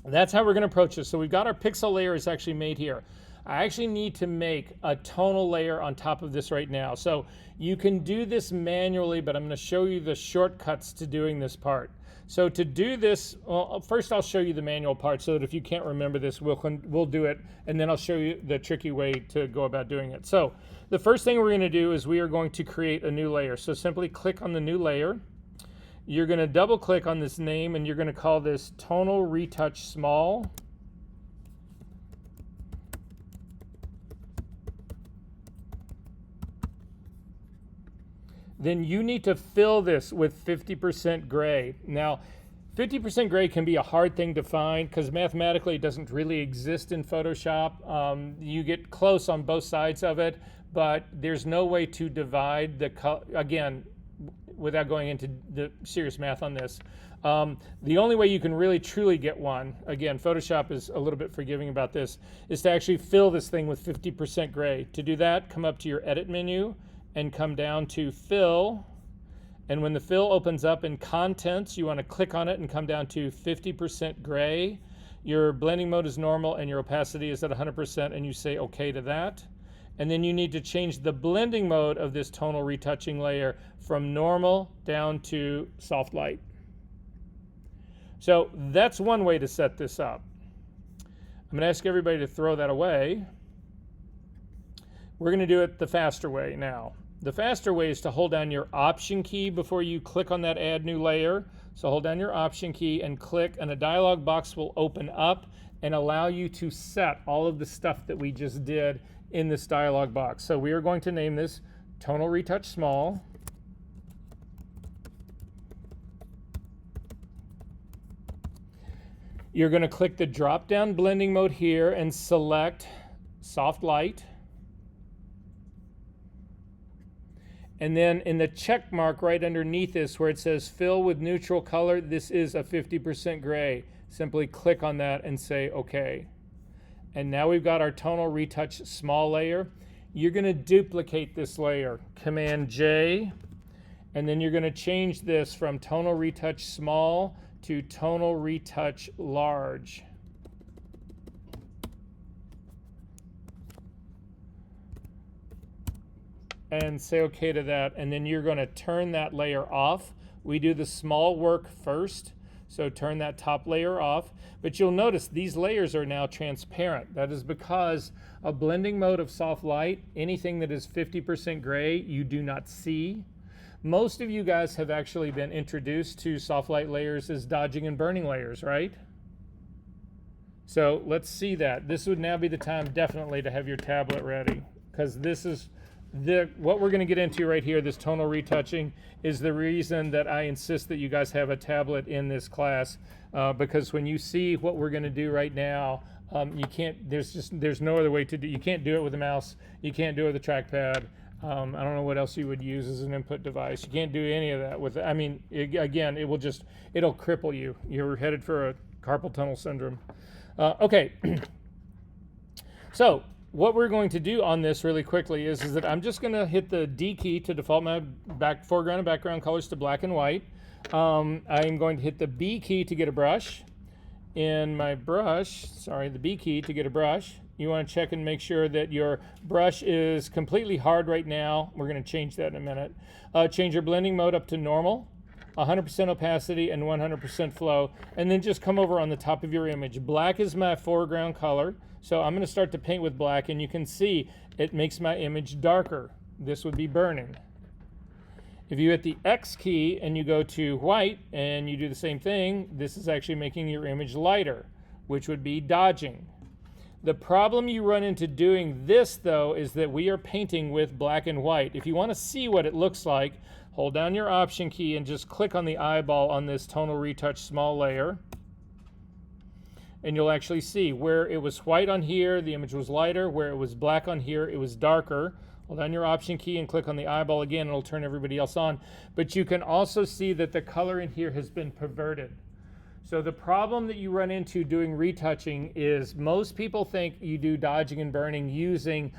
A: that's how we're going to approach this. So we've got our pixel layer is actually made here. I actually need to make a tonal layer on top of this right now. So you can do this manually, but I'm going to show you the shortcuts to doing this part. So to do this, well, first I'll show you the manual part, so that if you can't remember this, we'll do it, and then I'll show you the tricky way to go about doing it. So the first thing we're going to do is we are going to create a new layer. So simply click on the new layer. You're going to double click on this name, and you're going to call this Tonal Retouch Small. Then you need to fill this with 50% gray. Now, 50% gray can be a hard thing to find, because mathematically it doesn't really exist in Photoshop. You get close on both sides of it, but there's no way to divide the color, again, without going into the serious math on this. The only way you can really truly get one, again, Photoshop is a little bit forgiving about this, is to actually fill this thing with 50% gray. To do that, come up to your edit menu and come down to fill. And when the fill opens up in contents, you want to click on it and come down to 50% gray. Your blending mode is normal and your opacity is at 100%, and you say okay to that. And then you need to change the blending mode of this tonal retouching layer from normal down to soft light. So that's one way to set this up. I'm going to ask everybody to throw that away. We're going to do it the faster way now. The faster way is to hold down your Option key before you click on that Add New Layer. So hold down your Option key and click, and a dialog box will open up and allow you to set all of the stuff that we just did in this dialog box. So we are going to name this Tonal Retouch Small. You're going to click the drop-down blending mode here and select Soft Light. And then in the check mark right underneath this where it says Fill with Neutral Color, this is a 50% gray. Simply click on that and say OK. And now we've got our Tonal Retouch Small layer. You're going to duplicate this layer. Command J, and then you're going to change this from Tonal Retouch Small to Tonal Retouch Large. And say OK to that, and then you're going to turn that layer off. We do the small work first, so turn that top layer off. But you'll notice these layers are now transparent. That is because a blending mode of soft light, anything that is 50% gray, you do not see. Most of you guys have actually been introduced to soft light layers as dodging and burning layers, right? So let's see that. This would now be the time definitely to have your tablet ready, because this is what we're going to get into right here. This tonal retouching is the reason that I insist that you guys have a tablet in this class, because when you see what we're going to do right now, you can't, there's no other way to do, you can't do it with a mouse, you can't do it with a trackpad. I don't know what else you would use as an input device. You can't do any of that with, I mean, again, it'll cripple you. You're headed for a carpal tunnel syndrome. Okay, so what we're going to do on this really quickly is that I'm just going to hit the D key to default my foreground and background colors to black and white. I'm going to hit the B key to get a brush. In my brush, the B key to get a brush. You want to check and make sure that your brush is completely hard right now. We're going to change that in a minute. Change your blending mode up to normal, 100% opacity and 100% flow, and then just come over on the top of your image. Black is my foreground color, so I'm going to start to paint with black, and you can see it makes my image darker. This would be burning. If you hit the X key and you go to white and you do the same thing, this is actually making your image lighter, which would be dodging. The problem you run into doing this, though, is that we are painting with black and white. If you want to see what it looks like, hold down your Option key and just click on the eyeball on this Tonal Retouch Small layer. And you'll actually see where it was white on here, the image was lighter. Where it was black on here, it was darker. Hold down your Option key and click on the eyeball again, it'll turn everybody else on. But you can also see that the color in here has been perverted. So the problem that you run into doing retouching is most people think you do dodging and burning using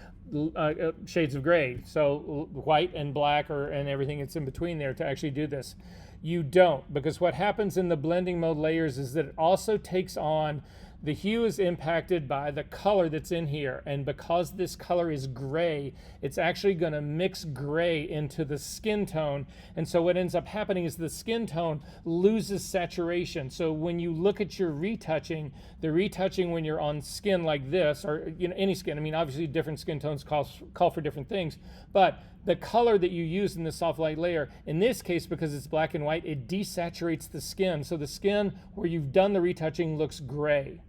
A: shades of gray, so white and black and everything that's in between there to actually do this. You don't, because what happens in the blending mode layers is that it also takes on, the hue is impacted by the color that's in here, and because this color is gray, it's actually going to mix gray into the skin tone, and so what ends up happening is the skin tone loses saturation. So when you look at your retouching, the retouching when you're on skin like this, or any skin, I mean obviously different skin tones call for different things, but the color that you use in the soft light layer, in this case because it's black and white, it desaturates the skin, so the skin where you've done the retouching looks gray.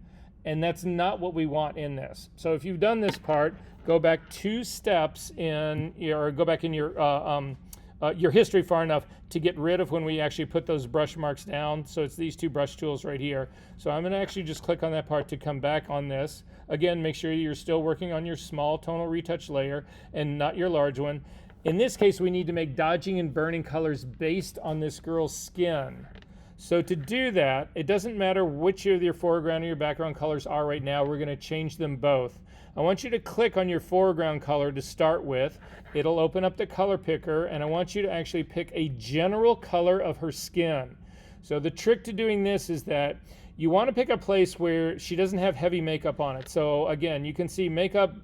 A: And that's not what we want in this. So if you've done this part, go back 2 steps go back in your history far enough to get rid of when we actually put those brush marks down. So it's these 2 brush tools right here. So I'm gonna actually just click on that part to come back on this. Again, make sure you're still working on your small tonal retouch layer and not your large one. In this case, we need to make dodging and burning colors based on this girl's skin. So to do that, it doesn't matter which of your foreground or your background colors are right now, we're going to change them both. I want you to click on your foreground color to start with. It'll open up the color picker, and I want you to actually pick a general color of her skin. So the trick to doing this is that you want to pick a place where she doesn't have heavy makeup on it. So again, you can see makeup,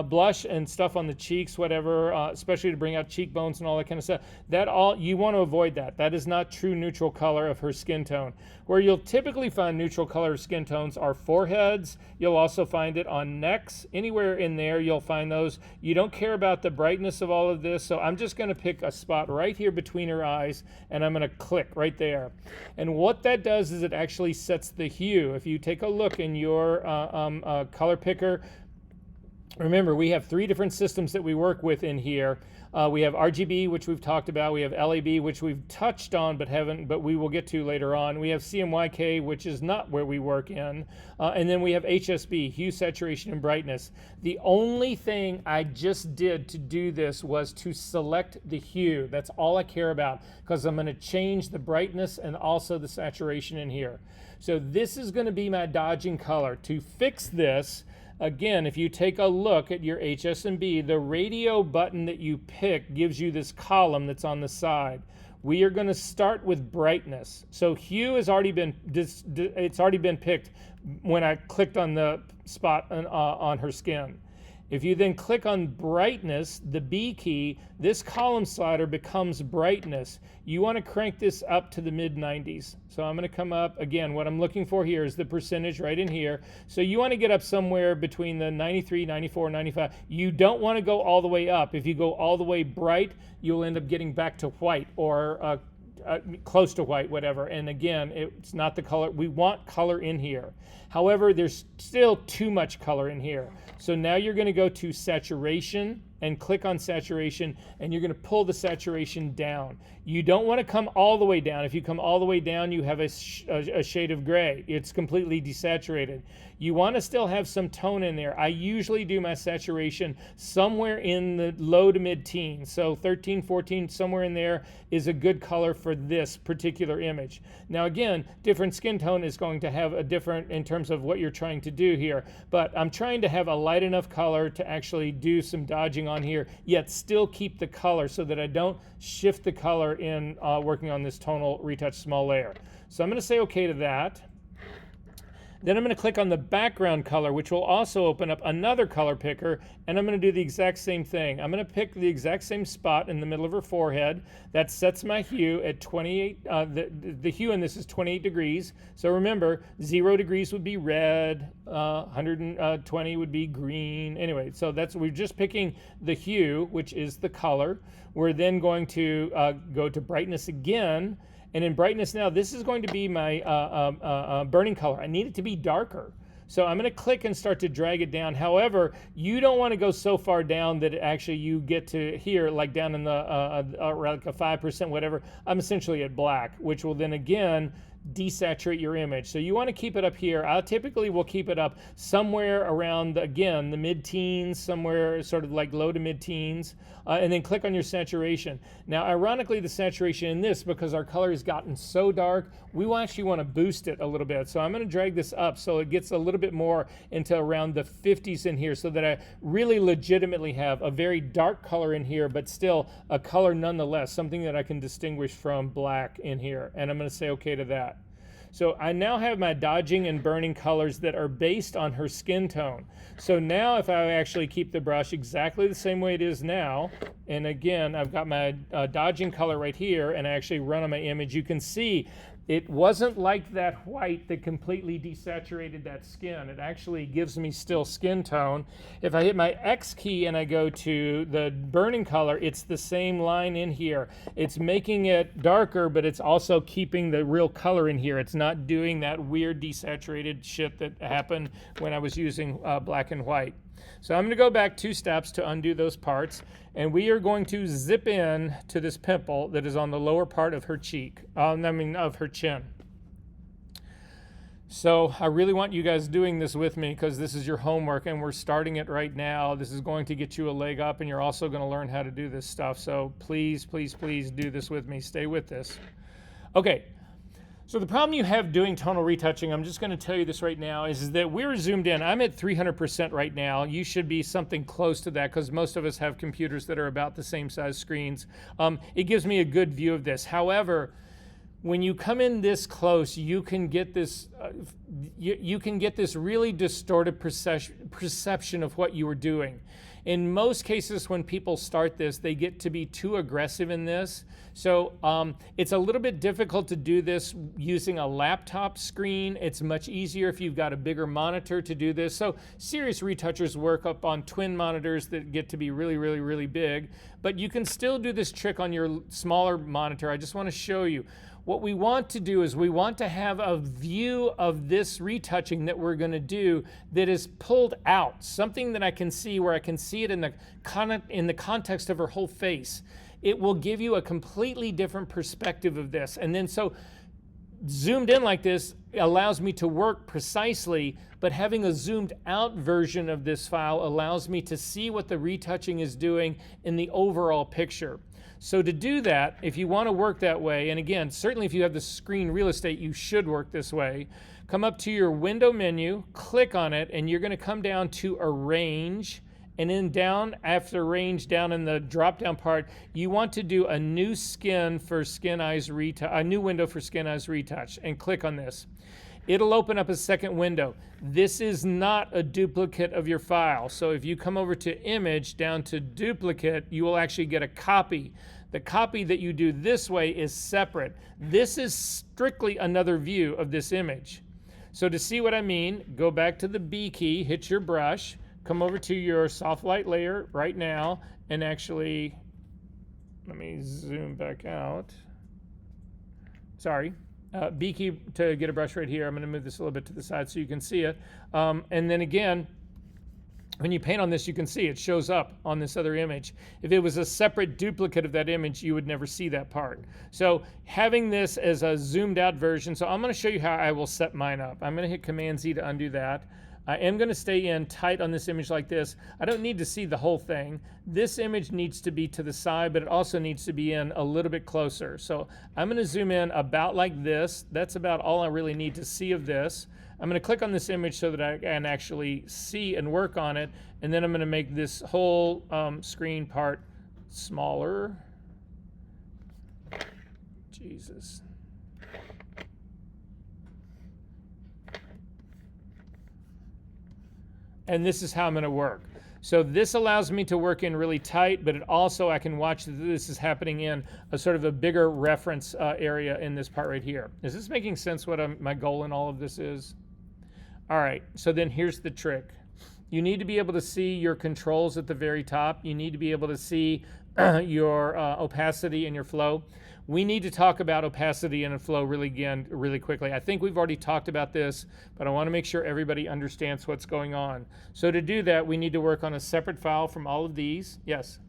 A: blush and stuff on the cheeks, whatever, especially to bring out cheekbones and all that kind of stuff. That all, you want to avoid that. That is not true neutral color of her skin tone. Where you'll typically find neutral color skin tones are foreheads. You'll also find it on necks. Anywhere in there, you'll find those. You don't care about the brightness of all of this, so I'm just going to pick a spot right here between her eyes, and I'm going to click right there. And what that does is it actually sets the hue. If you take a look in your color picker, remember, we have 3 different systems that we work with in here. We have RGB, which we've talked about. We have LAB, which we've touched on but we will get to later on. We have CMYK, which is not where we work in. And then we have HSB, hue, saturation, and brightness. The only thing I just did to do this was to select the hue. That's all I care about, because I'm going to change the brightness and also the saturation in here. So this is going to be my dodging color. To fix this, again, if you take a look at your HSB, the radio button that you pick gives you this column that's on the side. We are going to start with brightness. So hue has already been it's already been picked when I clicked on the spot on her skin. If you then click on brightness, the B key, this column slider becomes brightness. You want to crank this up to the mid-90s. So I'm going to come up, again, what I'm looking for here is the percentage right in here. So you want to get up somewhere between the 93, 94, 95. You don't want to go all the way up. If you go all the way bright, you'll end up getting back to white or close to white, whatever. And again, it's not the color. We want color in here. However, there's still too much color in here. So now you're going to go to saturation and click on saturation, and you're going to pull the saturation down. You don't want to come all the way down. If you come all the way down, you have a shade of gray. It's completely desaturated. You want to still have some tone in there. I usually do my saturation somewhere in the low to mid-teens. So 13, 14, somewhere in there is a good color for this particular image. Now again, different skin tone is going to have a different in terms of what you're trying to do here. But I'm trying to have a light enough color to actually do some dodging on here, yet still keep the color so that I don't shift the color in working on this tonal retouch small layer. So I'm going to say okay to that. Then I'm going to click on the background color, which will also open up another color picker, and I'm going to do the exact same thing. I'm going to pick the exact same spot in the middle of her forehead. That sets my hue at 28. The hue in this is 28 degrees. So remember, 0 degrees would be red, 120 would be green. Anyway, so we're just picking the hue, which is the color. We're then going to go to brightness again. And in brightness now, this is going to be my burning color. I need it to be darker. So I'm going to click and start to drag it down. However, you don't want to go so far down that actually you get to here, like down in the like a 5%, whatever. I'm essentially at black, which will then again desaturate your image. So you want to keep it up here. I typically will keep it up somewhere around, again, the mid-teens, somewhere sort of like low to mid-teens, and then click on your saturation. Now, ironically, the saturation in this, because our color has gotten so dark, we will actually want to boost it a little bit. So I'm going to drag this up so it gets a little bit more into around the 50s in here so that I really legitimately have a very dark color in here, but still a color nonetheless, something that I can distinguish from black in here. And I'm going to say okay to that. So I now have my dodging and burning colors that are based on her skin tone. So now if I actually keep the brush exactly the same way it is now, and again, I've got my dodging color right here, and I actually run on my image, you can see it wasn't like that white that completely desaturated that skin. It actually gives me still skin tone. If I hit my X key and I go to the burning color, it's the same line in here. It's making it darker, but it's also keeping the real color in here. It's not doing that weird desaturated shit that happened when I was using black and white. So I'm going to go back 2 steps to undo those parts, and we are going to zip in to this pimple that is on the lower part of her cheek, of her chin. So I really want you guys doing this with me because this is your homework and we're starting it right now. This is going to get you a leg up, and you're also going to learn how to do this stuff. So please, please, please do this with me. Stay with this. Okay. So the problem you have doing tonal retouching, I'm just going to tell you this right now, is that we're zoomed in. I'm at 300% right now. You should be something close to that because most of us have computers that are about the same size screens. It gives me a good view of this. However, when you come in this close, you can get this you can get this really distorted perception of what you were doing. In most cases, when people start this, they get to be too aggressive in this. So it's a little bit difficult to do this using a laptop screen. It's much easier if you've got a bigger monitor to do this. So serious retouchers work up on twin monitors that get to be really, really, really big. But you can still do this trick on your smaller monitor. I just want to show you. What we want to do is we want to have a view of this retouching that we're going to do that is pulled out, something that I can see where I can see it in the context of her whole face. It will give you a completely different perspective of this. And then so zoomed in like this allows me to work precisely, but having a zoomed out version of this file allows me to see what the retouching is doing in the overall picture. So to do that, if you want to work that way, and again, certainly if you have the screen real estate, you should work this way. Come up to your window menu, click on it, and you're going to come down to Arrange, and then down after Arrange, down in the drop-down part, you want to do a new skin for Skin Eyes Retouch, a new window for Skin Eyes Retouch, and click on this. It'll open up a second window. This is not a duplicate of your file. So if you come over to Image, down to Duplicate, you will actually get a copy. The copy that you do this way is separate. This is strictly another view of this image. So to see what I mean, go back to the B key, hit your brush, come over to your soft light layer right now, and actually, let me zoom back out. Sorry. B key to get a brush right here. I'm going to move this a little bit to the side so you can see it. And then again, when you paint on this, you can see it shows up on this other image. If it was a separate duplicate of that image, you would never see that part. So having this as a zoomed out version, so I'm going to show you how I will set mine up. I'm going to hit Command Z to undo that. I am going to stay in tight on this image like this. I don't need to see the whole thing. This image needs to be to the side, but it also needs to be in a little bit closer. So I'm going to zoom in about like this. That's about all I really need to see of this. I'm going to click on this image so that I can actually see and work on it. And then I'm going to make this whole screen part smaller. Jesus. And this is how I'm going to work. So this allows me to work in really tight, but it also, I can watch that this is happening in a sort of a bigger reference area in this part right here. Is this making sense what my goal in all of this is? All right, so then here's the trick. You need to be able to see your controls at the very top. You need to be able to see your opacity and your flow. We need to talk about opacity and flow really quickly. I think we've already talked about this, but I want to make sure everybody understands what's going on. So to do that, we need to work on a separate file from all of these. Yes?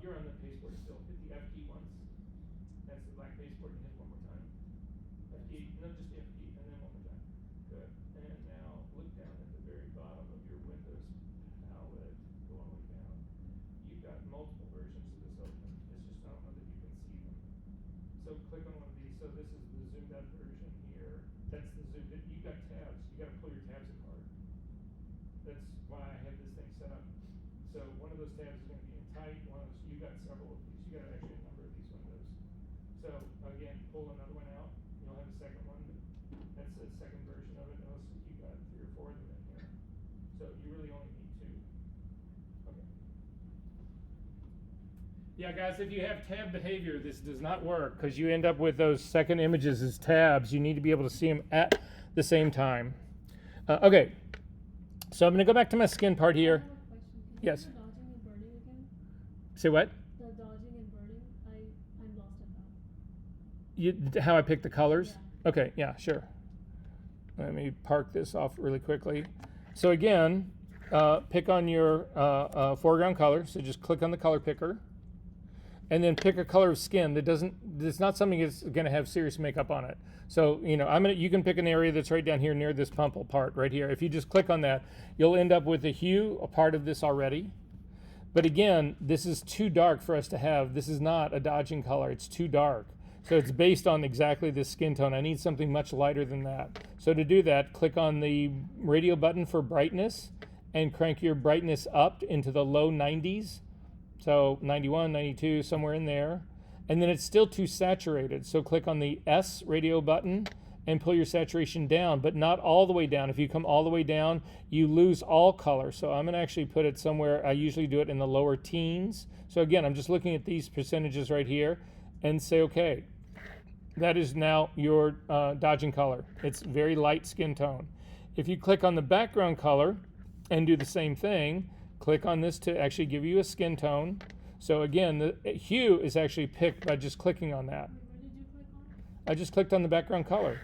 A: You're on the pasteboard still. Hit the F key once. That's the black pasteboard, and hit one more time. F key, no, just F key, and then one more time. Good. And now look down at the very bottom of your Windows palette. Go all the way down. You've got multiple versions of this open. It's just I don't know that you can see them. So click on one of these. So this is the zoomed out version here. That's the zoomed in. You've got tabs. You got to pull your tabs apart. That's why I have this thing set up. So one of those tabs is going to be in tight. One of those, you got several of these. You got actually a number of these windows. So again, pull another one out. You'll have a second one. That's the second version of it. Notice you got 3 or 4 of them in here. So you really only need 2. Okay. Yeah, guys, if you have tab behavior, this does not work because you end up with those second images as tabs. You need to be able to see them at the same time. Okay. So I'm going to go back to my skin part here. Yes.
C: The dodging and burning again?
A: Say what?
C: The dodging and burning, I'm lost at that.
A: How I pick the colors?
C: Yeah.
A: Okay, yeah, sure. Let me park this off really quickly. So again, pick on your foreground color. So just click on the color picker. And then pick a color of skin that it's not something that's going to have serious makeup on it. So, you know, you can pick an area that's right down here near this pumple part right here. If you just click on that, you'll end up with a hue, a part of this already. But again, this is too dark for us to have. This is not a dodging color. It's too dark. So it's based on exactly this skin tone. I need something much lighter than that. So to do that, click on the radio button for brightness and crank your brightness up into the low 90s. So 91, 92, somewhere in there. And then it's still too saturated. So click on the S radio button and pull your saturation down, but not all the way down. If you come all the way down, you lose all color. So I'm gonna actually put it somewhere, I usually do it in the lower teens. So again, I'm just looking at these percentages right here and say, okay, that is now your dodging color. It's very light skin tone. If you click on the background color and do the same thing, click on this to actually give you a skin tone. So again, the hue is actually picked by just clicking on that.
C: What did you click on?
A: I just clicked on the background color.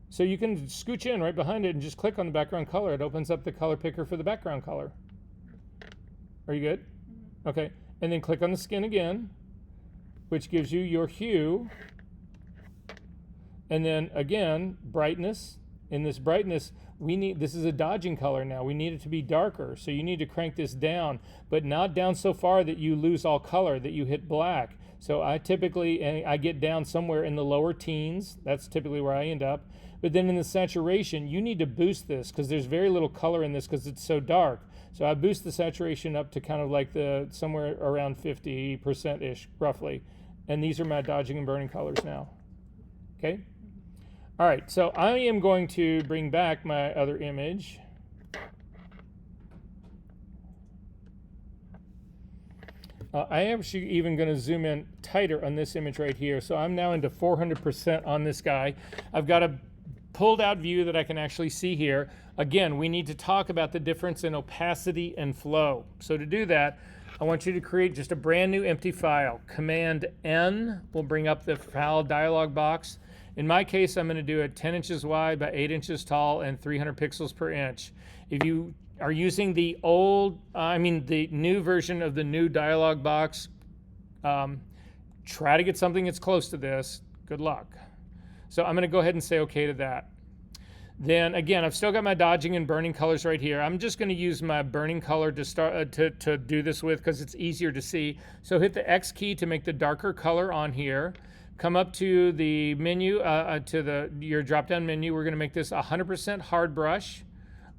A: So you can scooch in right behind it and just click on the background color. It opens up the color picker for the background color. Are you good?
C: Mm-hmm.
A: Okay. And then click on the skin again, which gives you your hue. And then again, brightness. In this brightness, this is a dodging color now. We need it to be darker. So you need to crank this down, but not down so far that you lose all color, that you hit black. So I get down somewhere in the lower teens. That's typically where I end up. But then in the saturation, you need to boost this because there's very little color in this because it's so dark. So I boost the saturation up to kind of like somewhere around 50%-ish, roughly. And these are my dodging and burning colors now. Okay? All right, so I am going to bring back my other image. I am actually even going to zoom in tighter on this image right here. So I'm now into 400% on this guy. I've got a pulled out view that I can actually see here. Again, we need to talk about the difference in opacity and flow. So to do that, I want you to create just a brand new empty file. Command N will bring up the file dialog box. In my case, I'm going to do it 10 inches wide by 8 inches tall and 300 pixels per inch. If you are using the the new version of the new dialog box, try to get something that's close to this. Good luck. So I'm going to go ahead and say OK to that. Then again, I've still got my dodging and burning colors right here. I'm just going to use my burning color to start to do this with because it's easier to see. So hit the X key to make the darker color on here. Come up to the menu, your drop-down menu. We're going to make this 100% hard brush,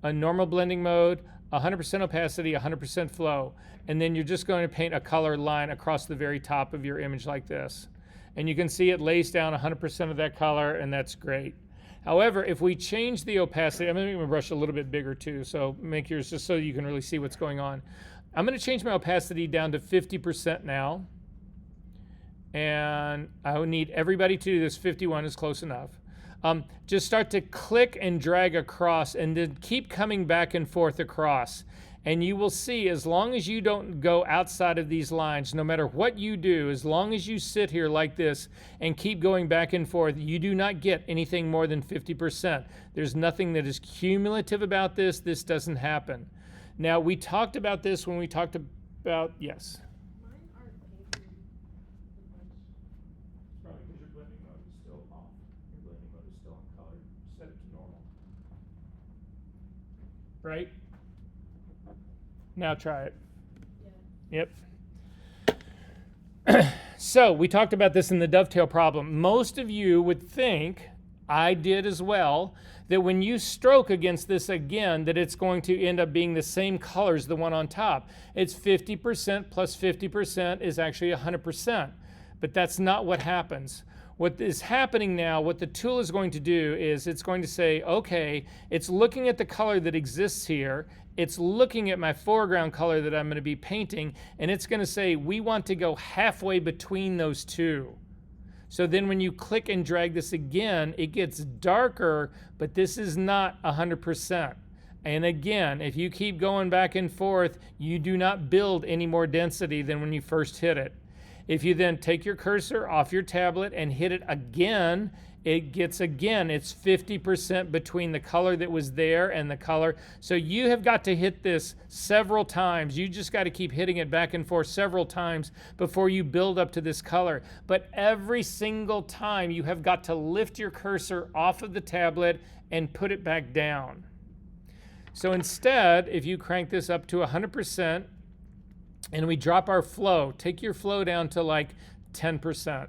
A: a normal blending mode, 100% opacity, 100% flow. And then you're just going to paint a color line across the very top of your image like this. And you can see it lays down 100% of that color, and that's great. However, if we change the opacity, I'm going to make my brush a little bit bigger too, so make yours just so you can really see what's going on. I'm going to change my opacity down to 50% now. And I would need everybody to do this. 51 is close enough. Just start to click and drag across and then keep coming back and forth across. And you will see, as long as you don't go outside of these lines, no matter what you do, as long as you sit here like this and keep going back and forth, you do not get anything more than 50%. There's nothing that is cumulative about this. This doesn't happen. Now, we talked about this when we talked about, yes?
C: Mine aren't painted the brush.
B: Probably because your blending mode is still off. Your blending mode is still on color. Set it to normal.
A: Right? Now try it.
C: Yeah.
A: Yep. So we talked about this in the dovetail problem. Most of you would think, I did as well, that when you stroke against this again, that it's going to end up being the same color as the one on top. It's 50% plus 50% is actually 100%. But that's not what happens. What is happening now, what the tool is going to do is it's going to say, okay, it's looking at the color that exists here, it's looking at my foreground color that I'm going to be painting, and it's going to say, we want to go halfway between those two. So then when you click and drag this again, it gets darker, but this is not 100%. And again, if you keep going back and forth, you do not build any more density than when you first hit it. If you then take your cursor off your tablet and hit it again, it's 50% between the color that was there and the color. So you have got to hit this several times. You just got to keep hitting it back and forth several times before you build up to this color. But every single time you have got to lift your cursor off of the tablet and put it back down. So instead, if you crank this up to 100%, and we drop our flow, take your flow down to like 10%.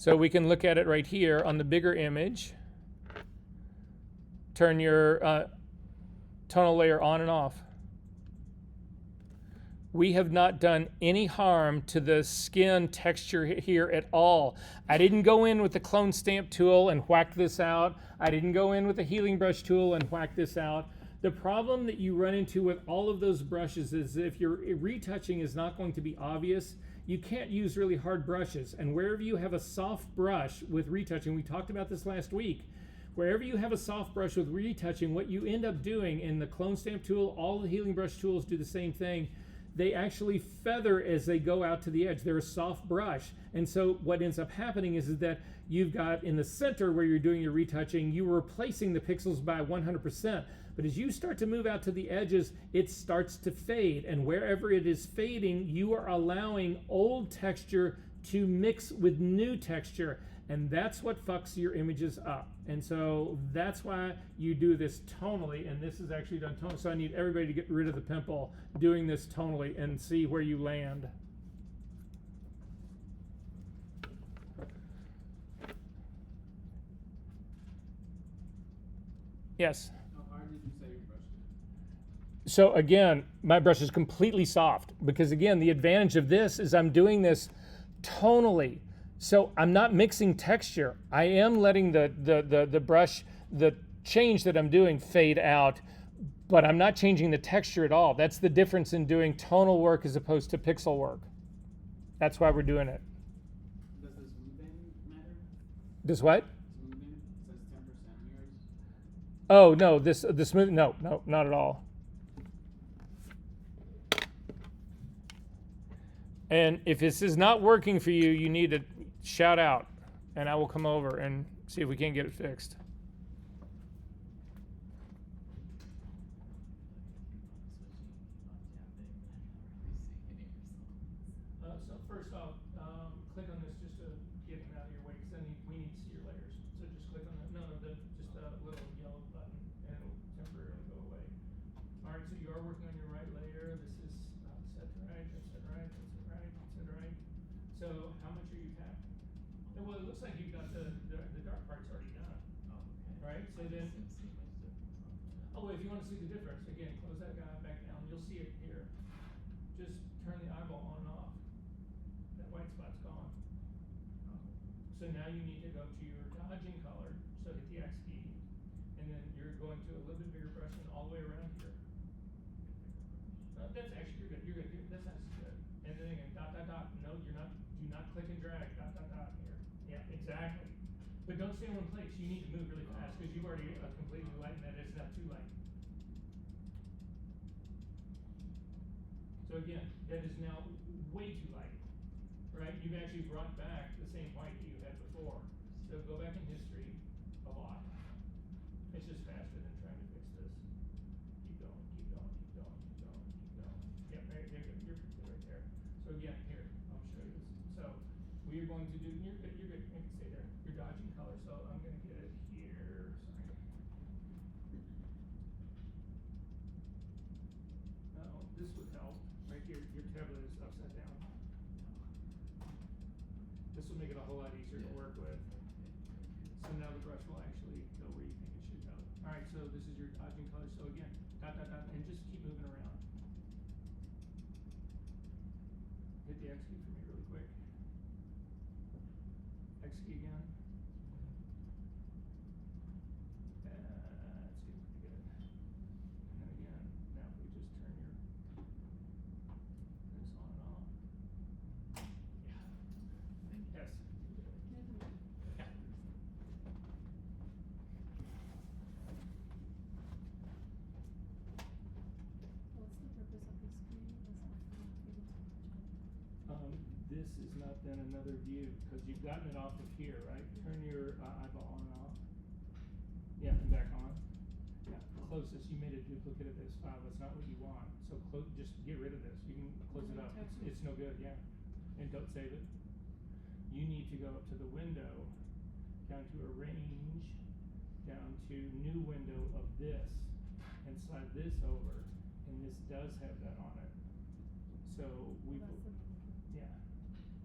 A: So we can look at it right here on the bigger image. Turn your tonal layer on and off. We have not done any harm to the skin texture here at all. I didn't go in with the clone stamp tool and whack this out. I didn't go in with the healing brush tool and whack this out. The problem that you run into with all of those brushes is if your retouching is not going to be obvious, you can't use really hard brushes. And wherever you have a soft brush with retouching, we talked about this last week, wherever you have a soft brush with retouching, what you end up doing in the clone stamp tool, all the healing brush tools do the same thing. They actually feather as they go out to the edge. They're a soft brush. And so what ends up happening is that you've got in the center where you're doing your retouching, you're replacing the pixels by 100%. But as you start to move out to the edges, it starts to fade. And wherever it is fading, you are allowing old texture to mix with new texture. And that's what fucks your images up. And so that's why you do this tonally, and this is actually done tonally. So I need everybody to get rid of the pimple doing this tonally and see where you land. Yes?
B: How hard did you say you brushed it?
A: So again, my brush is completely soft because again, the advantage of this is I'm doing this tonally. So I'm not mixing texture. I am letting the brush, the change that I'm doing fade out, but I'm not changing the texture at all. That's the difference in doing tonal work as opposed to pixel work. That's why we're doing it.
B: Does the smoothing matter?
A: Does what?
B: Smoothing? It says 10% on yours.
A: Oh, no, the smooth, no, not at all. And if this is not working for you, you need to shout out, and I will come over and see if we can't get it fixed. So first off, click on this just to get him out of your way, because then we need to see your layers. So just click on the, just a little yellow button, and it will temporarily go away. All right, so you are working on your right layer. This is set right, that's set right, that's set right, that's set right. So how much are you tapping? Well, it looks like you've got the dark part's already done.
B: Oh, okay.
A: Right, so then,
B: See much difference on it.
A: oh, if you want to see the difference, again, close that guy back down. You'll see it here. Just turn the eyeball on and off. That white spot's gone.
B: Oh.
A: So now you need to go to your dodging color. So hit the X key, and then you're going to a little bit bigger brush and all the way around here. That's actually, you're good. You're good. That's actually good. And then again, dot, dot, dot. No, you're not. Do not click and drag. Dot, dot, dot here. Yeah, exactly. But don't stay in one place. You need to move really fast because you've already completely lightened that. It's not too light. So again, that is now way too light, right? You've actually brought back the same white that you had before. So go back in history a lot. It's just faster than trying to fix this. Keep going, keep going, keep going, keep going, keep going. Yep, right, you're good. You're good right there. So again, here, I'll show you this. So we are going to do, you're good, you can stay there. You're dodging color, so I'm gonna get it here. Sorry. Oh, this would help. Right here, your tablet is upside down. This will make it a whole lot easier to work with. So now the brush will actually go where you think it should go. All right, so this is your dodging color. So again, dot, dot, dot, and just keep moving around. Hit the X key for me really quick. X key again. Let's get it pretty good. And then again, now if we just turn your this on and off.
B: Yeah. Thank you.
A: Yes. Yeah.
C: What's the purpose of this screen? Is that for not able to watch it?
A: This is not then another view because you've gotten it off of here, right? Turn your eyeball on and off. Yeah, and back on. Yeah, close this. You made a duplicate of this file. That's not what you want. So just get rid of this. You can close it up. It's no good. Yeah, and don't save it. You need to go up to the window, down to arrange, down to new window of this, and slide this over, and this does have that on it. So we.
C: That's the one.
A: Yeah.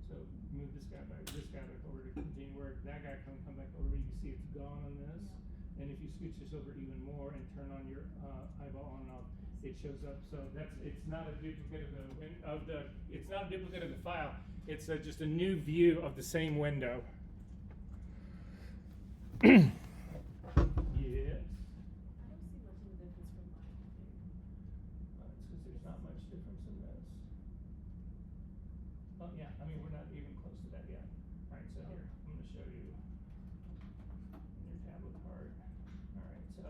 A: So move this guy back over to continue that guy can come back over, you can see it's gone on this. And if you scooch this over even more and turn on your eyeball on and off, it shows up. So it's not a duplicate of it's not a duplicate of the file. It's just a new view of the same window. Yes.
C: I don't see much of a difference from mine.
A: It's because there's not much difference in this. Oh yeah, I mean we're not even close to that yet. All right, so here I'm going to show you in your tablet part. All right, so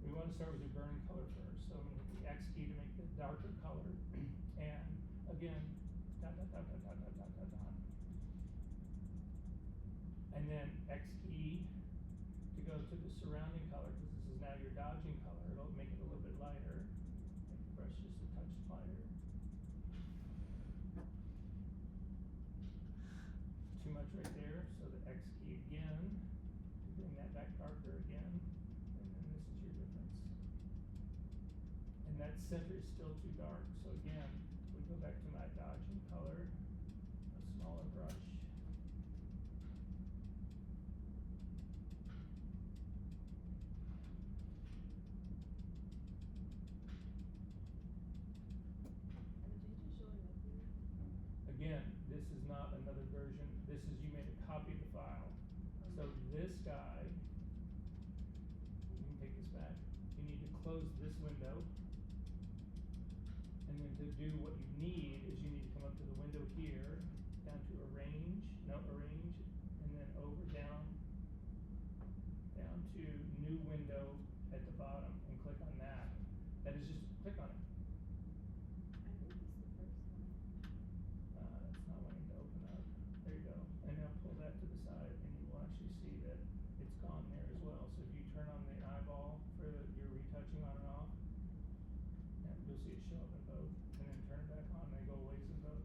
A: we want to start with your burn color first. So I'm going to hit the X key to make the darker color, and again, dot dot dot dot dot dot dot dot dot, and then X key to go to the surrounding color, because this is now your dodging color. It'll make it a little bit lighter. Make the brush just a touch lighter. Too much right there, so the X key again to bring that back darker again, and then this is your difference. And that center is still too dark, so again, we go back to my dodging color, a smaller brush. Again, this is not another version. This is, you made a copy of the file. So this guy, you can take this back. You need to close this window. And then to do what you need is you need to come up to the window here, down to arrange, and then over down to new window at the bottom and click on that. That is just click on it. That's not wanting to open up. There you go. And now pull that to the side and you will actually see that it's gone there as well. So if you turn on the eyeball for your retouching on and off, you'll see it show up in both. And then turn it back on, they go away in both.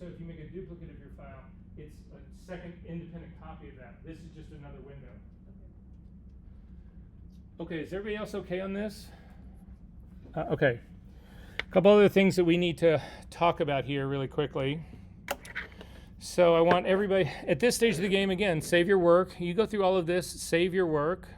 A: So if you make a duplicate of your file, it's a second independent copy of that. This is just another window. Okay, is everybody else okay on this? Okay. A couple other things that we need to talk about here really quickly. So I want everybody, at this stage of the game, again, save your work. You go through all of this, save your work.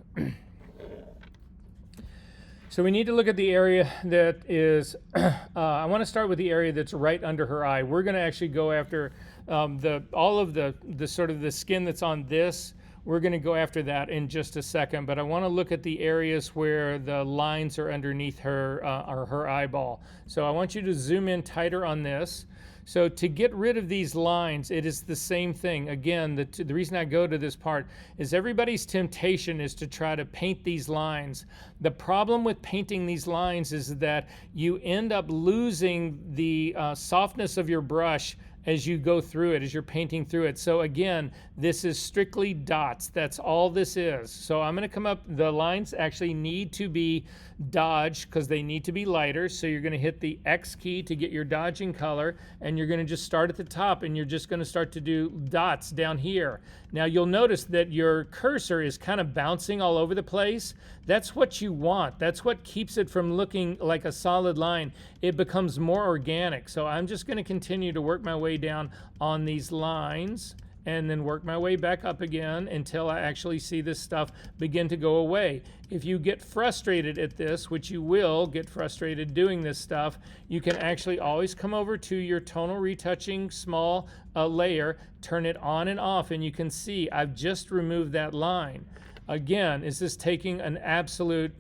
A: So we need to look at the area that is, I want to start with the area that's right under her eye. We're going to actually go after all of the sort of the skin that's on this. We're going to go after that in just a second, but I want to look at the areas where the lines are underneath her or her eyeball. So I want you to zoom in tighter on this. So to get rid of these lines, it is the same thing. Again, the reason I go to this part is everybody's temptation is to try to paint these lines. The problem with painting these lines is that you end up losing the softness of your brush as you go through it, as you're painting through it. So again, this is strictly dots. That's all this is. So I'm gonna come up, the lines actually need to be dodged because they need to be lighter. So you're gonna hit the X key to get your dodging color, and you're gonna just start at the top and you're just gonna start to do dots down here. Now you'll notice that your cursor is kind of bouncing all over the place. That's what you want. That's what keeps it from looking like a solid line. It becomes more organic. So I'm just gonna continue to work my way down on these lines and then work my way back up again until I actually see this stuff begin to go away. If you get frustrated at this, which you will get frustrated doing this stuff, you can actually always come over to your tonal retouching small layer, turn it on and off, and you can see I've just removed that line. Again, is this taking an absolute,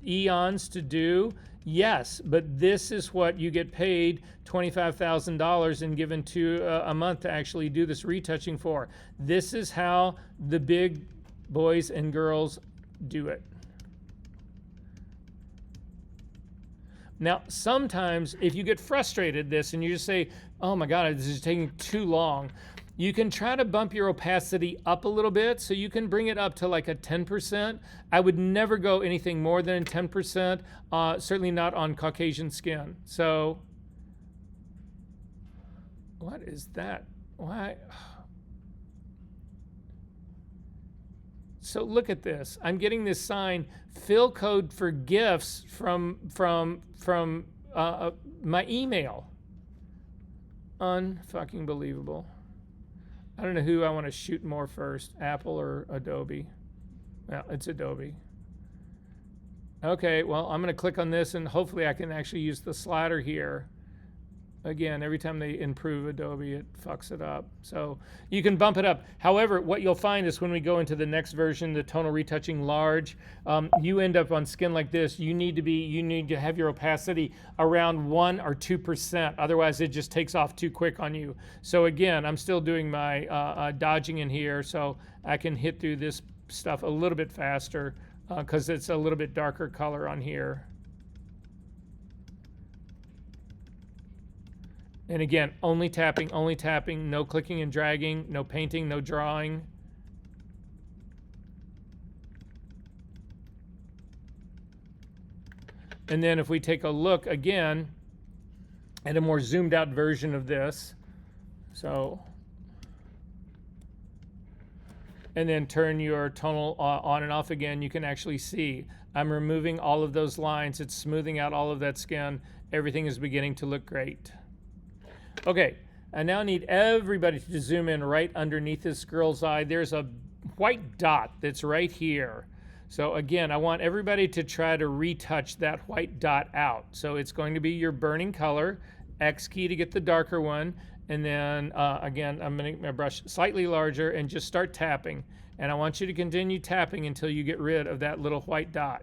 A: eons to do? Yes, but this is what you get paid $25,000 and given to a month to actually do this retouching for. This is how the big boys and girls do it. Now, sometimes if you get frustrated at this and you just say, oh my God, this is taking too long, you can try to bump your opacity up a little bit, so you can bring it up to like a 10%. I would never go anything more than 10%, certainly not on Caucasian skin. So, what is that? Why? So look at this. I'm getting this sign, fill code for gifts from my email. Unfucking believable. I don't know who I want to shoot more first, Apple or Adobe. Well, it's Adobe. Okay, well, I'm going to click on this and hopefully I can actually use the slider here. Again, every time they improve Adobe, it fucks it up. So you can bump it up. However, what you'll find is when we go into the next version, the tonal retouching large, you end up on skin like this. You need to have your opacity around 1 or 2%. Otherwise, it just takes off too quick on you. So again, I'm still doing my dodging in here, so I can hit through this stuff a little bit faster because it's a little bit darker color on here. And again, only tapping, no clicking and dragging, no painting, no drawing. And then if we take a look again at a more zoomed out version of this, so, and then turn your tonal on and off again, you can actually see I'm removing all of those lines. It's smoothing out all of that skin. Everything is beginning to look great. Okay, I now need everybody to zoom in right underneath this girl's eye. There's a white dot that's right here. So again, I want everybody to try to retouch that white dot out. So it's going to be your burning color, X key to get the darker one, and then again, I'm going to make my brush slightly larger and just start tapping. And I want you to continue tapping until you get rid of that little white dot.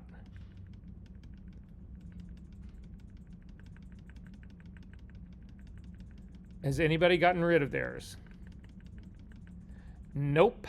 A: Has anybody gotten rid of theirs? Nope.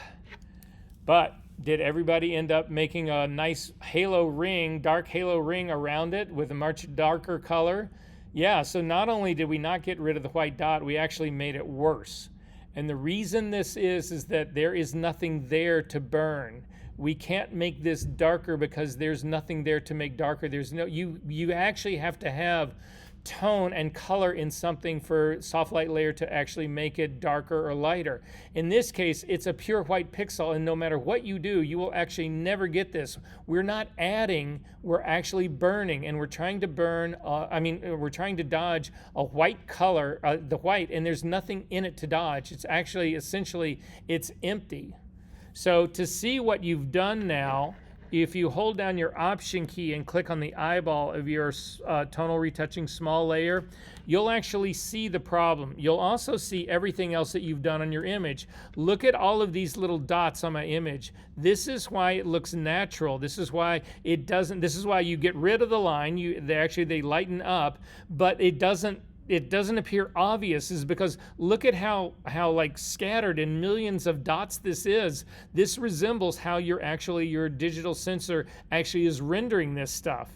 A: But did everybody end up making a nice halo ring, dark halo ring around it with a much darker color? Yeah, so not only did we not get rid of the white dot, we actually made it worse. And the reason this is that there is nothing there to burn. We can't make this darker because there's nothing there to make darker. There's no, you actually have to have tone and color in something for soft light layer to actually make it darker or lighter. In this case, it's a pure white pixel, and no matter what you do, you will actually never get this. We're not adding, we're actually burning, and we're trying to burn, we're trying to dodge a white color, the white, and there's nothing in it to dodge. It's actually, essentially, it's empty. So to see what you've done now, if you hold down your Option key and click on the eyeball of your tonal retouching small layer, you'll actually see the problem. You'll also see everything else that you've done on your image. Look at all of these little dots on my image. This is why it looks natural. This is why it doesn't, this is why you get rid of the line. They lighten up, but it doesn't appear obvious, is because look at how like scattered in millions of dots this is. This resembles how your digital sensor actually is rendering this stuff.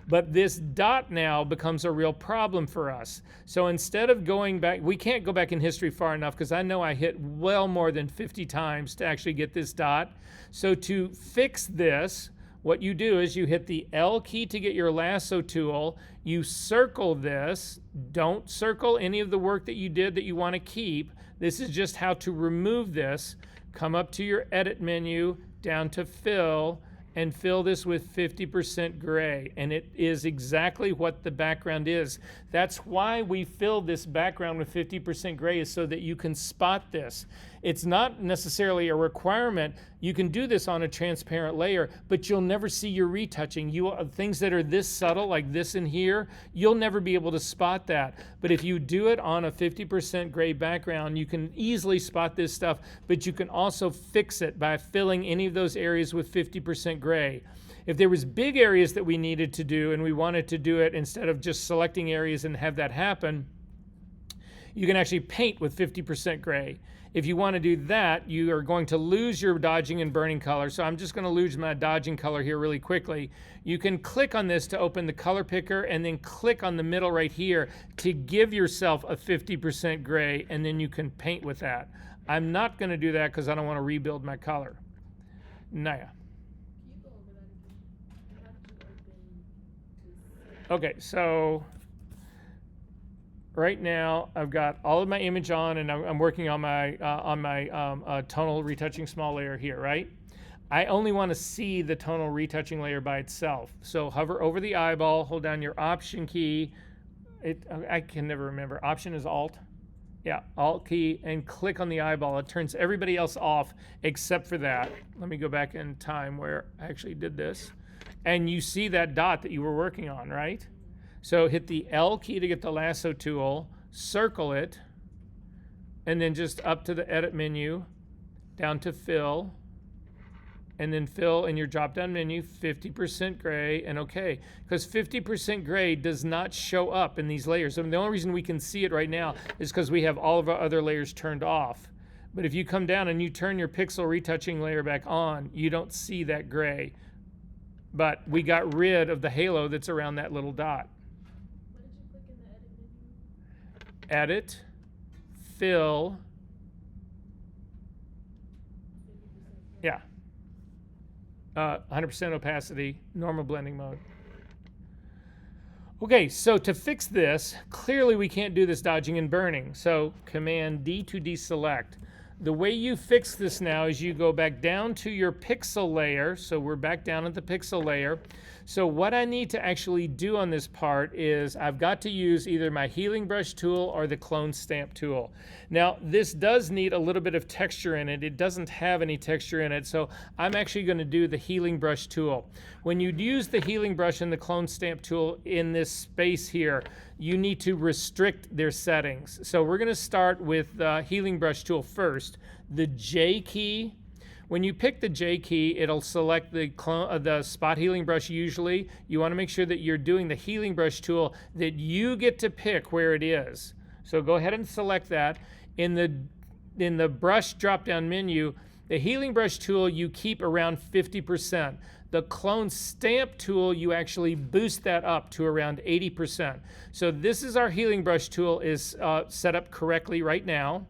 A: But this dot now becomes a real problem for us. So instead of going back, we can't go back in history far enough because I know I hit well more than 50 times to actually get this dot. So to fix this, what you do is you hit the L key to get your lasso tool, you circle this, don't circle any of the work that you did that you want to keep. This is just how to remove this. Come up to your edit menu, down to fill, and fill this with 50% gray. And it is exactly what the background is. That's why we fill this background with 50% gray, is so that you can spot this. It's not necessarily a requirement. You can do this on a transparent layer, but you'll never see your retouching. Things that are this subtle, like this in here, you'll never be able to spot that. But if you do it on a 50% gray background, you can easily spot this stuff, but you can also fix it by filling any of those areas with 50% gray. If there was big areas that we needed to do and we wanted to do it instead of just selecting areas and have that happen, you can actually paint with 50% gray. If you want to do that, you are going to lose your dodging and burning color. So I'm just going to lose my dodging color here really quickly. You can click on this to open the color picker, and then click on the middle right here to give yourself a 50% gray, and then you can paint with that. I'm not going to do that because I don't want to rebuild my color. Naya. Okay, so right now I've got all of my image on, and I'm working on my tonal retouching small layer here, right? I only want to see the tonal retouching layer by itself. So hover over the eyeball, hold down your Option key. I can never remember. Option is Alt. Yeah, Alt key and click on the eyeball. It turns everybody else off except for that. Let me go back in time where I actually did this. And you see that dot that you were working on, right? So hit the L key to get the lasso tool, circle it, and then just up to the edit menu, down to fill, and then fill in your drop-down menu, 50% gray, and okay. Because 50% gray does not show up in these layers. I mean, the only reason we can see it right now is because we have all of our other layers turned off. But if you come down and you turn your pixel retouching layer back on, you don't see that gray. But we got rid of the halo that's around that little dot.
C: What did you click in the edit menu?
A: Edit, fill,
C: 50%.
A: yeah. 100% opacity, normal blending mode. Okay, so to fix this, clearly we can't do this dodging and burning. So Command D to deselect. The way you fix this now is you go back down to your pixel layer. So we're back down at the pixel layer. So what I need to actually do on this part is I've got to use either my healing brush tool or the clone stamp tool. Now this does need a little bit of texture in it. It doesn't have any texture in it, so I'm actually going to do the healing brush tool. When you use the healing brush and the clone stamp tool in this space here, you need to restrict their settings. So we're going to start with the healing brush tool first. The J key. When you pick the J key, it'll select the spot healing brush usually. You want to make sure that you're doing the healing brush tool that you get to pick where it is. So go ahead and select that. In the brush drop-down menu, the healing brush tool you keep around 50%. The clone stamp tool, you actually boost that up to around 80%. So this is our healing brush tool is set up correctly right now.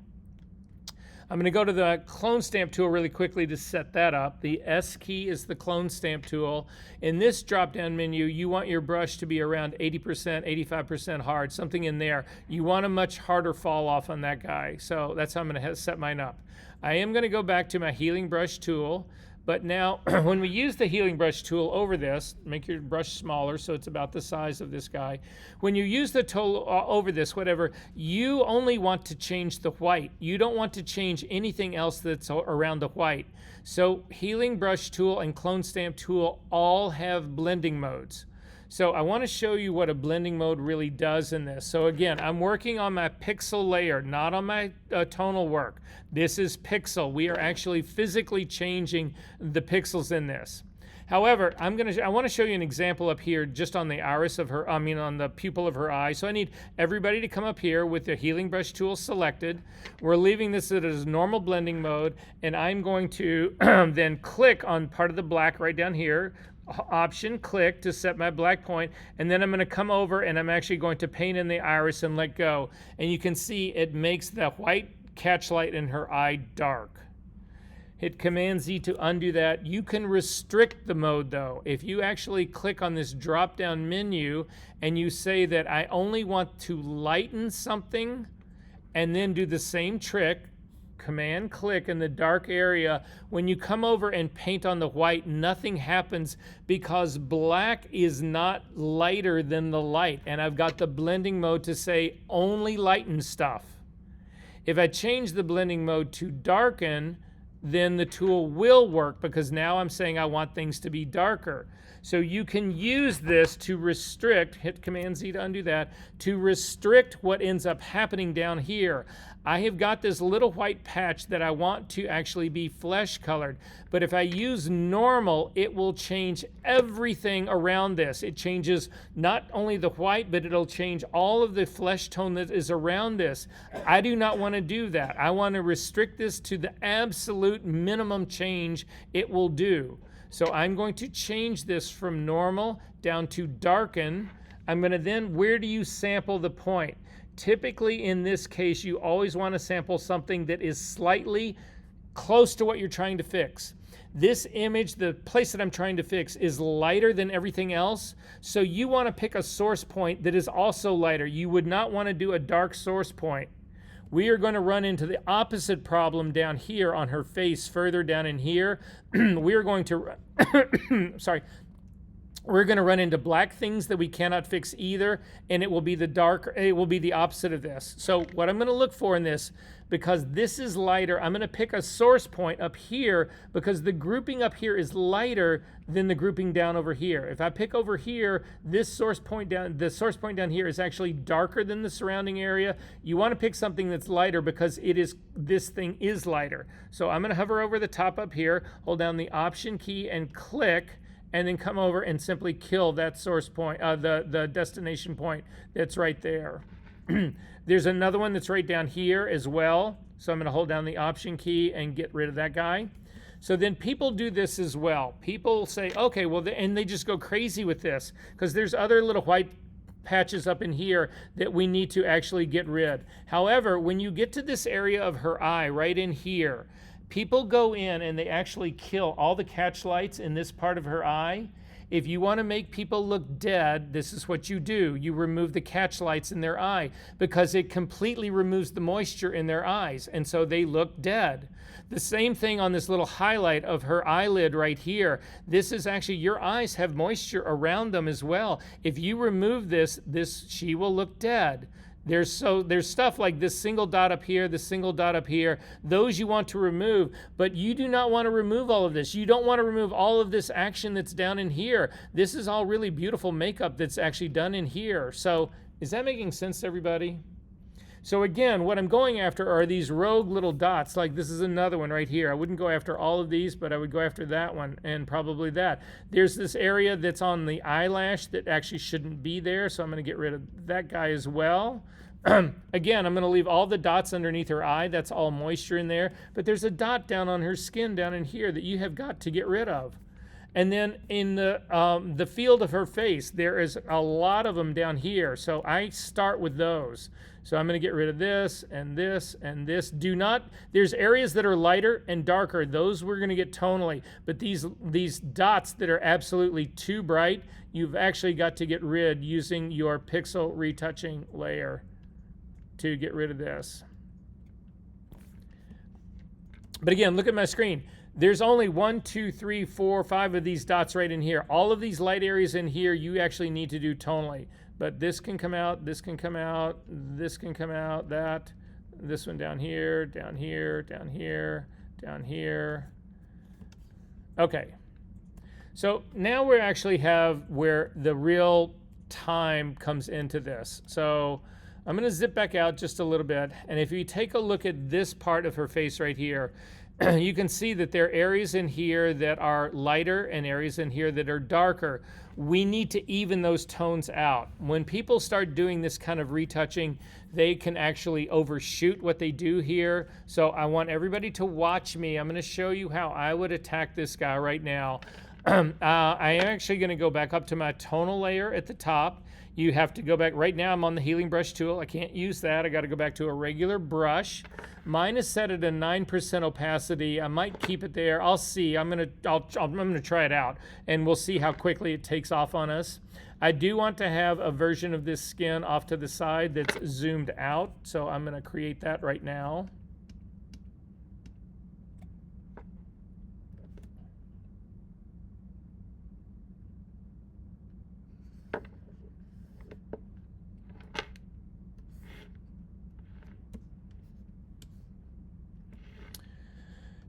A: I'm going to go to the clone stamp tool really quickly to set that up. The S key is the clone stamp tool. In this drop-down menu, you want your brush to be around 80%, 85% hard, something in there. You want a much harder fall off on that guy. So that's how I'm going to set mine up. I am going to go back to my healing brush tool. But now, when we use the healing brush tool over this, make your brush smaller so it's about the size of this guy. When you use the tool over this, whatever, you only want to change the white. You don't want to change anything else that's around the white. So healing brush tool and clone stamp tool all have blending modes. So I want to show you what a blending mode really does in this. So again, I'm working on my pixel layer, not on my tonal work. This is pixel. We are actually physically changing the pixels in this. However, I want to show you an example up here just on the iris of her, on the pupil of her eye. So I need everybody to come up here with the healing brush tool selected. We're leaving this as normal blending mode, and I'm going to then click on part of the black right down here. Option click to set my black point, and then I'm going to come over and I'm actually going to paint in the iris and let go, and you can see it makes the white catch light in her eye dark. Hit Command Z to undo that. You can restrict the mode though. If you actually click on this drop down menu and you say that I only want to lighten something and then do the same trick, Command click in the dark area. When you come over and paint on the white, nothing happens because black is not lighter than the light. And I've got the blending mode to say only lighten stuff. If I change the blending mode to darken, then the tool will work because now I'm saying I want things to be darker. So you can use this to restrict, hit Command Z to undo that, to restrict what ends up happening down here. I have got this little white patch that I want to actually be flesh colored, but if I use normal, it will change everything around this. It changes not only the white, but it'll change all of the flesh tone that is around this. I do not want to do that. I want to restrict this to the absolute minimum change it will do. So I'm going to change this from normal down to darken. I'm going to then, where do you sample the point? Typically in this case, you always want to sample something that is slightly close to what you're trying to fix. This image, the place that I'm trying to fix, is lighter than everything else. So you want to pick a source point that is also lighter. You would not want to do a dark source point. We are going to run into the opposite problem down here on her face, further down in here. We are going to, sorry. we're going to run into black things that we cannot fix either, and it will be the opposite of this. So what I'm going to look for in this, because this is lighter, I'm going to pick a source point up here because the grouping up here is lighter than the grouping down over here. If I pick over here, the source point down here is actually darker than the surrounding area. You want to pick something that's lighter because this thing is lighter. So I'm going to hover over the top up here, hold down the Option key and click, and then come over and simply kill that source point, the destination point that's right there. There's another one that's right down here as well. So I'm going to hold down the Option key and get rid of that guy. So then people do this as well. People say, okay, well, and they just go crazy with this because there's other little white patches up in here that we need to actually get rid. However, when you get to this area of her eye right in here, people go in and they actually kill all the catch lights in this part of her eye. If you want to make people look dead, this is what you do. You remove the catch lights in their eye because it completely removes the moisture in their eyes, and so they look dead. The same thing on this little highlight of her eyelid right here. This is actually, your eyes have moisture around them as well. If you remove this, she will look dead. There's stuff like this single dot up here, this single dot up here. Those you want to remove, but you do not want to remove all of this. You don't want to remove all of this action that's down in here. This is all really beautiful makeup that's actually done in here. So is that making sense to everybody? So again, what I'm going after are these rogue little dots. Like this is another one right here. I wouldn't go after all of these, but I would go after that one and probably that. There's this area that's on the eyelash that actually shouldn't be there, so I'm going to get rid of that guy as well. Again, I'm going to leave all the dots underneath her eye. That's all moisture in there. But there's a dot down on her skin down in here that you have got to get rid of. And then in the field of her face, there is a lot of them down here. So I start with those. So I'm going to get rid of this and this and this. There's areas that are lighter and darker. Those we're going to get tonally. But these dots that are absolutely too bright, you've actually got to get rid using your pixel retouching layer to get rid of this. But again, look at my screen. There's only 1, 2, 3, 4, 5 of these dots right in here. All of these light areas in here, you actually need to do tonally. But this can come out, this can come out, this can come out, this one down here, down here, down here, down here. Okay. So now we actually have where the real time comes into this. So I'm going to zip back out just a little bit. And if you take a look at this part of her face right here, you can see that there are areas in here that are lighter and areas in here that are darker. We need to even those tones out. When people start doing this kind of retouching, they can actually overshoot what they do here. So I want everybody to watch me. I'm going to show you how I would attack this guy right now. I am actually going to go back up to my tonal layer at the top. You have to go back. Right now I'm on the healing brush tool. I can't use that. I got to go back to a regular brush. Mine is set at a 9% opacity. I might keep it there. I'll see. I'm gonna try it out, and we'll see how quickly it takes off on us. I do want to have a version of this skin off to the side that's zoomed out, so I'm gonna create that right now.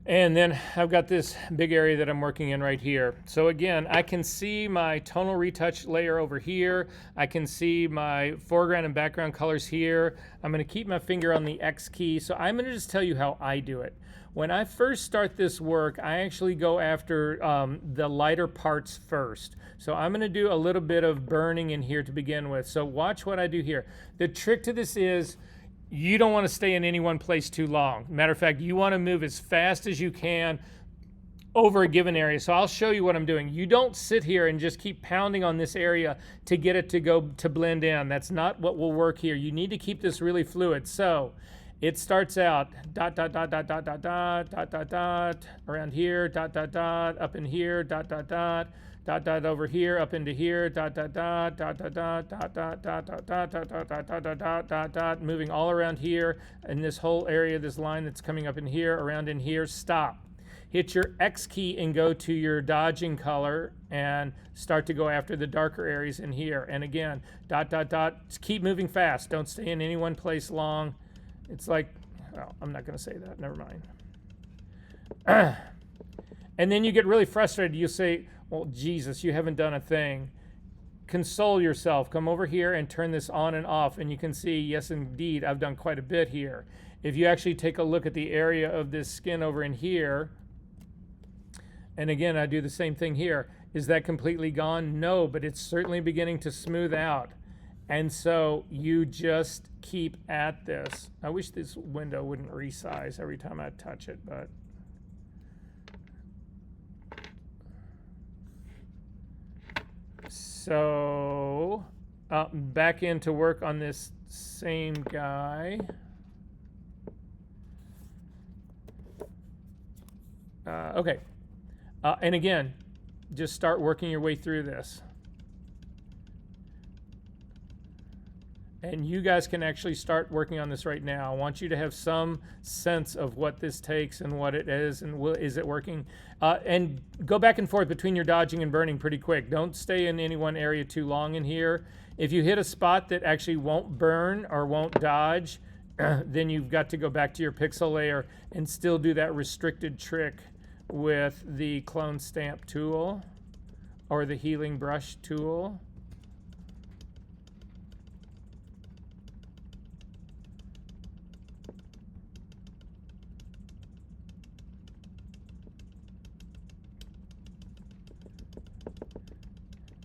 A: And then I've got this big area that I'm working in right here. So again, I can see my tonal retouch layer over here. I can see my foreground and background colors here. I'm going to keep my finger on the X key. So I'm going to just tell you how I do it. When I first start this work, I actually go after the lighter parts first. So I'm going to do a little bit of burning in here to begin with. So watch what I do here. The trick to this is, you don't want to stay in any one place too long. Matter of fact, you want to move as fast as you can over a given area. So I'll show you what I'm doing. You don't sit here and just keep pounding on this area to get it to blend in. That's not what will work here. You need to keep this really fluid. So it starts out dot, dot, dot, dot, dot, dot, dot, dot, dot, dot, around here, dot, dot, dot, up in here, dot, dot, dot, dot, dot, over here, up into here, dot, dot, dot, dot, dot, dot, dot, dot, dot, dot, dot, dot, dot, dot, dot, dot, dot, dot, moving all around here, and this whole area, this line that's coming up in here, around in here, stop. hit your X key and go to your dodging color and start to go after the darker areas in here. And again, dot, dot, dot, just keep moving fast. Don't stay in any one place long. It's like, well, I'm not gonna say that, never mind. And then you get really frustrated. You say, well, Jesus, you haven't done a thing. Console yourself. Come over here and turn this on and off. And you can see, yes, indeed, I've done quite a bit here. If you actually take a look at the area of this skin over in here, and again, I do the same thing here. Is that completely gone? No, but it's certainly beginning to smooth out. And so you just keep at this. I wish this window wouldn't resize every time I touch it, but. So back in to work on this same guy. Okay. And again, just start working your way through this. And you guys can actually start working on this right now. I want you to have some sense of what this takes and what it is and is it working. And go back and forth between your dodging and burning pretty quick. Don't stay in any one area too long in here. If you hit a spot that actually won't burn or won't dodge, then you've got to go back to your pixel layer and still do that restricted trick with the clone stamp tool or the healing brush tool.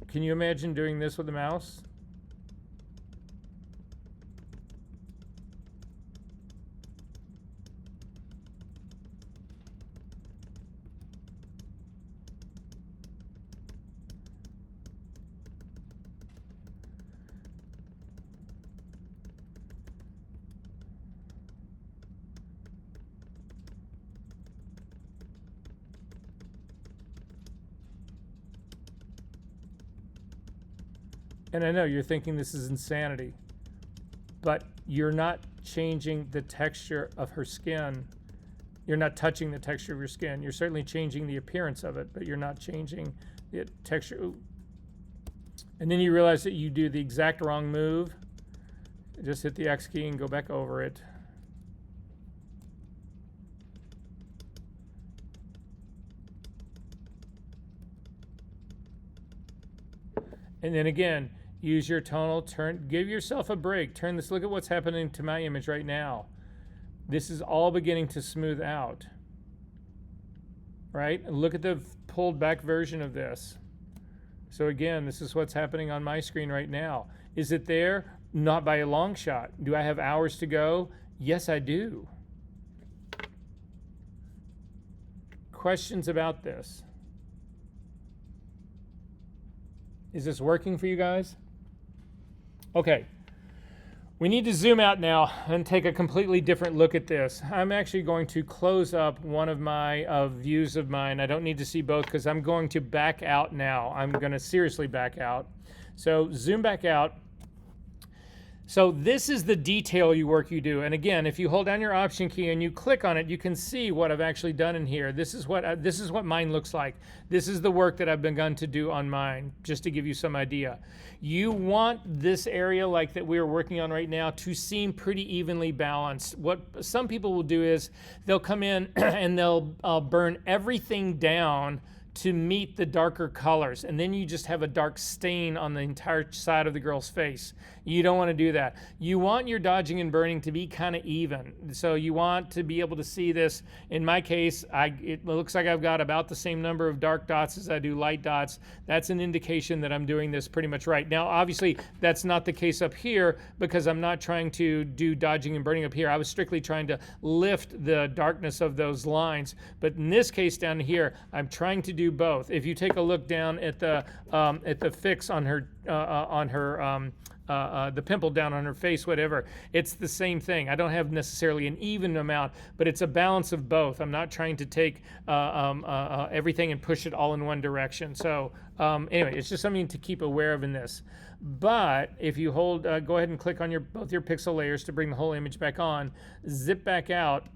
A: Can you imagine doing this with a mouse? And I know you're thinking this is insanity, but you're not changing the texture of her skin. You're not touching the texture of your skin. You're certainly changing the appearance of it, but you're not changing the texture. Ooh. And then you realize that you do the exact wrong move. Just hit the X key and go back over it. And then again, use your tonal, give yourself a break. Turn this, look at what's happening to my image right now. This is all beginning to smooth out, right? And look at the pulled back version of this. So again, this is what's happening on my screen right now. Is it there? Not by a long shot. Do I have hours to go? Yes, I do. Questions about this? Is this working for you guys? Okay, we need to zoom out now and take a completely different look at this. I'm actually going to close up one of my views of mine. I don't need to see both because I'm going to back out now. I'm going to seriously back out. So zoom back out. So this is the detail work you do. And again, if you hold down your Option key and you click on it, you can see what I've actually done in here. This is what mine looks like. This is the work that I've begun to do on mine, just to give you some idea. You want this area like that we're working on right now to seem pretty evenly balanced. What some people will do is they'll come in and they'll burn everything down to meet the darker colors, and then you just have a dark stain on the entire side of the girl's face. You don't want to do that. You want your dodging and burning to be kind of even. So you want to be able to see this. In my case, it looks like I've got about the same number of dark dots as I do light dots. That's an indication that I'm doing this pretty much right. Now, obviously, that's not the case up here because I'm not trying to do dodging and burning up here. I was strictly trying to lift the darkness of those lines. But in this case down here, I'm trying to do both. If you take a look down at the fix on her the pimple down on her face, whatever, it's the same thing. I don't have necessarily an even amount, but it's a balance of both. I'm not trying to take everything and push it all in one direction. So anyway, it's just something to keep aware of in this. But if you hold, go ahead and click on both your pixel layers to bring the whole image back on, zip back out.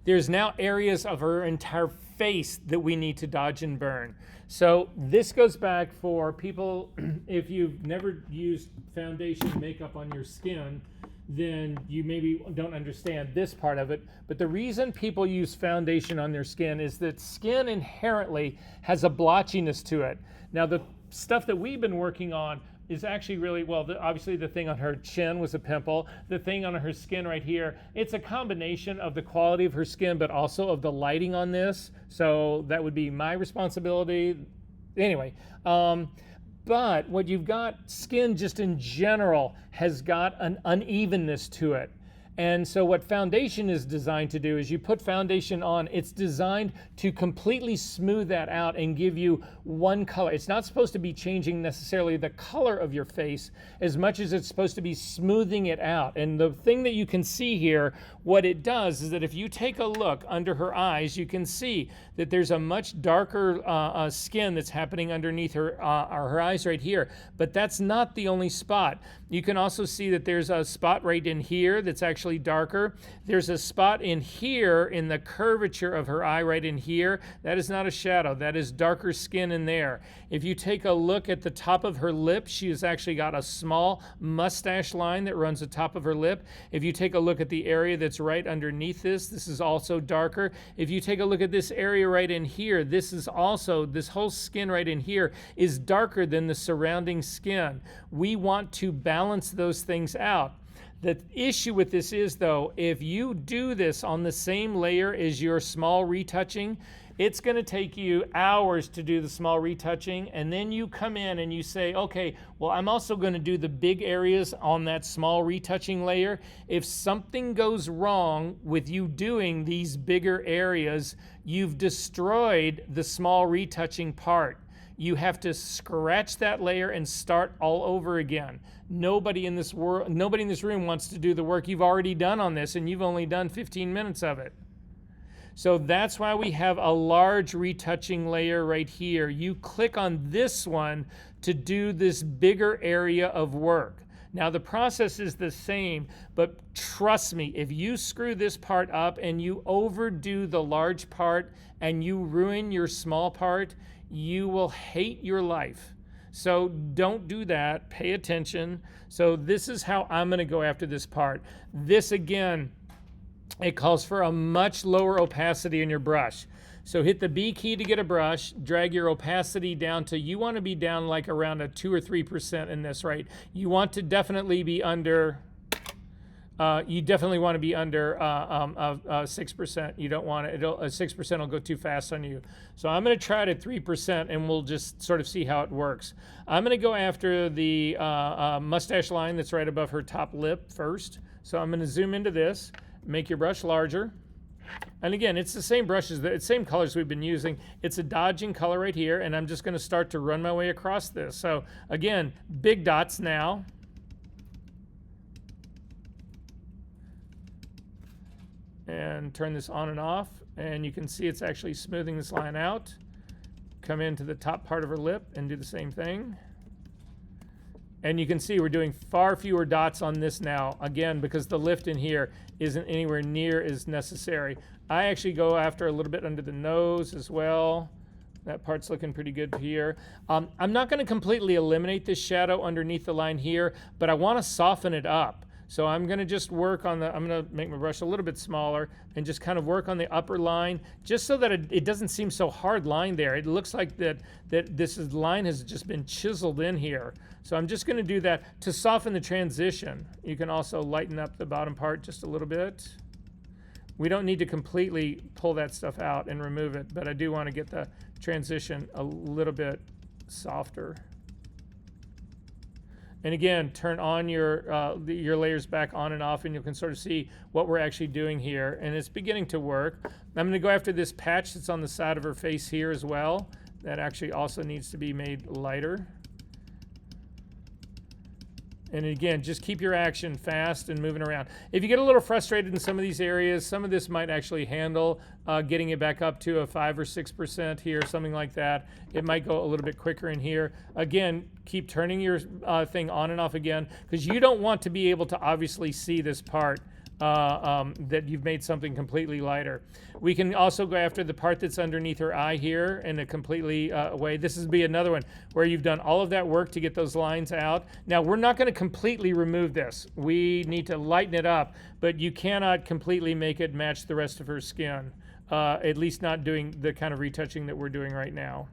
A: there's now areas of her entire face that we need to dodge and burn. So this goes back for people, if you've never used foundation makeup on your skin, then you maybe don't understand this part of it. But the reason people use foundation on their skin is that skin inherently has a blotchiness to it. Now the stuff that we've been working on is actually really, well, obviously the thing on her chin was a pimple. The thing on her skin right here, it's a combination of the quality of her skin, but also of the lighting on this. So that would be my responsibility. Anyway, but what you've got, skin just in general has got an unevenness to it. And so what foundation is designed to do is you put foundation on, it's designed to completely smooth that out and give you one color. It's not supposed to be changing necessarily the color of your face as much as it's supposed to be smoothing it out. And the thing that you can see here, what it does is that if you take a look under her eyes, you can see that there's a much darker skin that's happening underneath her eyes right here. But that's not the only spot. You can also see that there's a spot right in here that's actually darker. There's a spot in here in the curvature of her eye right in here. That is not a shadow. That is darker skin in there. If you take a look at the top of her lip, she has actually got a small mustache line that runs the top of her lip. If you take a look at the area that's right underneath this is also darker. If you take a look at this area right in here, this whole skin right in here is darker than the surrounding skin. We want to balance those things out. The issue with this is, though, if you do this on the same layer as your small retouching, it's going to take you hours to do the small retouching, and then you come in and you say, okay, well, I'm also going to do the big areas on that small retouching layer. If something goes wrong with you doing these bigger areas, you've destroyed the small retouching part. You have to scratch that layer and start all over again. Nobody in this room wants to do the work you've already done on this, and you've only done 15 minutes of it. So that's why we have a large retouching layer right here. You click on this one to do this bigger area of work. Now the process is the same, but trust me, if you screw this part up and you overdo the large part and you ruin your small part, you will hate your life. So don't do that. Pay attention. So this is how I'm going to go after this part. This, again, it calls for a much lower opacity in your brush. So hit the B key to get a brush, drag your opacity down to, you want to be down like around a 2 or 3% in this, right? You want to definitely be under, 6%. You don't want it, 6% will go too fast on you. So I'm going to try it at 3% and we'll just sort of see how it works. I'm going to go after the mustache line that's right above her top lip first. So I'm going to zoom into this, make your brush larger. And again, it's the same brushes, it's same colors we've been using. It's a dodging color right here, and I'm just going to start to run my way across this. So again, big dots now. And turn this on and off, and you can see it's actually smoothing this line out. Come into the top part of her lip and do the same thing. And you can see we're doing far fewer dots on this now, again, because the lift in here isn't anywhere near as necessary. I actually go after a little bit under the nose as well. That part's looking pretty good here. I'm not going to completely eliminate this shadow underneath the line here, but I want to soften it up. So I'm going to just work on I'm going to make my brush a little bit smaller and just kind of work on the upper line just so that it doesn't seem so hard line there. It looks like that this line has just been chiseled in here. So I'm just going to do that to soften the transition. You can also lighten up the bottom part just a little bit. We don't need to completely pull that stuff out and remove it, but I do want to get the transition a little bit softer. And again, turn on your layers back on and off, and you can sort of see what we're actually doing here. And it's beginning to work. I'm going to go after this patch that's on the side of her face here as well. That actually also needs to be made lighter. And again, just keep your action fast and moving around. If you get a little frustrated in some of these areas, some of this might actually handle getting it back up to a 5 or 6% here, something like that. It might go a little bit quicker in here. Again, keep turning your thing on and off again, because you don't want to be able to obviously see this part that you've made something completely lighter. We can also go after the part that's underneath her eye here in a completely way. This would be another one where you've done all of that work to get those lines out. Now, we're not going to completely remove this. We need to lighten it up, but you cannot completely make it match the rest of her skin, at least not doing the kind of retouching that we're doing right now.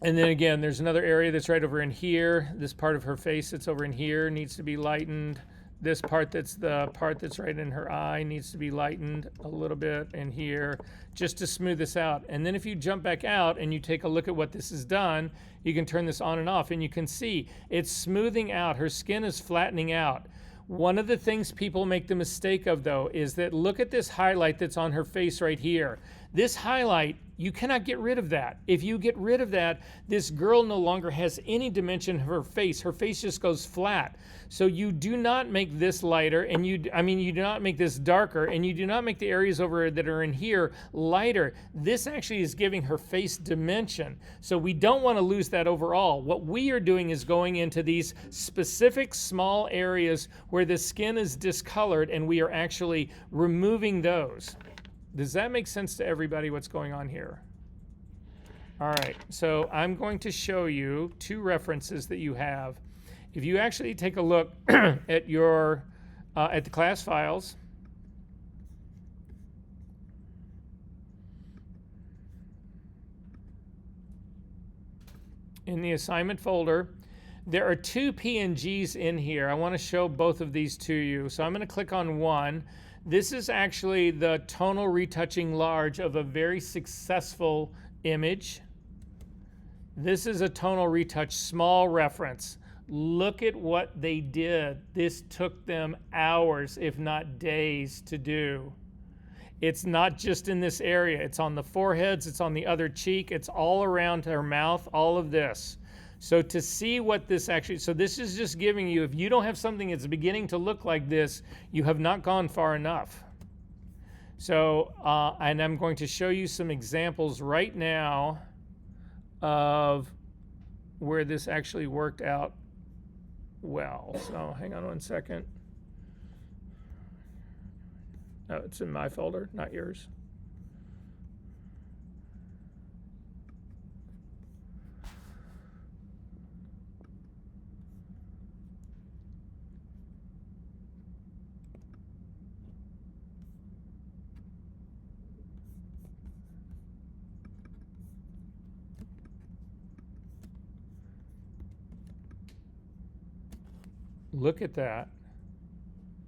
A: And then again, there's another area that's right over in here. This part of her face that's over in here needs to be lightened. This part that's the part that's right in her eye needs to be lightened a little bit in here just to smooth this out. And then if you jump back out and you take a look at what this has done, you can turn this on and off and you can see it's smoothing out. Her skin is flattening out. One of the things people make the mistake of, though, is that look at this highlight that's on her face right here. This highlight, you cannot get rid of that. If you get rid of that, this girl no longer has any dimension of her face. Her face just goes flat. So you do not make this lighter, and you do not make this darker, and you do not make the areas over that are in here lighter. This actually is giving her face dimension. So we don't want to lose that overall. What we are doing is going into these specific small areas where the skin is discolored, and we are actually removing those. Does that make sense to everybody what's going on here? All right, so I'm going to show you two references that you have. If you actually take a look at your at the class files, in the assignment folder, there are two PNGs in here. I want to show both of these to you. So I'm going to click on one. This is actually the tonal retouching large of a very successful image. This is a tonal retouch small reference. Look at what they did. This took them hours, if not days, to do. It's not just in this area. It's on the foreheads, it's on the other cheek, it's all around her mouth, all of this. So to see what this actually, so this is just giving you, if you don't have something that's beginning to look like this, you have not gone far enough. So, and I'm going to show you some examples right now of where this actually worked out well. So hang on one second. Oh, it's in my folder, not yours. Look at that.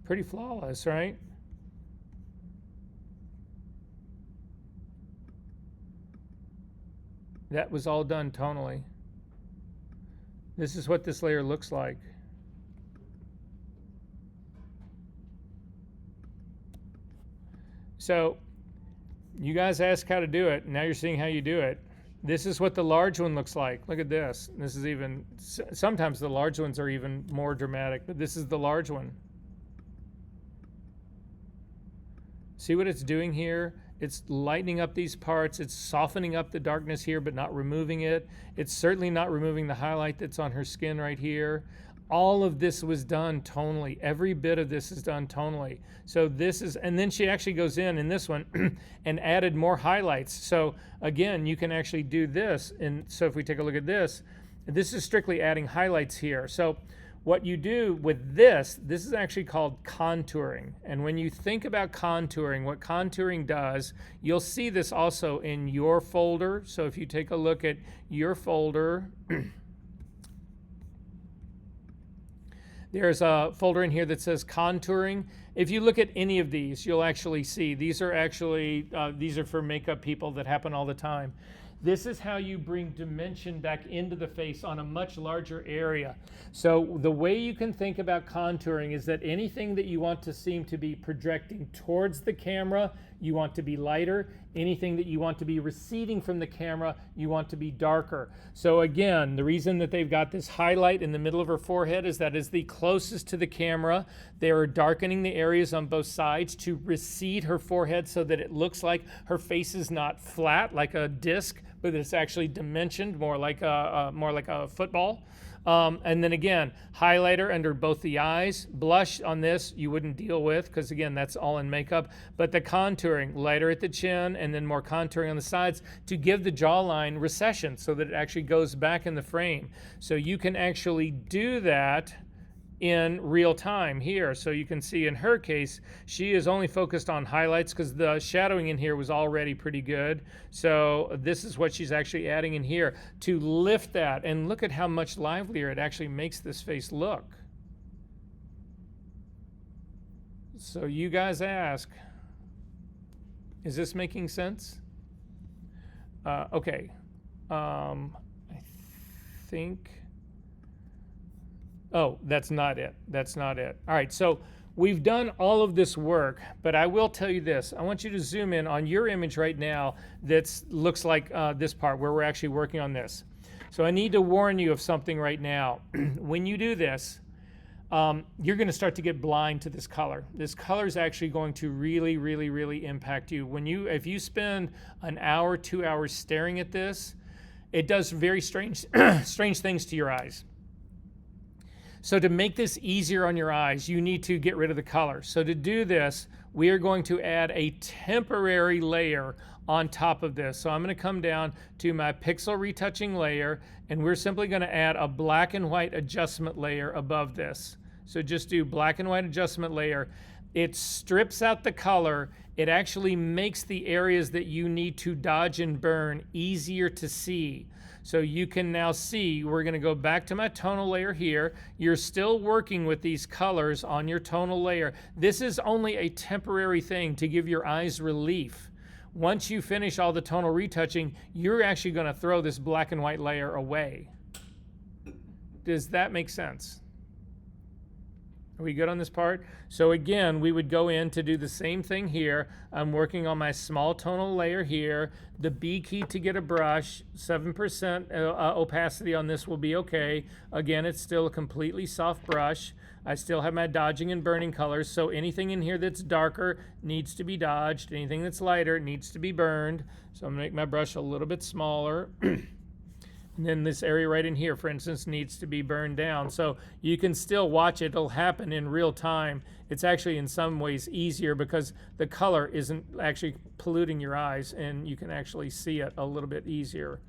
A: Pretty flawless, right? That was all done tonally. This is what this layer looks like. So you guys asked how to do it. Now you're seeing how you do it. This is what the large one looks like. Look at this. This is even, sometimes the large ones are even more dramatic, but this is the large one. See what it's doing here? It's lightening up these parts. It's softening up the darkness here, but not removing it. It's certainly not removing the highlight that's on her skin right here. All of this was done tonally. Every bit of this is done tonally. So this is, and then she actually goes in this one and added more highlights. So again, you can actually do this. And so if we take a look at this, this is strictly adding highlights here. So what you do with this is actually called contouring. And when you think about contouring, what contouring does, you'll see this also in your folder. So if you take a look at your folder, there's a folder in here that says contouring. If you look at any of these, you'll actually see these are actually, these are for makeup people that happen all the time. This is how you bring dimension back into the face on a much larger area. So the way you can think about contouring is that anything that you want to seem to be projecting towards the camera, you want to be lighter. Anything that you want to be receding from the camera, you want to be darker. So again, the reason that they've got this highlight in the middle of her forehead is that is the closest to the camera. They are darkening the areas on both sides to recede her forehead so that it looks like her face is not flat like a disc, but it's actually dimensioned more like a football. And then again, highlighter under both the eyes. Blush on this you wouldn't deal with because again, that's all in makeup. But the contouring, lighter at the chin and then more contouring on the sides to give the jawline recession so that it actually goes back in the frame. So you can actually do that in real time here. So you can see in her case, she is only focused on highlights because the shadowing in here was already pretty good. So this is what she's actually adding in here to lift that. And look at how much livelier it actually makes this face look. So you guys ask, is this making sense? Okay. I think... Oh, that's not it. That's not it. All right, so we've done all of this work, but I will tell you this. I want you to zoom in on your image right now that looks like this part where we're actually working on this. So I need to warn you of something right now. When you do this, you're going to start to get blind to this color. This color is actually going to really, really, really impact you. If you spend an hour, 2 hours staring at this, it does very strange, strange things to your eyes. So to make this easier on your eyes, you need to get rid of the color. So to do this, we are going to add a temporary layer on top of this. So I'm going to come down to my pixel retouching layer, and we're simply going to add a black and white adjustment layer above this. So just do black and white adjustment layer. It strips out the color. It actually makes the areas that you need to dodge and burn easier to see. So you can now see, we're going to go back to my tonal layer here. You're still working with these colors on your tonal layer. This is only a temporary thing to give your eyes relief. Once you finish all the tonal retouching, you're actually going to throw this black and white layer away. Does that make sense? Are we good on this part? So again, we would go in to do the same thing here. I'm working on my small tonal layer here. The B key to get a brush, 7% opacity on this will be okay. Again, it's still a completely soft brush. I still have my dodging and burning colors, so anything in here that's darker needs to be dodged. Anything that's lighter needs to be burned. So I'm gonna make my brush a little bit smaller. And then this area right in here, for instance, needs to be burned down. So you can still watch it. It'll happen in real time. It's actually in some ways easier because the color isn't actually polluting your eyes and you can actually see it a little bit easier.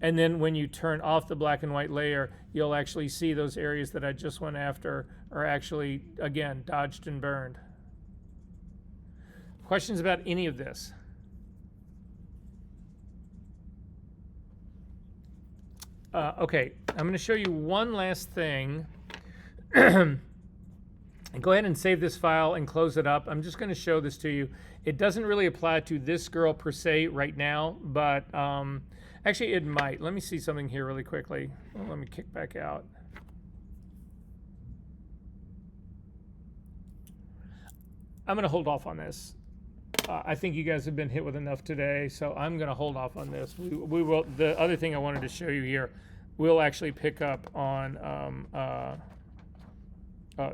A: And then when you turn off the black and white layer, you'll actually see those areas that I just went after are actually, again, dodged and burned. Questions about any of this? Okay, I'm going to show you one last thing. And go ahead and save this file and close it up. I'm just going to show this to you. It doesn't really apply to this girl per se right now, but actually it might. Let me see something here really quickly. Well, let me kick back out. I'm going to hold off on this. I think you guys have been hit with enough today, so I'm going to hold off on this. We will. The other thing I wanted to show you here, we'll actually pick up on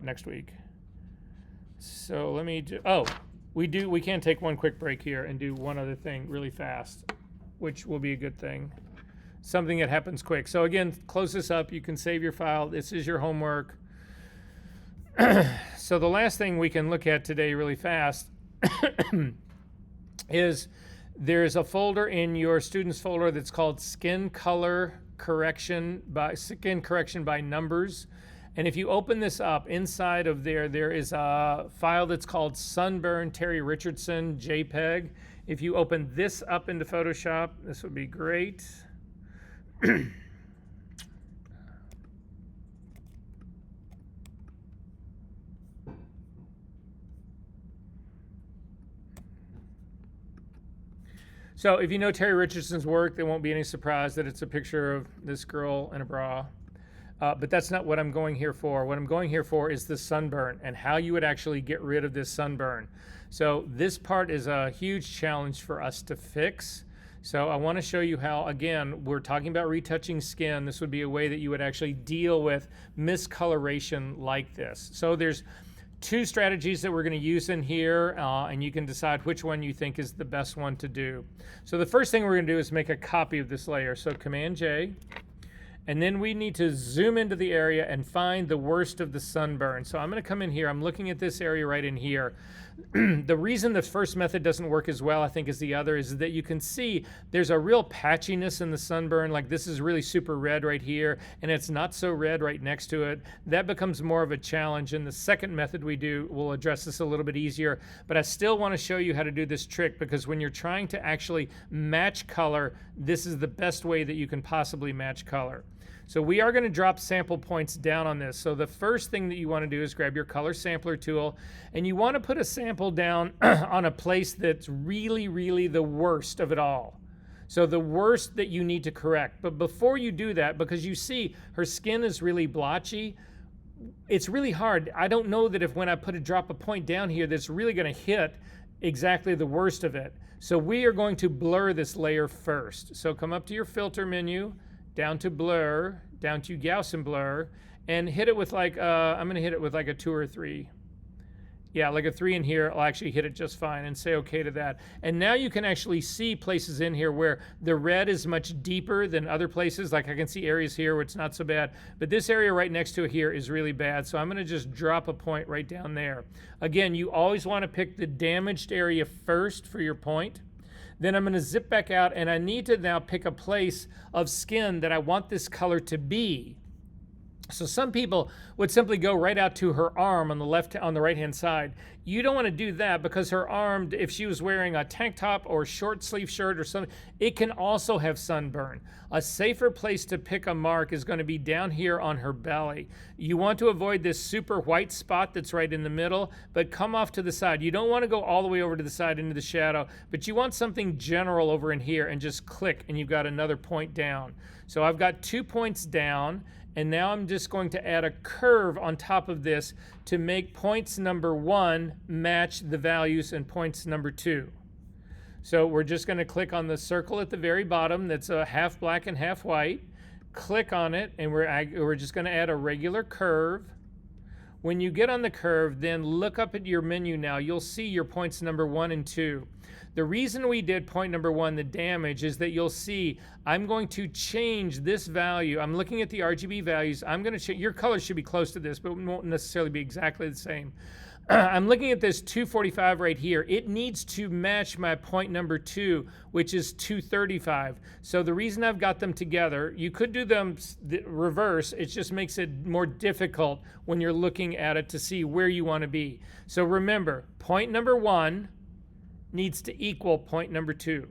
A: next week. So let me. We can take one quick break here and do one other thing really fast, which will be a good thing. Something that happens quick. So again, close this up. You can save your file. This is your homework. So the last thing we can look at today really fast is there's a folder in your students folder that's called skin correction by numbers. And if you open this up, inside of there is a file that's called Sunburn Terry Richardson JPEG. If you open this up into Photoshop, this would be great. So if you know Terry Richardson's work, there won't be any surprise that it's a picture of this girl in a bra. But that's not what I'm going here for. What I'm going here for is the sunburn and how you would actually get rid of this sunburn. So this part is a huge challenge for us to fix. So I want to show you how, again, we're talking about retouching skin. This would be a way that you would actually deal with miscoloration like this. So there's two strategies that we're going to use in here, and you can decide which one you think is the best one to do. So the first thing we're going to do is make a copy of this layer. So Command J, and then we need to zoom into the area and find the worst of the sunburn. So I'm going to come in here. I'm looking at this area right in here. The reason the first method doesn't work as well, I think, as the other is that you can see there's a real patchiness in the sunburn. Like this is really super red right here, and it's not so red right next to it. That becomes more of a challenge. And the second method we do will address this a little bit easier. But I still want to show you how to do this trick, because when you're trying to actually match color, this is the best way that you can possibly match color. So we are going to drop sample points down on this. So the first thing that you want to do is grab your color sampler tool, and you want to put a sample down on a place that's really, really the worst of it all. So the worst that you need to correct. But before you do that, because you see her skin is really blotchy, it's really hard. I don't know that if when I drop a point down here that's really going to hit exactly the worst of it. So we are going to blur this layer first. So come up to your filter menu, down to blur, down to Gaussian blur, and hit it with like, I'm going to hit it with like a 2 or 3. Yeah, like a 3 in here, I'll actually hit it just fine and say okay to that. And now you can actually see places in here where the red is much deeper than other places. Like I can see areas here where it's not so bad, but this area right next to it here is really bad. So I'm going to just drop a point right down there. Again, you always want to pick the damaged area first for your point. Then I'm going to zip back out, and I need to now pick a place of skin that I want this color to be. So some people would simply go right out to her arm on the right-hand side. You don't want to do that, because her arm, if she was wearing a tank top or short sleeve shirt or something, it can also have sunburn. A safer place to pick a mark is going to be down here on her belly. You want to avoid this super white spot that's right in the middle, but come off to the side. You don't want to go all the way over to the side into the shadow, but you want something general over in here, and just click, and you've got another point down. So I've got 2 points down, and now I'm just going to add a curve on top of this to make points number 1 match the values in points number 2. So we're just going to click on the circle at the very bottom that's half black and half white. Click on it, and we're just going to add a regular curve. When you get on the curve, then look up at your menu now. You'll see your points number 1 and 2. The reason we did point number 1, the damage, is that you'll see I'm going to change this value. I'm looking at the RGB values. I'm going to change. Your color should be close to this, but it won't necessarily be exactly the same. I'm looking at this 245 right here. It needs to match my point number 2, which is 235. So the reason I've got them together, you could do them reverse. It just makes it more difficult when you're looking at it to see where you want to be. So remember, point number 1 needs to equal point number 2.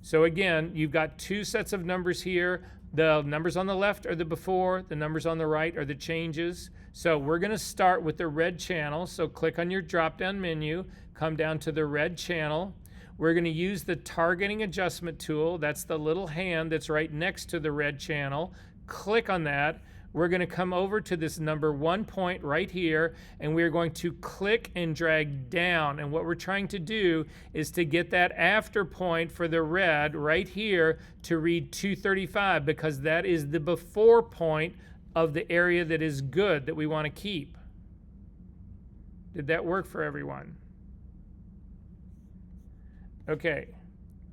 A: So again, you've got 2 sets of numbers here. The numbers on the left are the before, the numbers on the right are the changes. So we're going to start with the red channel. So click on your drop-down menu, come down to the red channel. We're going to use the targeting adjustment tool. That's the little hand that's right next to the red channel. Click on that. We're going to come over to this number 1 point right here, and we're going to click and drag down. And what we're trying to do is to get that after point for the red right here to read 235, because that is the before point of the area that is good that we want to keep. Did that work for everyone? Okay.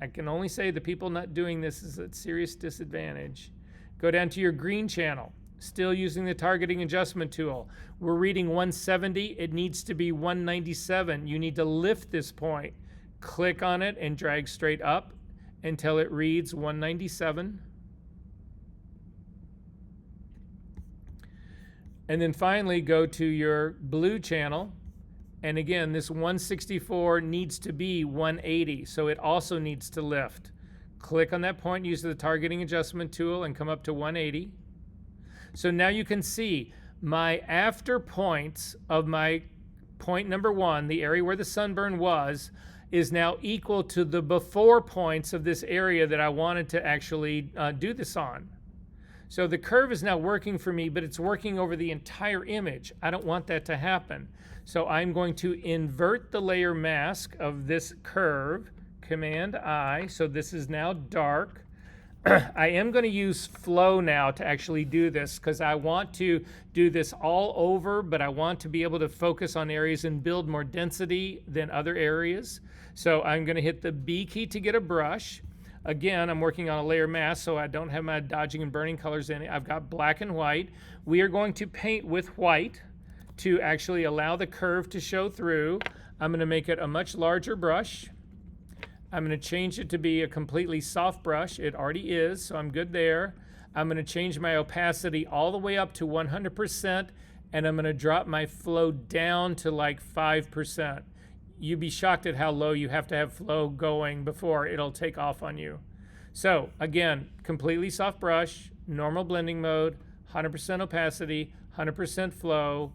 A: I can only say the people not doing this is at serious disadvantage. Go down to your green channel. Still using the targeting adjustment tool. We're reading 170. It needs to be 197. You need to lift this point. Click on it and drag straight up until it reads 197. And then finally go to your blue channel. And again, this 164 needs to be 180. So it also needs to lift. Click on that point, use the targeting adjustment tool, and come up to 180. So now you can see my after points of my point number 1, the area where the sunburn was, is now equal to the before points of this area that I wanted to actually do this on. So the curve is now working for me, but it's working over the entire image. I don't want that to happen. So I'm going to invert the layer mask of this curve, Command I, so this is now dark. I am going to use flow now to actually do this because I want to do this all over, but I want to be able to focus on areas and build more density than other areas. So I'm going to hit the B key to get a brush. Again, I'm working on a layer mask, so I don't have my dodging and burning colors in it. I've got black and white. We are going to paint with white to actually allow the curve to show through. I'm going to make it a much larger brush. I'm going to change it to be a completely soft brush. It already is, so I'm good there. I'm going to change my opacity all the way up to 100%, and I'm going to drop my flow down to like 5%. You'd be shocked at how low you have to have flow going before it'll take off on you. So again, completely soft brush, normal blending mode, 100% opacity, 100% flow.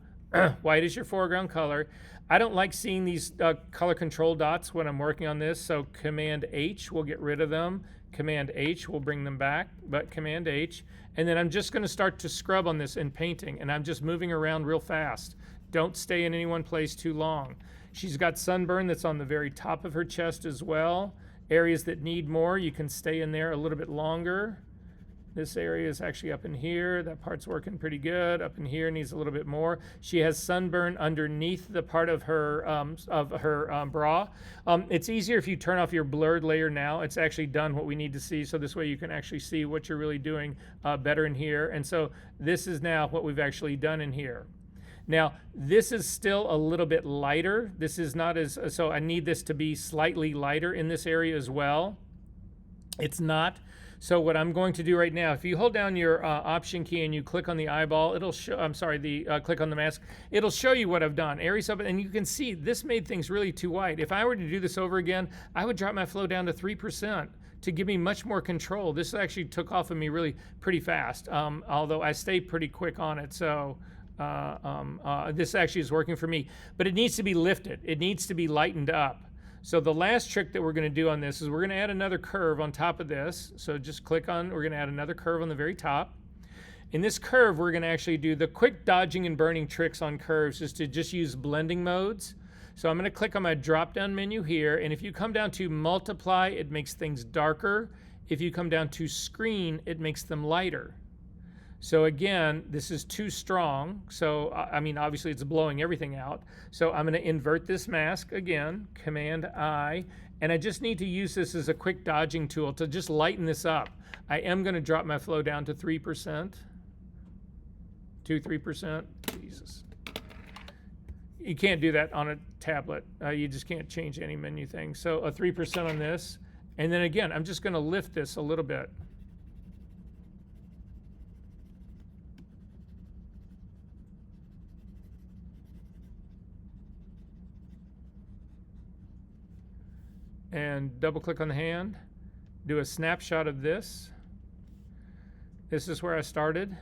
A: White is your foreground color. I don't like seeing these color control dots when I'm working on this, so Command H will get rid of them. Command H will bring them back, but Command H. And then I'm just going to start to scrub on this in painting, and I'm just moving around real fast. Don't stay in any one place too long. She's got sunburn that's on the very top of her chest as well. Areas that need more, you can stay in there a little bit longer. This area is actually up in here. That part's working pretty good. Up in here needs a little bit more. She has sunburn underneath the part of her bra. It's easier if you turn off your blurred layer now. It's actually done what we need to see, so this way you can actually see what you're really doing better in here. And so this is now what we've actually done in here. Now, this is still a little bit lighter. This is not as, so I need this to be slightly lighter in this area as well. It's not. So what I'm going to do right now, if you hold down your Option key and you click on the eyeball, it'll show, click on the mask, it'll show you what I've done. Areas up, and you can see this made things really too white. If I were to do this over again, I would drop my flow down to 3% to give me much more control. This actually took off of me really pretty fast, although I stay pretty quick on it. So this actually is working for me, but it needs to be lifted. It needs to be lightened up. So the last trick that we're going to do on this is we're going to add another curve on top of this. So just click on, we're going to add another curve on the very top. In this curve, we're going to actually do the quick dodging and burning tricks on curves is to just use blending modes. So I'm going to click on my drop-down menu here, and if you come down to multiply, it makes things darker. If you come down to screen, it makes them lighter. So again, this is too strong. So, I mean, obviously it's blowing everything out. So I'm going to invert this mask again, Command I, and I just need to use this as a quick dodging tool to just lighten this up. I am going to drop my flow down to 3%, 3%. Jesus. You can't do that on a tablet. You just can't change any menu thing. So a 3% on this. And then again, I'm just going to lift this a little bit. And double click on the hand, do a snapshot of this. This is where I started,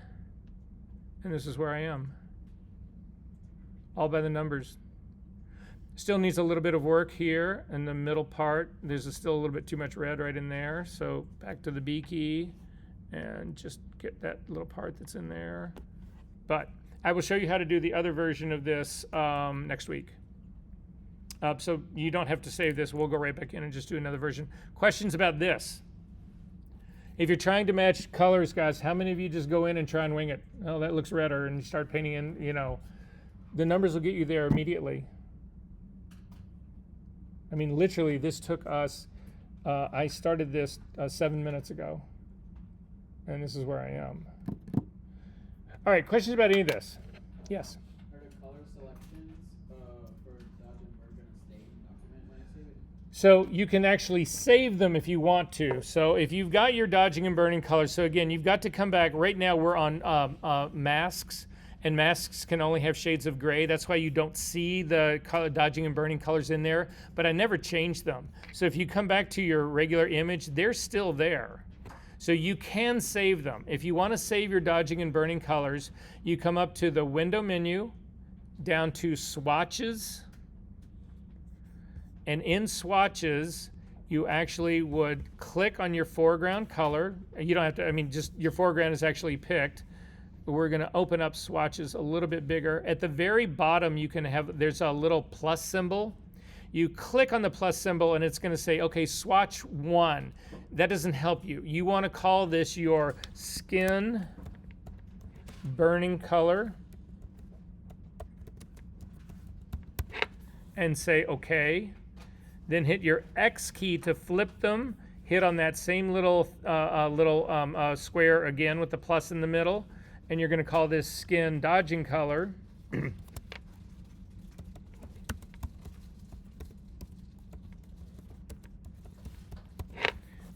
A: and this is where I am. All by the numbers. Still needs a little bit of work here in the middle part. There's still a little bit too much red right in there. So back to the B key and just get that little part that's in there. But I will show you how to do the other version of this next week. So you don't have to save this. We'll go right back in and just do another version. Questions about this? If you're trying to match colors, guys, how many of you just go in and try and wing it? Oh, that looks redder, and you start painting in, you know, the numbers will get you there immediately. I mean, literally, this took us, I started this 7 minutes ago, and this is where I am. All right, questions about any of this? Yes?
D: Are the color selections for Dodge and Burr going to stay in the document when I save it?
A: So you can actually save them if you want to. So if you've got your dodging and burning colors, so again, you've got to come back. Right now we're on masks, and masks can only have shades of gray. That's why you don't see the color, dodging and burning colors in there, but I never changed them. So if you come back to your regular image, they're still there. So you can save them. If you want to save your dodging and burning colors, you come up to the window menu, down to swatches, and in swatches, you actually would click on your foreground color. You don't have to, I mean, just your foreground is actually picked. We're going to open up swatches a little bit bigger. At the very bottom, you can have, there's a little plus symbol. You click on the plus symbol and it's going to say, okay, swatch 1. that doesn't help you. You want to call this your skin burning color and say okay. Then hit your X key to flip them. Hit on that same little square again with the plus in the middle, and you're going to call this skin dodging color.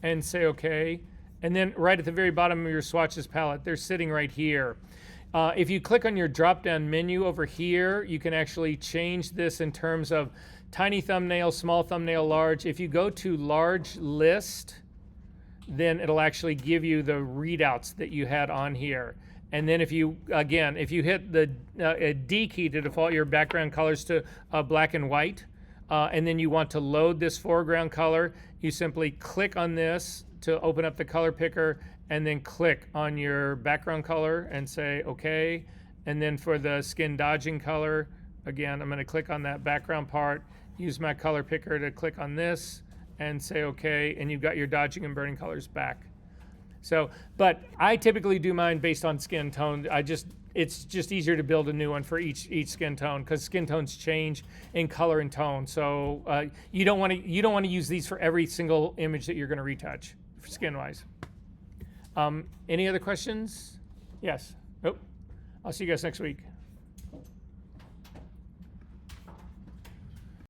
A: And say okay. And then right at the very bottom of your swatches palette, they're sitting right here. If you click on your drop-down menu over here, you can actually change this in terms of tiny thumbnail, small thumbnail, large. If you go to large list, then it'll actually give you the readouts that you had on here. And then if you hit the D key to default your background colors to black and white, and then you want to load this foreground color, you simply click on this to open up the color picker, and then click on your background color and say okay. And then for the skin dodging color, again, I'm going to click on that background part, use my color picker to click on this and say okay, and you've got your dodging and burning colors back. So, but I typically do mine based on skin tone. It's just easier to build a new one for each skin tone, because skin tones change in color and tone. So you don't want to use these for every single image that you're going to retouch skin wise. Any other questions? Yes. Oh, I'll see you guys next week.